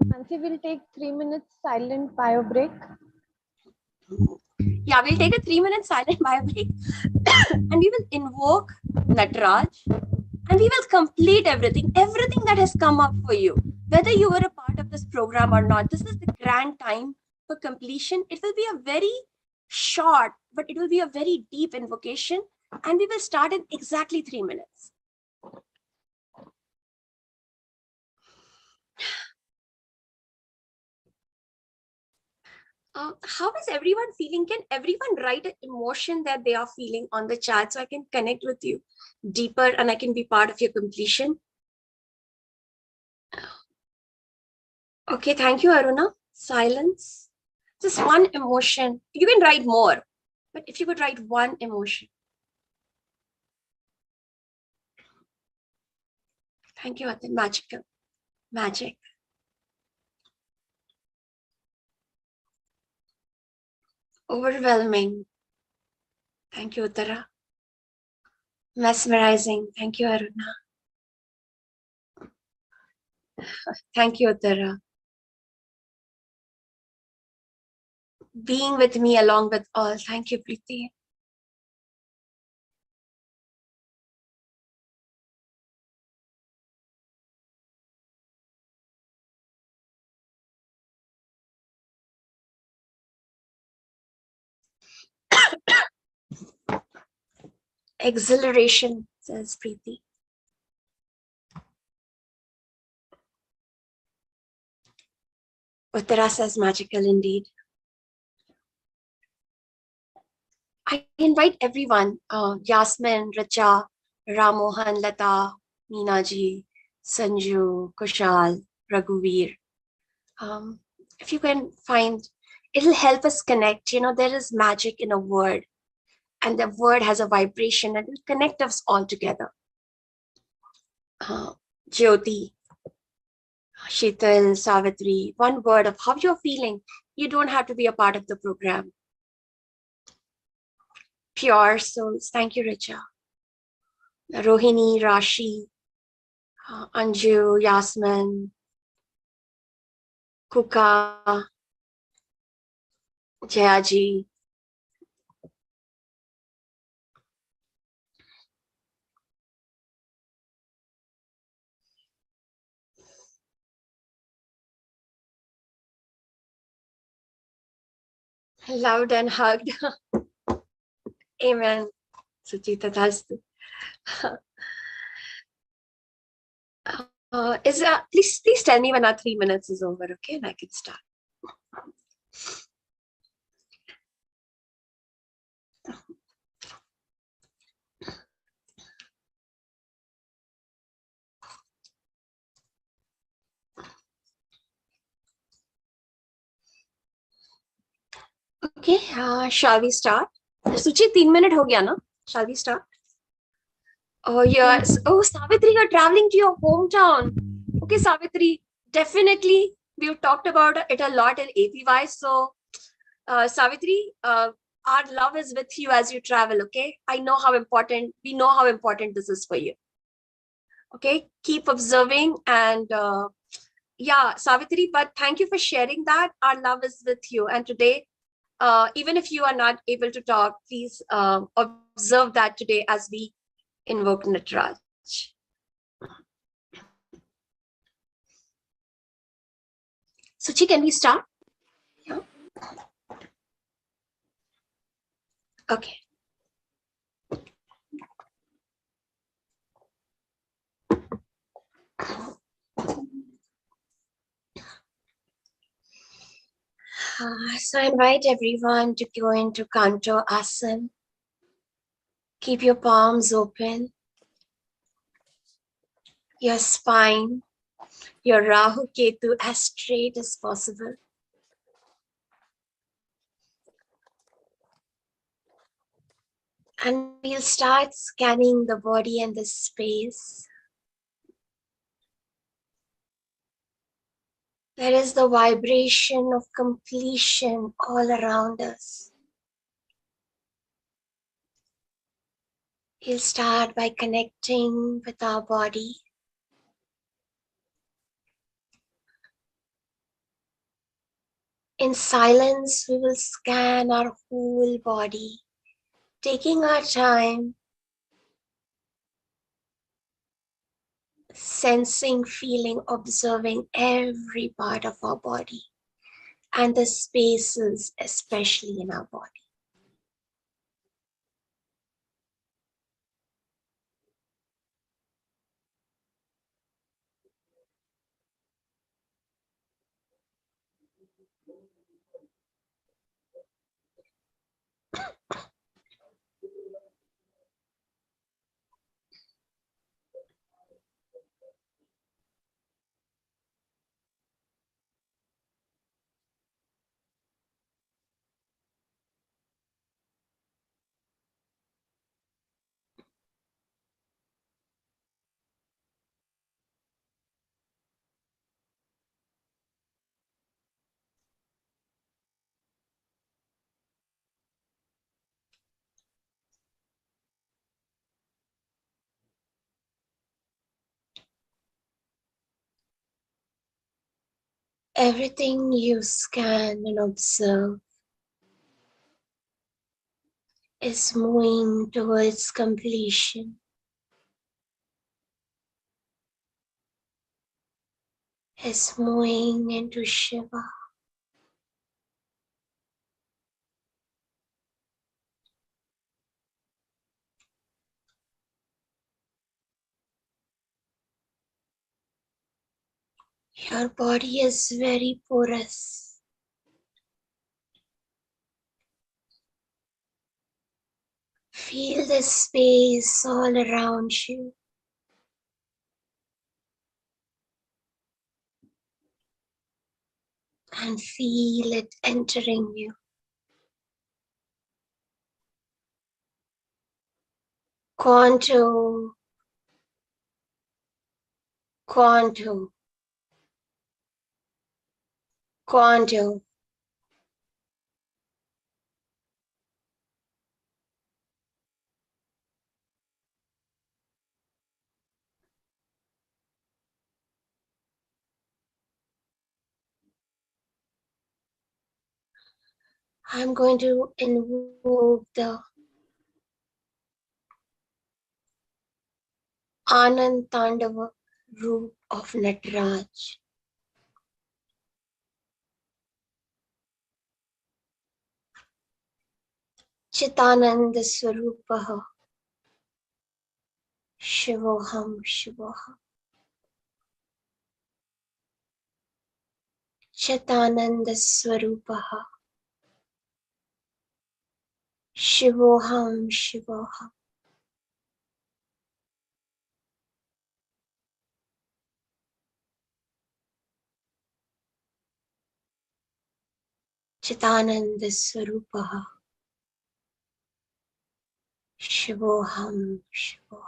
Nancy, we'll take 3 minutes silent bio break. Yeah, we'll take a 3-minute silent bio break and we will invoke Nataraj, and we will complete everything that has come up for you. Whether you were a part of this program or not, this is the grand time for completion. It will be a very short, but it will be a very deep invocation, and we will start in exactly 3 minutes. How is everyone feeling? Can everyone write an emotion that they are feeling on the chat, so I can connect with you deeper and I can be part of your completion? Okay, thank you, Aruna. Silence. Just one emotion. You can write more, but if you could write one emotion. Thank you, Atin. Magical. Magic. Overwhelming. Thank you, Uttara. Mesmerizing. Thank you, Aruna. Thank you, Uttara. Being with me along with all. Thank you, Preeti. Exhilaration, says Preeti. Uttara says magical indeed. I invite everyone, Yasmin, Racha, Ramohan, Lata, Meenaji, Sanju, Kushal, Raghuveer. If you can find, it'll help us connect. There is magic in a word, and the word has a vibration, and it'll connect us all together. Jyoti, Sheetal, Savitri, one word of how you're feeling. You don't have to be a part of the program. Pure souls. Thank you, Richa. Rohini, Rashi, Anju, Yasmin, Kuka, Jayaji. Loved and hugged. Amen. Suchita Dastu. Please tell me when our 3 minutes is over, okay? And I can start. Okay, shall we start? Suchi, 3 minutes ho gaya na? Shall we start? Oh yes. Oh, Savitri, you're traveling to your hometown. Okay, Savitri, definitely we've talked about it a lot in APY. So, Savitri, our love is with you as you travel. Okay, we know how important this is for you. Okay, keep observing and yeah, Savitri. But thank you for sharing that. Our love is with you, and today, even if you are not able to talk, please observe that today as we invoke Nataraj. Suchi, can we start? Yeah. Okay. So I invite everyone to go into Kanto Asana. Keep your palms open, your spine, your Rahu Ketu as straight as possible. And we'll start scanning the body and the space. There is the vibration of completion all around us. We'll start by connecting with our body. In silence, we will scan our whole body, taking our time, sensing, feeling, observing every part of our body and the spaces, especially in our body. Everything you scan and observe is moving towards completion, is moving into Shiva. Your body is very porous. Feel the space all around you. And feel it entering you. Quanto, Quanto, Quanto. I'm going to invoke the Anand Tandava root of Nataraj. Chitananda Swarupaha. Shivoham Shivoham. Chitananda Swarupaha. Shivoham Shivoham. Chitananda Swarupaha. Shivoham, Shivoham.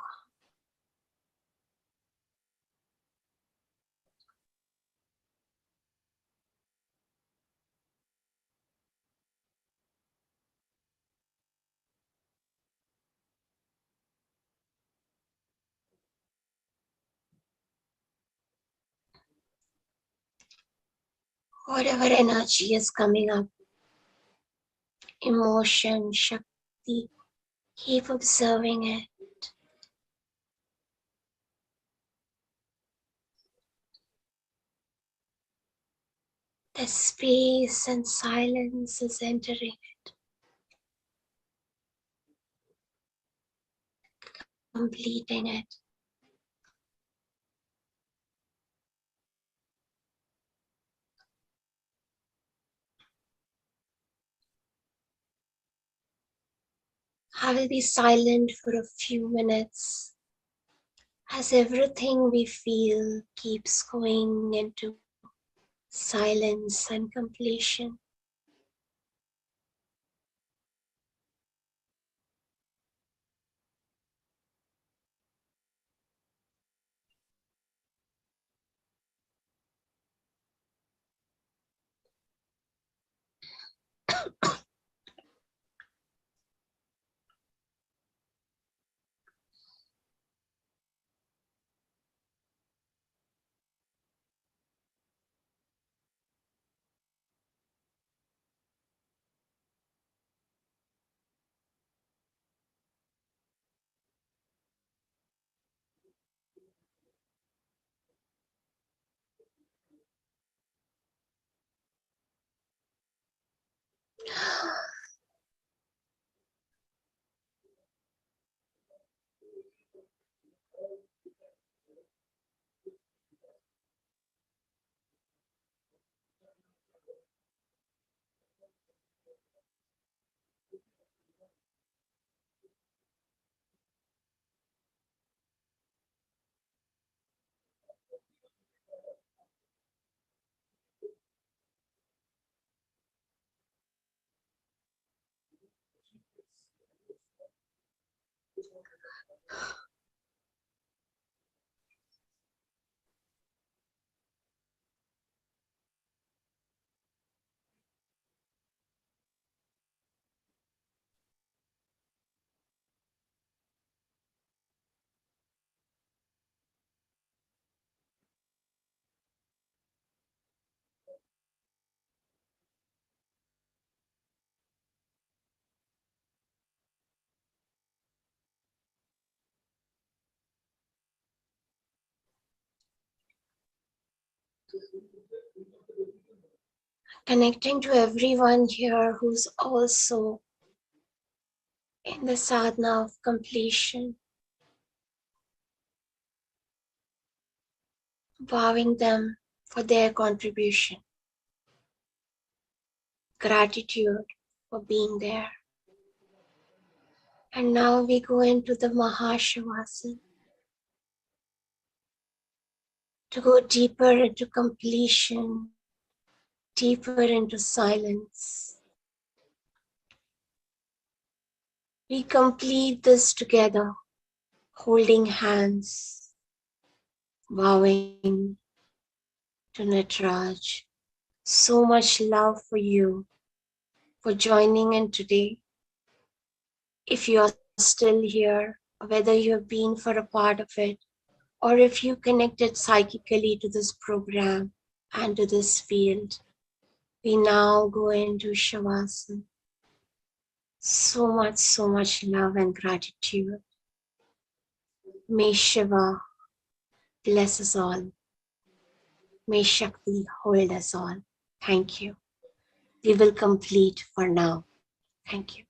Whatever energy is coming up, emotion, Shakti, keep observing it. The space and silence is entering it, completing it. I will be silent for a few minutes as everything we feel keeps going into silence and completion. Connecting to everyone here who's also in the sadhana of completion, bowing them for their contribution, gratitude for being there. And now we go into the Mahashavasana to go deeper into completion, deeper into silence. We complete this together, holding hands, bowing to Nataraj. So much love for you for joining in today. If you are still here, whether you have been for a part of it, or if you connected psychically to this program and to this field, we now go into Shavasana. So much love and gratitude. May Shiva bless us all. May Shakti hold us all. Thank you. We will complete for now. Thank you.